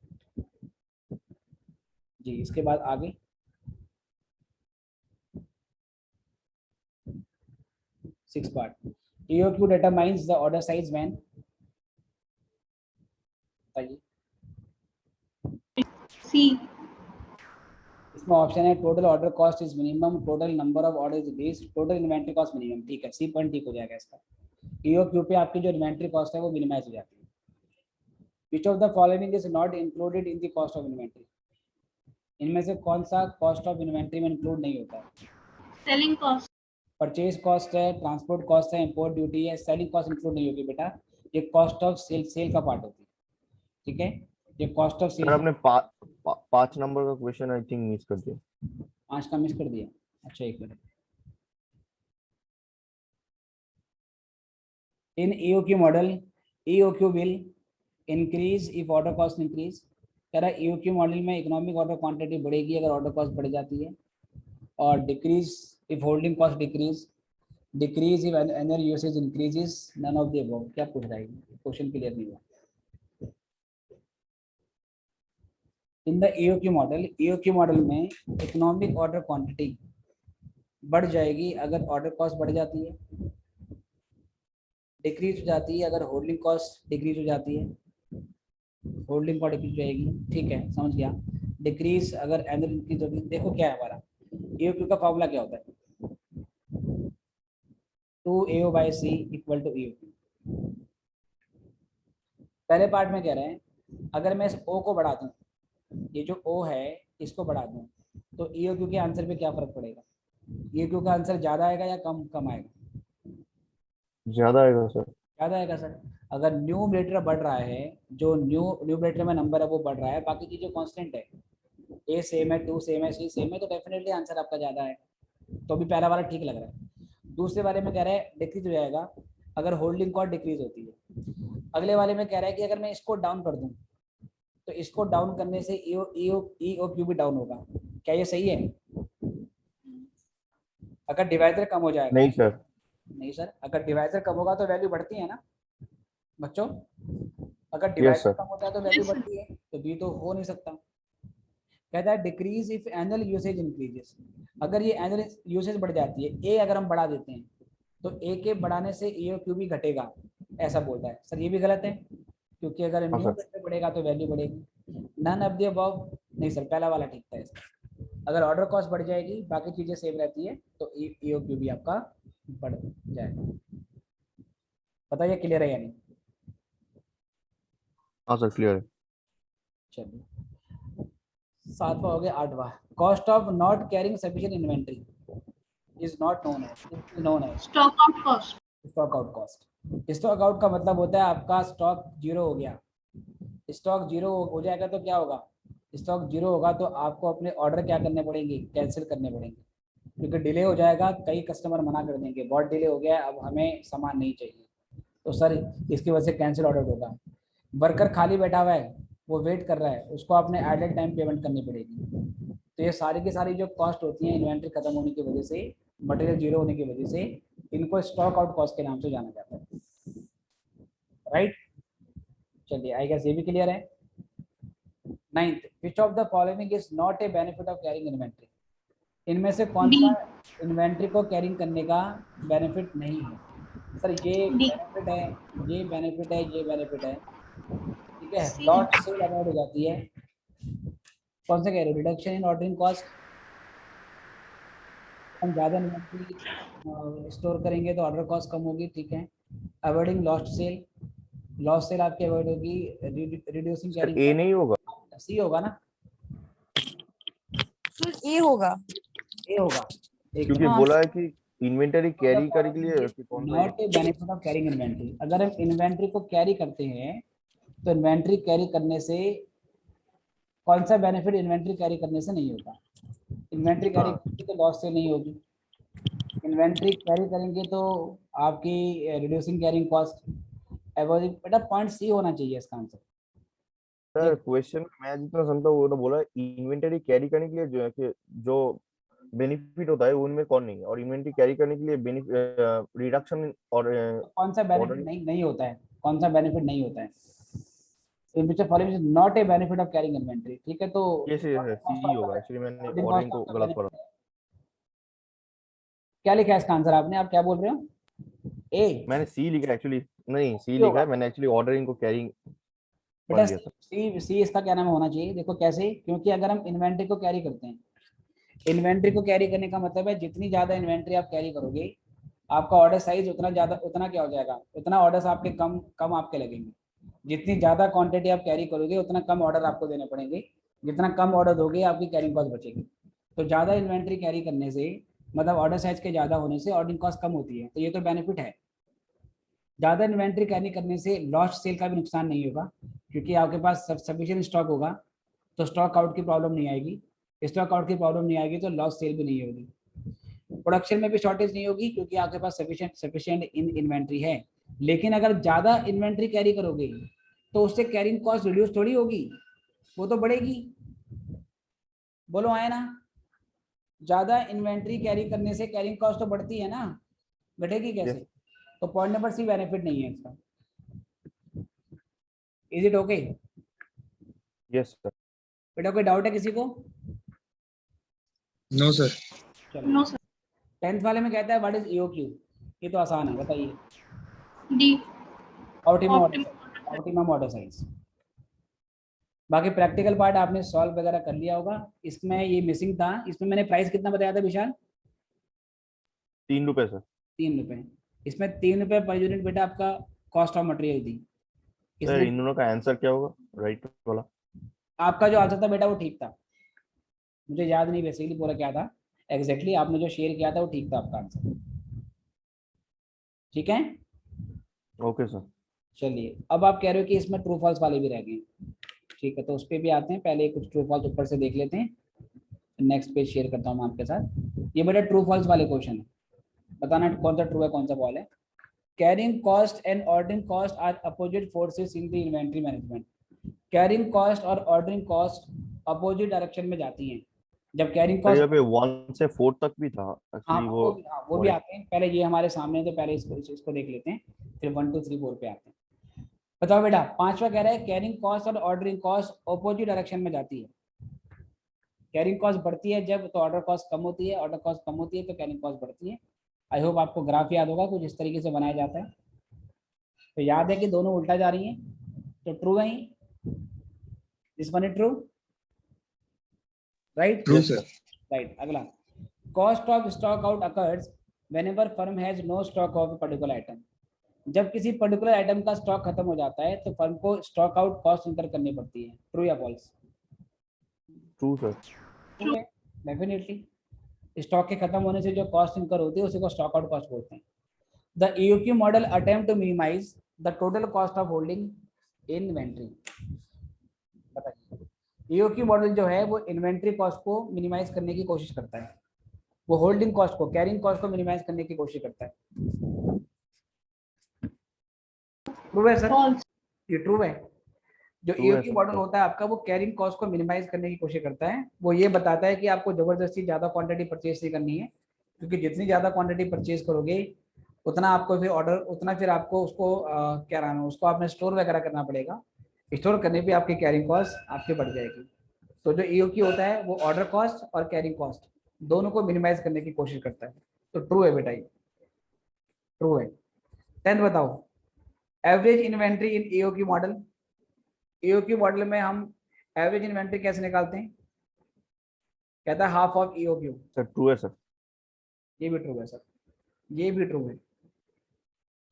[SPEAKER 1] जी। इसके बाद आगे 6 part. EOQ determines the order size when, बताइए।
[SPEAKER 3] सी।
[SPEAKER 1] इसमें ऑप्शन है total order cost is minimum, total number of order is least, total inventory cost minimum. ठीक है, सी पॉइंट ठीक हो जाएगा इसका। EOQ पे आपकी जो इन्वेंट्री कॉस्ट है वो मिनिमाइज हो जाती है। Which of the following is not included in the cost of inventory. इनमें से कौन सा कॉस्ट ऑफ इन्वेंट्री में इंक्लूड नहीं होता है?
[SPEAKER 3] Selling cost.
[SPEAKER 1] परचेज कॉस्ट है, ट्रांसपोर्ट कॉस्ट है, इंपोर्ट ड्यूटी है। सेलिंग कॉस्ट इंक्लूड नहीं होगी बेटा, ये कॉस्ट ऑफ सेल का पार्ट होती है। ठीक है, ये कॉस्ट ऑफ
[SPEAKER 2] सर
[SPEAKER 1] सेल।
[SPEAKER 2] आपने 5 नंबर का क्वेश्चन आई थिंक मिस कर दिया।
[SPEAKER 1] 5 का मिस कर दिया, अच्छा एक minute. In EOQ model, EOQ will increase if order cost increase। कह रहा है EOQ मॉडल में इकोनॉमिक ऑर्डर क्वांटिटी बढ़ेगी अगर ऑर्डर कॉस्ट बढ़ जाती है, और decrease if holding cost decrease, decrease if annual usage increases, none of the above. क्या पूछ रहा है, क्वेश्चन क्लियर नहीं हुआ। इन द EOQ मॉडल में इकोनॉमिक ऑर्डर क्वांटिटी बढ़ जाएगी अगर ऑर्डर कॉस्ट बढ़ जाती है, डिक्रीज हो जाती है अगर होल्डिंग कॉस्ट डिक्रीज हो जाती है, होल्डिंग कॉस्ट डिक्रीज हो जाएगी। ठीक है, समझ गया। डिक्रीज अगर एनुअल इंक्रीज होगी। देखो क्या है हमारा EOQ का फॉर्मूला क्या होता है, 2AO by C equal to EOQ। पहले पार्ट में कह रहे हैं अगर मैं इस O को बढ़ा दूं, ये जो O है इसको बढ़ा दूं, तो EOQ के आंसर पे क्या फर्क पड़ेगा? EOQ का आंसर ज्यादा आएगा या कम आएगा?
[SPEAKER 2] ज्यादा आएगा सर।
[SPEAKER 1] ज्यादा आएगा सर। अगर न्यूमरेटर बढ़ रहा है, जो न्यूमरेटर में नंबर है वो बढ़ रहा है, बाकी चीजें कांस्टेंट है, A सेम है, 2 सेम है, C सेम है, तो डेफिनेटली आंसर आपका ज्यादा आएगा। तो अभी पहला वाला ठीक लग रहा है। दूसरे वाले में कह रहा है डिक्रीज हो जाएगा अगर होल्डिंग कॉस्ट डिक्रीज होती है। अगले वाले में कह रहा है कि अगर मैं इसको डाउन कर दूं तो इसको डाउन करने से EOQ भी डाउन होगा। क्या ये सही है? अगर डिवाइजर कम हो जाएगा,
[SPEAKER 2] नहीं सर।
[SPEAKER 1] नहीं सर, अगर डिवाइजर कम होगा तो वैल्यू बढ़ती है ना बच्चों। अगर
[SPEAKER 2] यस
[SPEAKER 1] डिवाइजर
[SPEAKER 2] सर।
[SPEAKER 1] कम होता है तो वैल्यू बढ़ती है, तो बी तो हो नहीं सकता। कहता है decrease if annual usage increases. अगर ये एनुअल यूसेज बढ़ जाती है, ए अगर हम बढ़ा देते हैं तो ए के बढ़ाने से EOQ भी घटेगा, ऐसा बोलता है। सर ये भी गलत है, क्योंकि अगर
[SPEAKER 2] हाँ
[SPEAKER 1] न्यू
[SPEAKER 2] सर।
[SPEAKER 1] बढ़ेगा तो वैल्यू बढ़ेगी। नन ऑफ द अबव नहीं सर, पहला वाला ठीक था इसका। अगर ऑर्डर कॉस्ट बढ़ जाएगी बाकी चीजें सेम रहती है तो EOQ भी आपका बढ़ जाएगा। बताइए क्लियर है या नहीं?
[SPEAKER 2] हाँ सर क्लियर है।
[SPEAKER 1] चलिए 7वां हो गया। 8वां, cost of not carrying sufficient inventory is not known as
[SPEAKER 3] stock out cost.
[SPEAKER 1] Stock out cost. Stock out का मतलब होता है आपका स्टॉक जीरो हो गया। स्टॉक जीरो हो जाएगा तो क्या होगा? स्टॉक जीरो होगा तो आपको अपने ऑर्डर क्या करने पड़ेंगे? कैंसिल करने पड़ेंगे, क्योंकि डिले हो जाएगा। कई कस्टमर मना कर देंगे बहुत डिले हो गया, अब हमें सामान नहीं चाहिए, तो सर इसकी वजह से कैंसिल ऑर्डर होगा। वर्कर खाली बैठा हुआ है, वो वेट कर रहा है, उसको आपने एडेड टाइम पेमेंट करनी पड़ेगी। तो ये सारी की सारी जो कॉस्ट होती है इन्वेंट्री खत्म होने की वजह से, मटेरियल जीरो होने की वजह से, इनको स्टॉक आउट कॉस्ट के नाम से जाना जाता है। राइट, चलिए आई गेस ये भी क्लियर है। 9th, which of the following is not a benefit of carrying inventory? इनमें से कौन
[SPEAKER 3] D.
[SPEAKER 1] सा इन्वेंट्री को कैरिंग करने का बेनिफिट नहीं है? सर ये
[SPEAKER 3] D.
[SPEAKER 1] बेनिफिट है, ये बेनिफिट है, ये बेनिफिट है, ठीक है।
[SPEAKER 3] C.
[SPEAKER 1] लॉट सेल अवॉइड हो जाती है। कौन सा कह रहे हो? रिडक्शन इन ऑर्डरिंग कॉस्ट, हम ज़्यादा इन्वेंट्री स्टोर करेंगे तो ऑर्डर कॉस्ट कम होगी, ठीक है। Avoiding lost sale, lost sale आपकी अवॉइड होगी। रिड्यूसिंग
[SPEAKER 2] सर
[SPEAKER 1] कैरिंग
[SPEAKER 2] ए नहीं होगा?
[SPEAKER 1] सी होगा ना?
[SPEAKER 5] ये होगा।
[SPEAKER 1] ए होगा। एक
[SPEAKER 2] क्योंकि
[SPEAKER 5] हाँ
[SPEAKER 2] बोला है कि इन्वेंटरी कैरी करने के लिए कि कौन सा
[SPEAKER 1] not a benefit of carrying inventory. अगर हम इन्वेंट्री को कैरी करते हैं तो इन्वेंट्री कैरी करने से कौन सा बेनिफिट इन्वेंट्री कैरी करने से नहीं होगा? इन्वेंट्री कैरी करेंगे तो लॉस सेल नहीं होगी, इन्वेंट्री कैरी करेंगे तो आपकी रिड्यूसिंग कैरिंग कॉस्ट अवॉइडिंग। बेटा पॉइंट सी होना चाहिए इसका आंसर।
[SPEAKER 2] सर क्वेश्चन मैं जितना समझता हूँ वो तो बोला इन्वेंटरी कैरी करने के लिए जो है कि जो बेनिफिट होता है वो उनमें कौन नहीं है, और इन्वेंटरी कैरी करने के लिए बेनिफिट रिडक्शन और
[SPEAKER 1] कौन सा बेनिफिट नहीं होता है? कौन सा बेनिफिट नहीं होता है? In which following is not a benefit of carrying inventory, ठीक है। तो
[SPEAKER 2] ये सी होगा। एक्चुअली मैंने ऑर्डरिंग को गलत पढ़ा।
[SPEAKER 1] क्या लिखा है इसका आंसर आपने? आप क्या बोल रहे हो? ए?
[SPEAKER 2] मैंने सी लिखा एक्चुअली, नहीं सी
[SPEAKER 1] सी
[SPEAKER 2] लिखा
[SPEAKER 1] होगा
[SPEAKER 2] है मैंने, एक्चुअली ऑर्डरिंग को कैरिंग पढ़
[SPEAKER 1] बेटा।
[SPEAKER 2] लिया था।
[SPEAKER 1] सी इसका क्या नाम होना चाहिए? देखो कैसे, क्योंकि अगर हम इन्वेंट्री को कैरी करते हैं, इन्वेंट्री को कैरी करने का मतलब है जितनी ज्यादा इन्वेंट्री आप कैरी करोगे आपका ऑर्डर साइज उतना ज्यादा, उतना क्या हो जाएगा, उतना ऑर्डर्स आपके कम कम आपके लगेंगे। जितनी ज्यादा क्वांटिटी आप कैरी करोगे उतना कम ऑर्डर आपको देने पड़ेंगे, जितना कम ऑर्डर दोगे आपकी कैरिंग कॉस्ट बचेगी। तो ज्यादा इन्वेंट्री कैरी करने से मतलब ऑर्डर साइज के ज्यादा होने से ऑर्डरिंग कॉस्ट कम होती है, तो ये तो बेनिफिट है। ज्यादा इन्वेंट्री कैरी करने से लॉस्ट सेल का भी नुकसान नहीं होगा, क्योंकि आपके पास सफिशिएंट स्टॉक होगा तो स्टॉक आउट की प्रॉब्लम नहीं आएगी। स्टॉक आउट की प्रॉब्लम नहीं आएगी तो लॉस सेल भी नहीं होगी। प्रोडक्शन में भी शॉर्टेज नहीं होगी क्योंकि आपके पास सफिशिएंट इन्वेंट्री है। लेकिन अगर ज्यादा इन्वेंट्री कैरी करोगे तो उससे कैरिंग कॉस्ट रिड्यूस थोड़ी होगी, वो तो बढ़ेगी। बोलो आए ना? ज्यादा इन्वेंट्री कैरी करने से कैरिंग कॉस्ट तो बढ़ती है ना, घटेगी कैसे? तो पॉइंट नंबर सी बेनिफिट नहीं है इसका। Is it okay?
[SPEAKER 2] Yes sir.
[SPEAKER 1] बेटा कोई डाउट है किसी को?
[SPEAKER 4] No sir.
[SPEAKER 1] चलो
[SPEAKER 3] No, sir.
[SPEAKER 1] 10th वाले में कहता है व्हाट इज ईओक्यू, ये तो आसान है, बताइए।
[SPEAKER 3] D.
[SPEAKER 1] Optimum
[SPEAKER 3] Optimum.
[SPEAKER 1] Order size. बाकी प्रैक्टिकल पार्ट आपने सॉल्व वगैरह कर लिया होगा। इसमें ये मिसिंग था, इसमें मैंने प्राइस कितना बताया था विशाल?
[SPEAKER 2] 3 रुपए सर।
[SPEAKER 1] 3 रुपए। इसमें 3 रुपए पर यूनिट बेटा आपका कॉस्ट ऑफ मटेरियल थी।
[SPEAKER 2] सर
[SPEAKER 1] इसमें
[SPEAKER 2] इन दोनों का आंसर क्या होगा? राइट वाला
[SPEAKER 1] आपका जो आंसर था बेटा वो ठीक था, मुझे याद नहीं बेसिकली पूरा क्या था एग्जैक्टली, आपने जो शेयर किया था वो ठीक था आपका आंसर, ठीक है।
[SPEAKER 2] Okay sir.
[SPEAKER 1] चलिए अब आप कह रहे हो कि इसमें ट्रू फॉल्स वाले भी रह गए, ठीक है, तो उस पर भी आते हैं। पहले कुछ ट्रू फॉल्स ऊपर से देख लेते हैं, नेक्स्ट पेज शेयर करता हूँ मैं आपके साथ। ये बेटा ट्रू फॉल्स वाले क्वेश्चन है, बताना कौन सा ट्रू है कौन सा फॉल है। Carrying cost and ordering cost are opposite forces in the inventory management. Carrying cost और ऑर्डरिंग कॉस्ट अपोजिट डायरेक्शन में जाती हैं। जब कैरिंग कॉस्ट
[SPEAKER 2] यहाँ पे 1 से 4 तक भी था
[SPEAKER 1] हाँ
[SPEAKER 2] एक्चुअली
[SPEAKER 1] वो भी आते हैं। पहले ये हमारे सामने तो पहले इसको देख लेते हैं, फिर 1 2 3 4 पे आते हैं। बताओ बेटा, पांचवा कह रहा है कैरिंग कॉस्ट और ऑर्डरिंग कॉस्ट अपोजिट डायरेक्शन में जाती है। कैरिंग कॉस्ट बढ़ती है जब तो ऑर्डर कॉस्ट कम होती है, ऑर्डर कॉस्ट कम होती है तो कैरिंग कॉस्ट बढ़ती है। आई होप आपको ग्राफ याद होगा कुछ इस तरीके से बनाया जाता है। तो याद है कि दोनों उल्टा जा रही हैं, तो ट्रू है, this one is true, right?
[SPEAKER 4] True sir.
[SPEAKER 1] Right. अगला, cost of stock out occurs whenever firm has no stock of a particular item. जब किसी पर्टिकुलर आइटम का स्टॉक खत्म हो जाता है तो फर्म को स्टॉक आउट कॉस्ट इंकर करनी पड़ती है। ट्रू या फॉल्स?
[SPEAKER 2] True sir.
[SPEAKER 1] ट्रू है डेफिनेटली। स्टॉक के खत्म होने से जो कॉस्ट इंकर होती है उसी को स्टॉक आउट कॉस्ट बोलते हैं। The EOQ model attempt to minimise the total cost of holding inventory. बताइए, ईओक्यू मॉडल जो है वो इन्वेंट्री कॉस्ट को मिनिमाइज करने की कोशिश करता है, वो होल्डिंग कॉस्ट को, कैरिंग कॉस्ट को मिनिमाइज करने की कोशिश करता है। ट्रू है सर?
[SPEAKER 3] False.
[SPEAKER 1] ये ट्रू है। जो
[SPEAKER 2] True है
[SPEAKER 1] ईओक्यू
[SPEAKER 2] सर।
[SPEAKER 1] मॉडल होता है आपका वो कैरिंग कॉस्ट को मिनिमाइज करने की कोशिश करता है। वो ये बताता है कि आपको जबरदस्ती ज्यादा क्वांटिटी परचेज नहीं करनी है, क्योंकि जितनी ज्यादा क्वांटिटी परचेज करोगे उतना आपको फिर ऑर्डर, उतना फिर आपको उसको क्या नाम है, उसको आपने स्टोर वगैरह करना पड़ेगा। स्टोर करने पे आपकी कैरिंग कॉस्ट आपकी बढ़ जाएगी। तो जो ईओक्यू होता है वो ऑर्डर कॉस्ट और कैरिंग कॉस्ट दोनों को मिनिमाइज करने की कोशिश करता है। तो ट्रू है बेटा, ये ट्रू है। 10 बताओ, एवरेज इन्वेंट्री इन ईओक्यू मॉडल। ईओक्यू मॉडल में हम एवरेज इन्वेंट्री कैसे निकालते हैं? कहता है half of EOQ.
[SPEAKER 2] Sir true है सर।
[SPEAKER 1] ये भी ट्रू है सर, ये भी ट्रू है।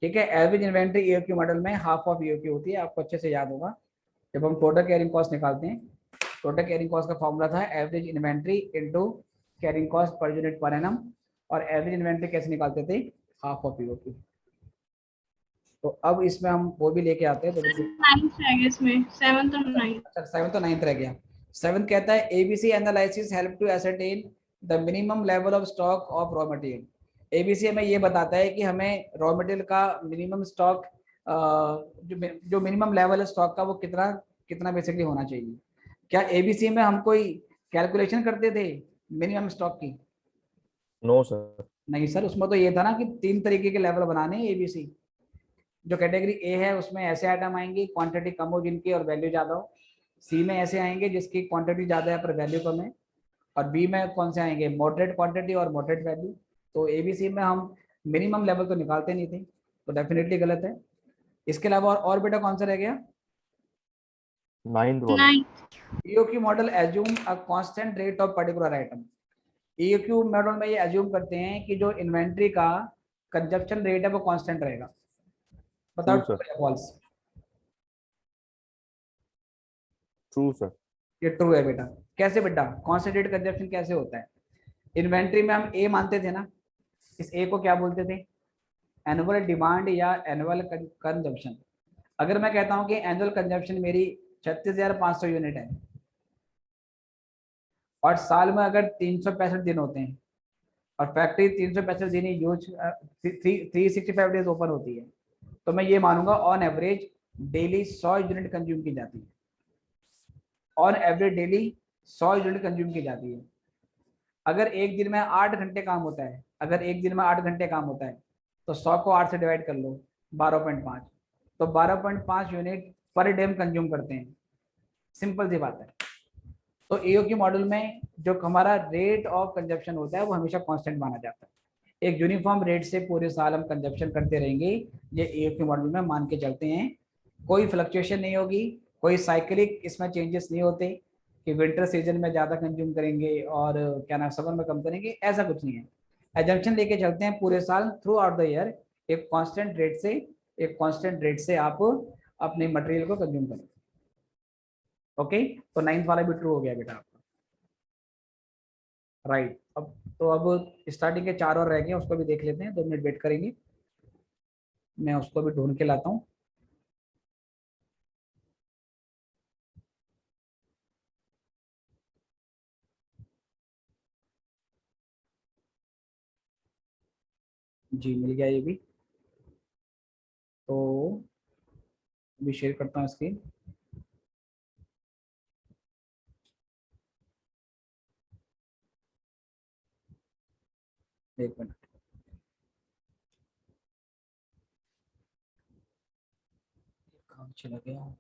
[SPEAKER 1] ठीक है, एवरेज इन्वेंट्री ईओक्यू मॉडल में हाफ ऑफ ईओक्यू होती है, आपको अच्छे से याद होगा। जब हम टोटल कैरिंग कॉस्ट निकालते हैं, टोटल कैरिंग कॉस्ट का फॉर्मूला था average inventory into carrying cost per unit per annum, और एवरेज इन्वेंट्री कैसे निकालते थे? Half of EOQ. तो अब इसमें हम वो भी लेके आते हैं। तो
[SPEAKER 3] 9th रह गया इसमें, 7th और 9th।
[SPEAKER 1] अच्छा, 7th और 9th रह गया। 7th कहता है ABC analysis help to ascertain the minimum level of stock of raw material. ABC हमें ये बताता है कि हमें रॉ मटेरियल का मिनिमम स्टॉक, जो मिनिमम लेवल है स्टॉक का, वो कितना कितना बेसिकली होना चाहिए। क्या एबीसी में हम कोई कैलकुलेशन करते थे मिनिमम स्टॉक की?
[SPEAKER 2] No sir.
[SPEAKER 1] नहीं सर, उसमें तो ये था ना कि 3 तरीके के लेवल बनाने हैं एबीसी। जो कैटेगरी ए है उसमें ऐसे आइटम आएंगे क्वांटिटी कम हो जिनकी और वैल्यू ज़्यादा हो। सी में ऐसे आएंगे जिसकी क्वांटिटी ज़्यादा है पर वैल्यू कम है। और बी में कौन से आएंगे? मॉडरेट क्वांटिटी और मॉडरेट वैल्यू। तो एबीसी में हम मिनिमम लेवल तो निकालते नहीं थे, तो डेफिनेटली गलत है। इसके अलावा और बेटा कौन सा रह गया?
[SPEAKER 2] 9th वाला।
[SPEAKER 3] 9th।
[SPEAKER 1] EOQ model assume a constant rate of particular item. EOQ model में ये एज्यूम करते हैं कि जो इन्वेंट्री का कंजप्शन रेट है वो कांस्टेंट रहेगा। बताओ
[SPEAKER 2] ट्रू सर।
[SPEAKER 1] ट्रू या फॉल्स?
[SPEAKER 2] True sir.
[SPEAKER 1] ये ट्रू है बेटा। कैसे बेटा? कांस्टेंट रेट कंजप्शन कैसे होता है? इन्वेंट्री में हम ए मानते थे ना, इस ए को क्या बोलते थे? एनुअल डिमांड या एनुअल कंजप्शन। अगर मैं कहता हूं कि एनुअल कंजप्शन मेरी 36,500 यूनिट है, और साल में अगर 365 दिन होते हैं, और फैक्ट्री 365 दिन यूज 365 डेज ओपन होती है, तो मैं ये मानूंगा on average daily 100 unit consume की जाती है। On average daily 100 unit consume की जाती है। अगर एक दिन में 8 घंटे काम होता है, अगर एक दिन में 8 घंटे काम होता है, तो 100 को 8 से डिवाइड कर लो, 12.5। तो 12.5 यूनिट पर डे हम कंज्यूम करते हैं। सिंपल सी बात है। तो ईओक्यू मॉडल में जो हमारा रेट ऑफ कंजप्शन होता है वो हमेशा कांस्टेंट माना जाता है। एक यूनिफॉर्म रेट से पूरे साल हम कंजप्शन करते रहेंगे, ये ईओक्यू मॉडल में मान के चलते हैं। कोई फ्लक्चुएशन नहीं होगी, कोई साइक्लिक इसमें चेंजेस नहीं होते कि विंटर सीजन में ज़्यादा कंज्यूम करेंगे और क्या नाम समर में कम करेंगे, ऐसा कुछ नहीं है। एजम्पशन लेके चलते हैं पूरे साल थ्रू आउट द ईयर एक कांस्टेंट रेट से आप अपने मटेरियल को कंज्यूम करें। ओके, तो 9th वाला भी ट्रू हो गया बेटा आपका। राइट। अब स्टार्टिंग के 4 और रह गए, उसको भी देख लेते हैं। 2 मिनट वेट करेंगे, मैं उसको भी ढूंढ के लाता हूँ। जी मिल गया ये भी। तो अभी शेयर करता हूँ स्क्रीन। एक मिनट। काम चला गया।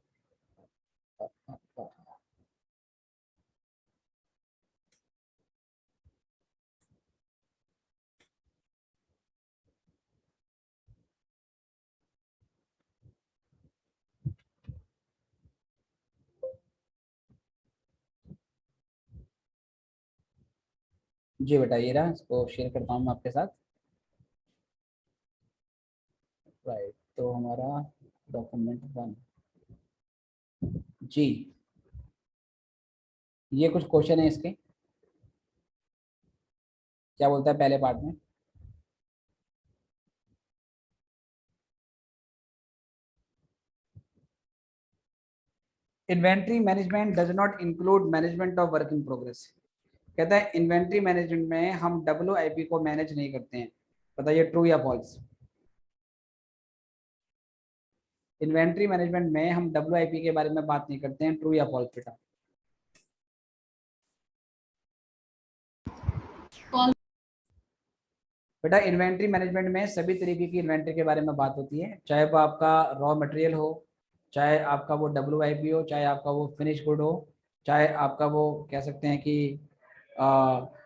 [SPEAKER 1] जी बेटा ये रहा, इसको शेयर करता हूँ मैं आपके साथ। राइट, तो हमारा डॉक्यूमेंट 1 जी, ये कुछ क्वेश्चन है इसके। क्या बोलता है पहले पार्ट में? Inventory management does not include management of work in progress. कहता है इन्वेंट्री मैनेजमेंट में हम WIP को मैनेज नहीं करते हैं। बताइए ट्रू या फॉल्स? इन्वेंट्री मैनेजमेंट में हम WIP के बारे में बात नहीं करते हैं, ट्रू या फॉल्स बेटा?
[SPEAKER 3] False।
[SPEAKER 1] बेटा इन्वेंट्री मैनेजमेंट में सभी तरीके की इन्वेंट्री के बारे में बात होती है, चाहे वो आपका रॉ मटेरियल हो, चाहे आपका वो WIP हो, चाहे आपका वो फिनिश गुड हो, चाहे आपका वो कह सकते हैं कि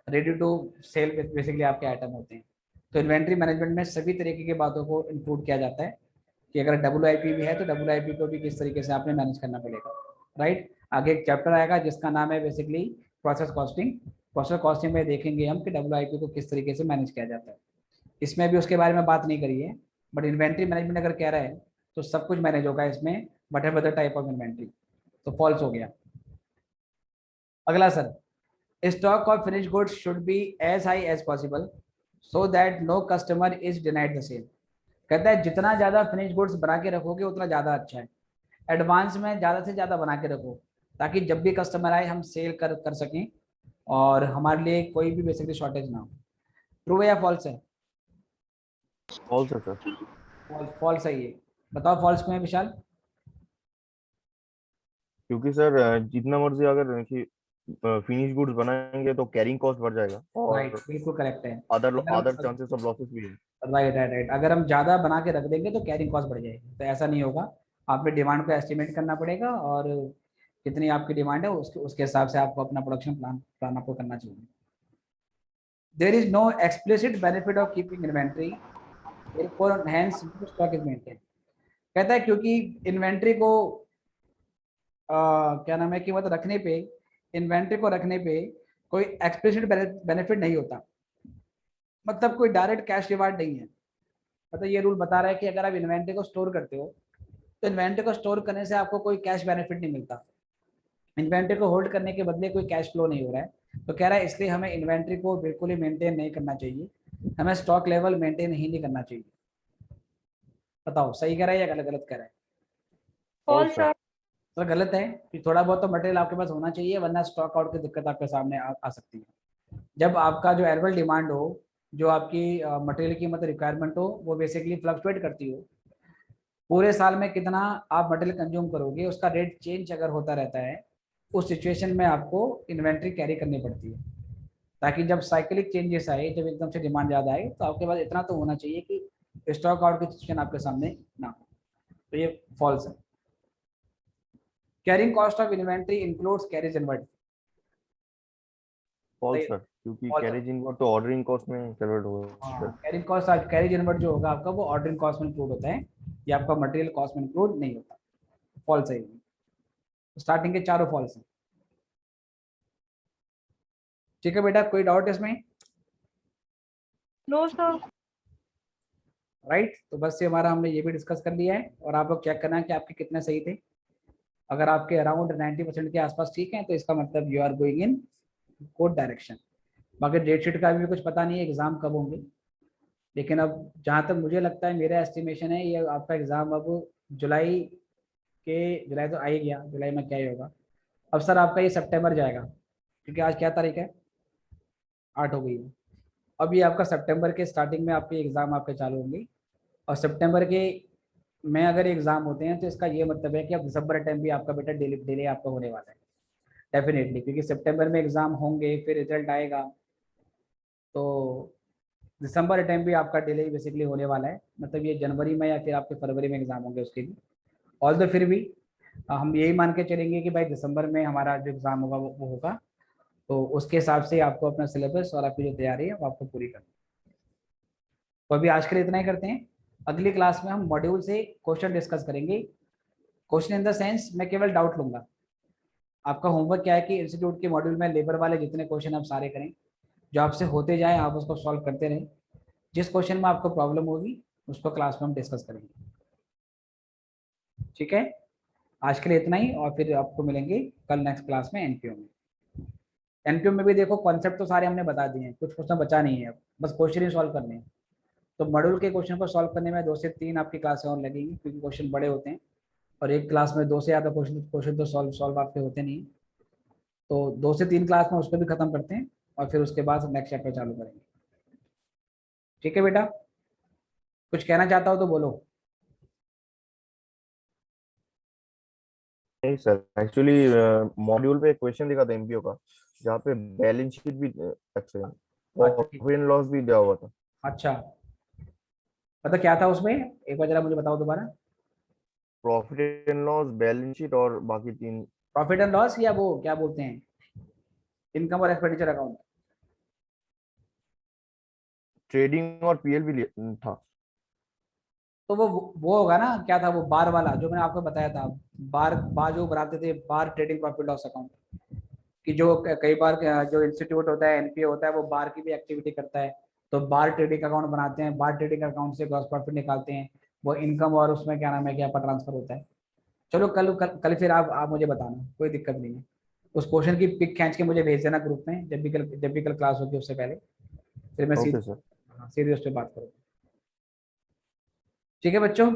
[SPEAKER 1] रेडी टू सेल बेसिकली आपके आइटम होते हैं। तो इन्वेंट्री मैनेजमेंट में सभी तरीके की बातों को इंक्लूड किया जाता है कि अगर WIP भी है तो WIP को भी किस तरीके से आपने मैनेज करना पड़ेगा, राइट। आगे एक चैप्टर आएगा जिसका नाम है basically process costing. Process costing में देखेंगे हम कि WIP को किस तरीके से मैनेज किया जाता है। इसमें भी उसके बारे में बात नहीं करी है, बट इन्वेंट्री मैनेजमेंट अगर कह रहा है तो सब कुछ मैनेज होगा इसमें, but ever the type of inventory. तो फॉल्स हो गया। अगला sir, stock of finish goods should be as high as possible so that no customer is denied the sale. कहता है जितना ज़्यादा फिनिश गुड्स बना के रखोगे उतना ज़्यादा अच्छा है। एडवांस में ज़्यादा से ज़्यादा बना के रखो ताकि जब भी कस्टमर आए हम सेल कर सकें और हमारे लिए कोई भी बेसिकली शॉर्टेज ना हो। ट्रू है या फॉल्स है?
[SPEAKER 2] फॉल्स है सर।
[SPEAKER 1] फॉल्स है ये। बताओ फॉल्स क्यों है विशाल?
[SPEAKER 2] क्योंकि सर जितना मर्जी अगर फिनिश गुड्स बनाएंगे तो कैरिंग कॉस्ट बढ़ जाएगा
[SPEAKER 1] राइट,
[SPEAKER 2] और
[SPEAKER 1] बिल्कुल करेक्ट है।
[SPEAKER 2] अदर चांसेस ऑफ लॉसेस भी है।
[SPEAKER 1] राइट राइट राइट, अगर हम ज़्यादा बना के रख देंगे तो कैरिंग कॉस्ट बढ़ जाएगी, तो ऐसा नहीं होगा। आपने डिमांड को एस्टिमेट करना पड़ेगा और कितनी आपकी डिमांड है उसके हिसाब से आपको अपना प्रोडक्शन प्लान आपको करना चाहिए। There is no explicit benefit of keeping inventory, therefore hence no stock is maintained। कहता है क्योंकि इन्वेंट्री को क्या नाम है कि मतलब रखने पे, इन्वेंट्री को रखने पे कोई एक्सप्लिसिट बेनिफिट नहीं होता, मतलब कोई डायरेक्ट कैश रिवार्ड नहीं है। मतलब ये रूल बता रहा है कि अगर आप इन्वेंट्री को स्टोर करते हो तो इन्वेंट्री को स्टोर करने से आपको कोई कैश बेनिफिट नहीं मिलता, इन्वेंट्री को होल्ड करने के बदले कोई कैश फ्लो नहीं हो रहा है। तो कह रहा है इसलिए हमें इन्वेंट्री को बिल्कुल ही मेंटेन नहीं करना चाहिए, हमें स्टॉक लेवल मेंटेन ही नहीं करना चाहिए। बताओ सही कह रहा है या गलत गलत कह रहा है?
[SPEAKER 3] False sir.
[SPEAKER 1] तो गलत है कि थोड़ा बहुत तो मटेरियल आपके पास होना चाहिए, वरना स्टॉक आउट की दिक्कत आपके सामने आ सकती है। जब आपका जो एनुअल डिमांड हो, जो आपकी मटेरियल की मतलब रिक्वायरमेंट हो, वो बेसिकली फ्लक्चुएट करती हो, पूरे साल में कितना आप मटेरियल कंज्यूम करोगे उसका रेट चेंज अगर होता रहता है, उस सिचुएशन में आपको इन्वेंट्री कैरी करनी पड़ती है, ताकि जब साइकिलिक चेंजेस आए, जब एकदम से डिमांड ज़्यादा आए, तो आपके पास इतना तो होना चाहिए कि स्टॉक आउट की सिचुएशन आपके सामने ना हो। तो ये फॉल्स है। Carrying cost of inventory includes carriage inward.
[SPEAKER 2] False sir, क्योंकि
[SPEAKER 1] फॉल्स है।
[SPEAKER 2] कैरेज इनवर्ड तो ऑर्डरिंग कॉस्ट में कन्वर्ट होगा
[SPEAKER 1] हाँ,
[SPEAKER 2] sir.
[SPEAKER 1] Carrying cost, carriage inward जो होगा आपका वो ऑर्डरिंग कॉस्ट में इंक्लूड होता है, ये आपका मटेरियल कॉस्ट में इंक्लूड नहीं होता। फॉल्स है। स्टार्टिंग के चारों फॉल्स हैं। ठीक है बेटा, कोई डाउट इसमें?
[SPEAKER 3] No sir.
[SPEAKER 1] राइट, तो बस ये हमारा हमने ये भी डिस्कस कर लिया है, और आप लोग चेक करना है कि आपके कितने सही थे। अगर आपके अराउंड 90% के आसपास ठीक है तो इसका मतलब you are going in good direction. बाकी डेट शीट का भी कुछ पता नहीं है एग्जाम कब होंगे, लेकिन अब जहाँ तक मुझे लगता है, मेरा एस्टिमेशन है ये आपका एग्जाम अब जुलाई जुलाई तो आ ही गया, जुलाई में क्या ही होगा। अब सर आपका ये सितंबर जाएगा, क्योंकि आज क्या तारीख है? 8 हो गई है। अब ये आपका सितंबर के स्टार्टिंग में आपके एग्ज़ाम आपके चालू होंगे, और सितंबर के में अगर एग्ज़ाम होते हैं तो इसका ये मतलब है कि अब दिसंबर टाइम भी आपका बेटा डिले आपका होने वाला है डेफिनेटली, क्योंकि सितंबर में एग्ज़ाम होंगे, फिर रिजल्ट आएगा, तो दिसंबर टाइम भी आपका डिले बेसिकली होने वाला है। मतलब ये जनवरी में या फिर आपके फरवरी में एग्ज़ाम होंगे उसके भी। ऑल द फिर भी हम यही मान के चलेंगे कि भाई दिसंबर में हमारा जो एग्ज़ाम होगा वो होगा, तो उसके हिसाब से आपको अपना सिलेबस और आपकी जो तैयारी है वो आपको पूरी करनी है। तो अभी आज के लिए इतना ही करते हैं। अगली क्लास में हम मॉड्यूल से क्वेश्चन डिस्कस करेंगे। क्वेश्चन इन द सेंस मैं केवल डाउट लूंगा। आपका होमवर्क क्या है कि इंस्टीट्यूट के मॉड्यूल में लेबर वाले जितने क्वेश्चन आप सारे करें, जो आपसे होते जाए आप उसको सॉल्व करते रहें। जिस क्वेश्चन में आपको प्रॉब्लम होगी उसको क्लास में हम डिस्कस करेंगे। ठीक है, आज के लिए इतना ही, और फिर आपको मिलेंगे कल नेक्स्ट क्लास में एनपीओ में। एनपीओ में भी देखो कॉन्सेप्ट तो सारे हमने बता दिए हैं, कुछ क्वेश्चन बचा नहीं है, अब बस क्वेश्चन ही सॉल्व करने हैं। तो मॉड्यूल के क्वेश्चन को सॉल्व करने में 2 से 3 आपकी क्लासें और लगेंगी, क्योंकि क्वेश्चन बड़े होते हैं और एक क्लास में 2 से ज़्यादा क्वेश्चन तो सॉल्व आपके होते नहीं। तो 2 से 3 क्लास में उसको भी खत्म करते हैं, और फिर उसके बाद नेक्स्ट चैप्टर चालू करेंगे। ठीक है बेटा, कुछ कहना चाहता हो तो बोलो।
[SPEAKER 2] नहीं सर, एक्चुअली मॉड्यूल पे एक क्वेश्चन दिखा था एमपीओ का, जहाँ पे बैलेंस शीट भी अच्छा
[SPEAKER 1] अच्छा ठीक।
[SPEAKER 2] प्रॉफिट एंड लॉस भी दिया हुआ था।
[SPEAKER 1] अच्छा, मतलब क्या था उसमें, एक बार जरा मुझे बताओ दोबारा।
[SPEAKER 2] Profit and loss, balance sheet और बाकी 3।
[SPEAKER 1] प्रॉफिट एंड लॉस, या वो क्या बोलते हैं, इनकम और एक्सपेंडिचर अकाउंट?
[SPEAKER 2] ट्रेडिंग और पीएल भी था।
[SPEAKER 1] तो वो होगा ना, क्या था वो बार वाला जो मैंने आपको बताया था, बार बार जो बनाते थे, बार ट्रेडिंग प्रॉफिट लॉस अकाउंट, कि जो कई बार जो इंस्टीट्यूट होता है, एनपीए होता है, वो बार की भी एक्टिविटी करता है, तो बार ट्रेडिंग अकाउंट बनाते हैं, बार ट्रेडिंग अकाउंट से ग्रॉस प्रॉफिट निकालते हैं, वो इनकम और उसमें क्या नाम है क्या पर ट्रांसफर होता है। चलो कल फिर आप मुझे बताना, कोई दिक्कत नहीं है। उस क्वेश्चन की पिक खींच के मुझे भेज देना ग्रुप में, जब भी कल क्लास होगी उससे पहले, फिर मैं
[SPEAKER 2] ओके सर।
[SPEAKER 1] सीधे उस पर बात करूँगा। ठीक है बच्चों,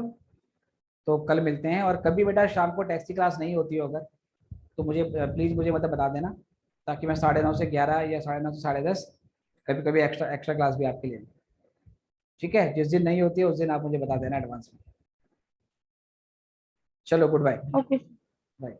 [SPEAKER 1] तो कल मिलते हैं। और कभी बेटा शाम को टैक्सी क्लास नहीं होती हो अगर, तो मुझे प्लीज़ मुझे मतलब बता देना, ताकि मैं 9:30 से 11 या 9:30 से 10:30 कभी कभी एक्स्ट्रा एक्स्ट्रा क्लास भी आपके लिए लूं। ठीक है, जिस दिन नहीं होती है उस दिन आप मुझे बता देना एडवांस में। चलो गुड बाय।
[SPEAKER 3] Okay.
[SPEAKER 1] बाय।